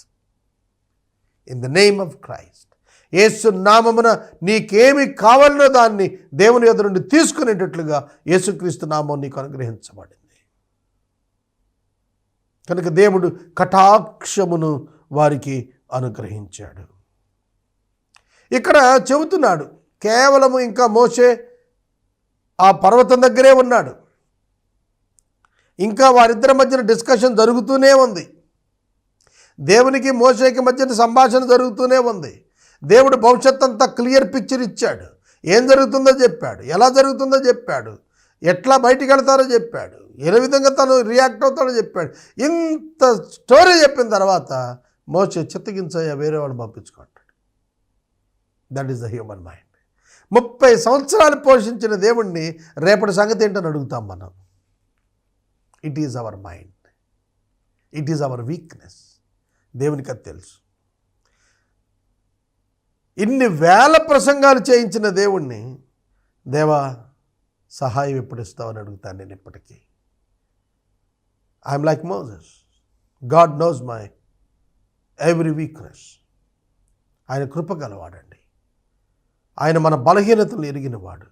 In the name of Christ. యేసు నామమున నీకేమి కావాలనో దాన్ని దేవుని యొద్ద నుండి తీసుకునేటట్లుగా యేసుక్రీస్తు నామం నీకు అనుగ్రహించబడింది. కనుక దేవుడు కటాక్షమును వారికి అనుగ్రహించాడు. ఇక్కడ చెబుతున్నాడు, కేవలము ఇంకా మోషే ఆ పర్వతం దగ్గరే ఉన్నాడు. ఇంకా వారిద్దరి మధ్యన డిస్కషన్ జరుగుతూనే ఉంది. దేవునికి మోషేకి మధ్యన సంభాషణ జరుగుతూనే ఉంది. దేవుడు భవిష్యత్ అంతా క్లియర్ పిక్చర్ ఇచ్చాడు. ఏం జరుగుతుందో చెప్పాడు, ఎలా జరుగుతుందో చెప్పాడు, ఎట్లా బయటికి వెళ్తారో చెప్పాడు, ఏ విధంగా తను రియాక్ట్ అవుతాడో చెప్పాడు. ఇంత స్టోరీ చెప్పిన తర్వాత మోషే చిత్తగించయ్యా, వేరే వాళ్ళు పంపించుకుంటాడు. That is the human mind. 30 సంవత్సరాలు పోషించిన దేవుణ్ణి రేపటి సంగతి ఏంటని అడుగుతాం మనం. It is our mind, it is our weakness. దేవునికి అది తెలుసు. ఇన్ని వేల ప్రసంగాలు చేయించిన దేవుణ్ణి, దేవా సహాయం ఎప్పుడు ఇస్తావని అడుగుతాను నేను ఇప్పటికీ. I'm like Moses. God knows my every weakness. ఆయన కృప గలవాడండి. ఆయన మన బలహీనతలు ఎరిగినవాడు.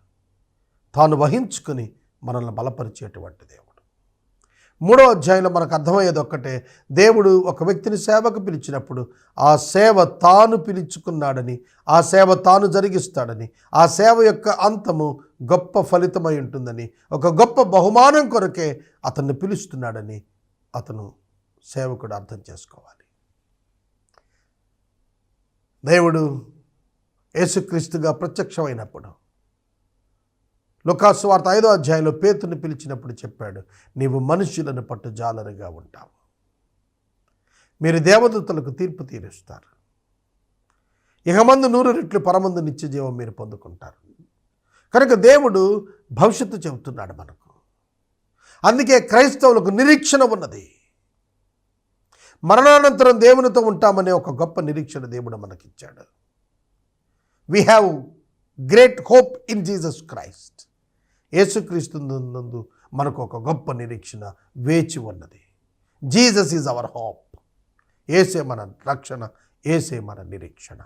తాను వహించుకుని మనల్ని బలపరిచేటువంటి దేవుడు. 3వ అధ్యాయంలో మనకు అర్థమయ్యేది ఒక్కటే, దేవుడు ఒక వ్యక్తిని సేవకు పిలిచినప్పుడు ఆ సేవ తాను పిలుచుకున్నాడని, ఆ సేవ తాను జరిగిస్తాడని, ఆ సేవ యొక్క అంతము గొప్ప ఫలితమై ఉంటుందని, ఒక గొప్ప బహుమానం కొరకే అతన్ని పిలుస్తున్నాడని అతను సేవకుడు అర్థం చేసుకోవాలి. దేవుడు యేసుక్రీస్తుగా ప్రత్యక్షమైనప్పుడు లూకాసు వార్త 5వ అధ్యాయంలో పేతురుని పిలిచినప్పుడు చెప్పాడు, నీవు మనుషులను పట్టు జాలరుగా ఉంటావు, మీరు దేవదూతలకు తీర్పు తీరుస్తారు, ఇహమందు 100 రెట్లు పరమందు నిత్య జీవం మీరు పొందుకుంటారు. కనుక దేవుడు భవిష్యత్తు చెబుతున్నాడు మనకు. అందుకే క్రైస్తవులకు నిరీక్షణ ఉన్నది. మరణానంతరం దేవునితో ఉంటామనే ఒక గొప్ప నిరీక్షణ దేవుడు మనకిచ్చాడు. We have great hope in Jesus Christ. యేసుక్రీస్తు నందు మనకు ఒక గొప్ప నిరీక్షణ వేచి ఉన్నది. Jesus is our hope. యేసే మన రక్షణ, యేసే మన నిరీక్షణ.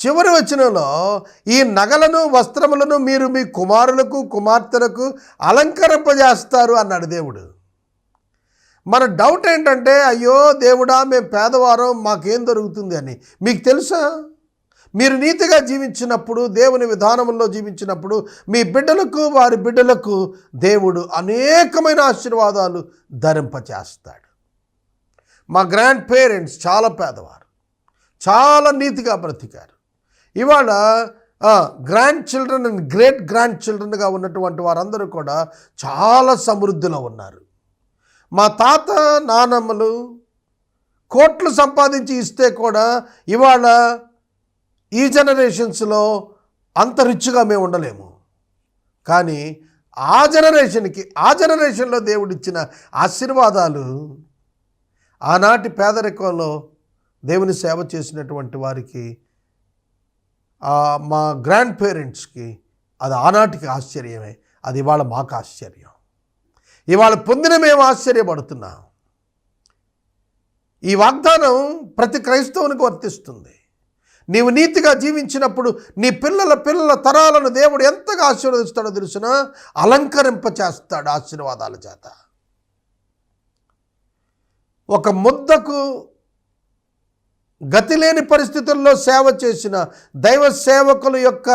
చివరి వచనంలో ఈ నగలను వస్త్రములను మీరు మీ కుమారులకు కుమార్తెలకు అలంకరింపజేస్తారు అన్నాడు దేవుడు. మన డౌట్ ఏంటంటే, అయ్యో దేవుడా మేము పేదవారం, మాకేం దొరుకుతుంది అని. మీకు తెలుసా, మీరు నీతిగా జీవించినప్పుడు, దేవుని విధానంలో జీవించినప్పుడు మీ బిడ్డలకు వారి బిడ్డలకు దేవుడు అనేకమైన ఆశీర్వాదాలు ధరింపచేస్తాడు. మా గ్రాండ్ పేరెంట్స్ చాలా పేదవారు, చాలా నీతిగా బ్రతికారు. ఇవాళ grand children and great grand చిల్డ్రన్గా ఉన్నటువంటి వారందరూ కూడా చాలా సమృద్ధిలో ఉన్నారు. మా తాత నానమ్మలు కోట్లు సంపాదించి ఇస్తే కూడా ఇవాళ ఈ జనరేషన్స్లో అంత రిచ్గా మేము ఉండలేము. కానీ ఆ జనరేషన్లో దేవుడిచ్చిన ఆశీర్వాదాలు ఆనాటి పేదరికంలో దేవుని సేవ చేసినటువంటి వారికి, మా గ్రాండ్ పేరెంట్స్కి అది ఆనాటికి ఆశ్చర్యమే. అది ఇవాళ మాకు ఆశ్చర్యం. ఇవాళ పొందిన మేము ఆశ్చర్యపడుతున్నాం. ఈ వాగ్దానం ప్రతి క్రైస్తవునికి వర్తిస్తుంది. నీవు నీతిగా జీవించినప్పుడు నీ పిల్లల తరాలను దేవుడు ఎంతగా ఆశీర్వదిస్తాడో తెలుసునా? అలంకరింపచేస్తాడు ఆశీర్వాదాల చేత. ఒక ముద్దకు గతి లేని పరిస్థితుల్లో సేవ చేసిన దైవ సేవకుల యొక్క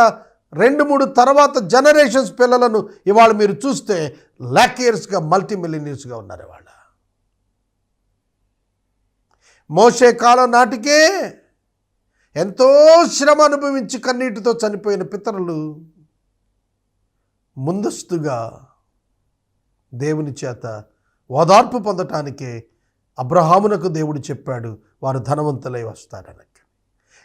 2-3 తర్వాత జనరేషన్స్ పిల్లలను ఇవాళ మీరు చూస్తే లాకియర్స్గా, మల్టీమిలియనీర్స్గా ఉన్నారు. ఇవాళ మోషే కాలం నాటికే ఎంతో శ్రమ అనుభవించి కన్నీటితో చనిపోయిన పితరులు ముందస్తుగా దేవుని చేత ఓదార్పు పొందటానికే అబ్రహామునకు దేవుడు చెప్పాడు, వారు ధనవంతులై వస్తారని.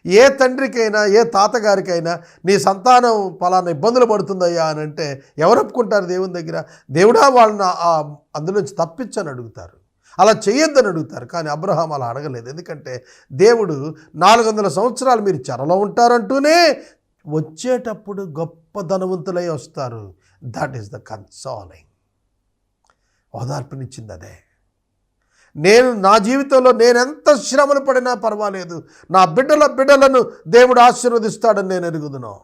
ఏ తండ్రికైనా, ఏ తాతగారికైనా నీ సంతానం పలానా ఇబ్బందులు పడుతుందయ్యా అని అంటే ఎవరు ఒప్పుకుంటారు దేవుని దగ్గర? దేవుడా వాళ్ళని అందులోంచి తప్పించని అడుగుతారు. అలా చేయొద్దని అడుగుతారు. కానీ అబ్రహాం అలా అడగలేదు. ఎందుకంటే దేవుడు 400 సంవత్సరాలు మీరు చెరలో ఉంటారంటూనే వచ్చేటప్పుడు గొప్ప ధనవంతులై వస్తారు. That is the consoling. ఓదార్పునిచ్చింది అదే. నేను నా జీవితంలో నేనెంత శ్రమలు పడినా పర్వాలేదు, నా బిడ్డలను దేవుడు ఆశీర్వదిస్తాడని నేను ఎరుగుదును.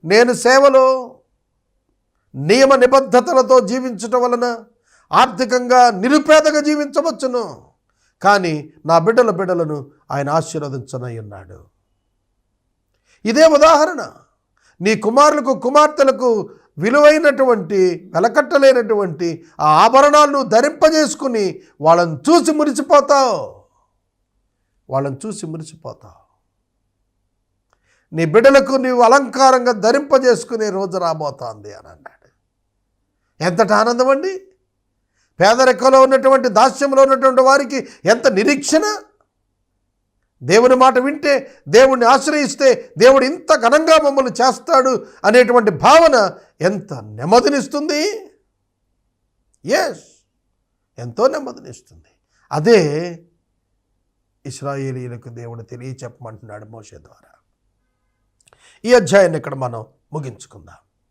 నేను సేవలో నియమ నిబద్ధతలతో జీవించటం వలన ఆర్థికంగా నిరుపేదగా జీవించవచ్చును, కానీ నా బిడ్డలను ఆయన ఆశీర్వదించనై ఉన్నాడు. ఇదే ఉదాహరణ. నీ కుమారులకు కుమార్తెలకు విలువైనటువంటి వెలకట్టలేనటువంటి ఆ ఆభరణాలను ధరింపజేసుకుని వాళ్ళని చూసి మురిసిపోతావు. నీ బిడ్డలకు నీవు అలంకారంగా ధరింపజేసుకునే రోజు రాబోతోంది అని అన్నాడు. ఎంతటి ఆనందం అండి! పేదరికంలో ఉన్నటువంటి, దాస్యంలో ఉన్నటువంటి వారికి ఎంత నిరీక్షణ! దేవుని మాట వింటే, దేవుణ్ణి ఆశ్రయిస్తే దేవుడు ఇంత ఘనంగా మమ్మల్ని చేస్తాడు అనేటువంటి భావన ఎంత నెమ్మదినిస్తుంది. ఎంతో నెమ్మదినిస్తుంది. అదే ఇశ్రాయేలీయులకు దేవుడు తెలియచెప్పమంటున్నాడు మోషే ద్వారా. ఈ అధ్యాయాన్ని ఇక్కడ మనం ముగించుకుందాం.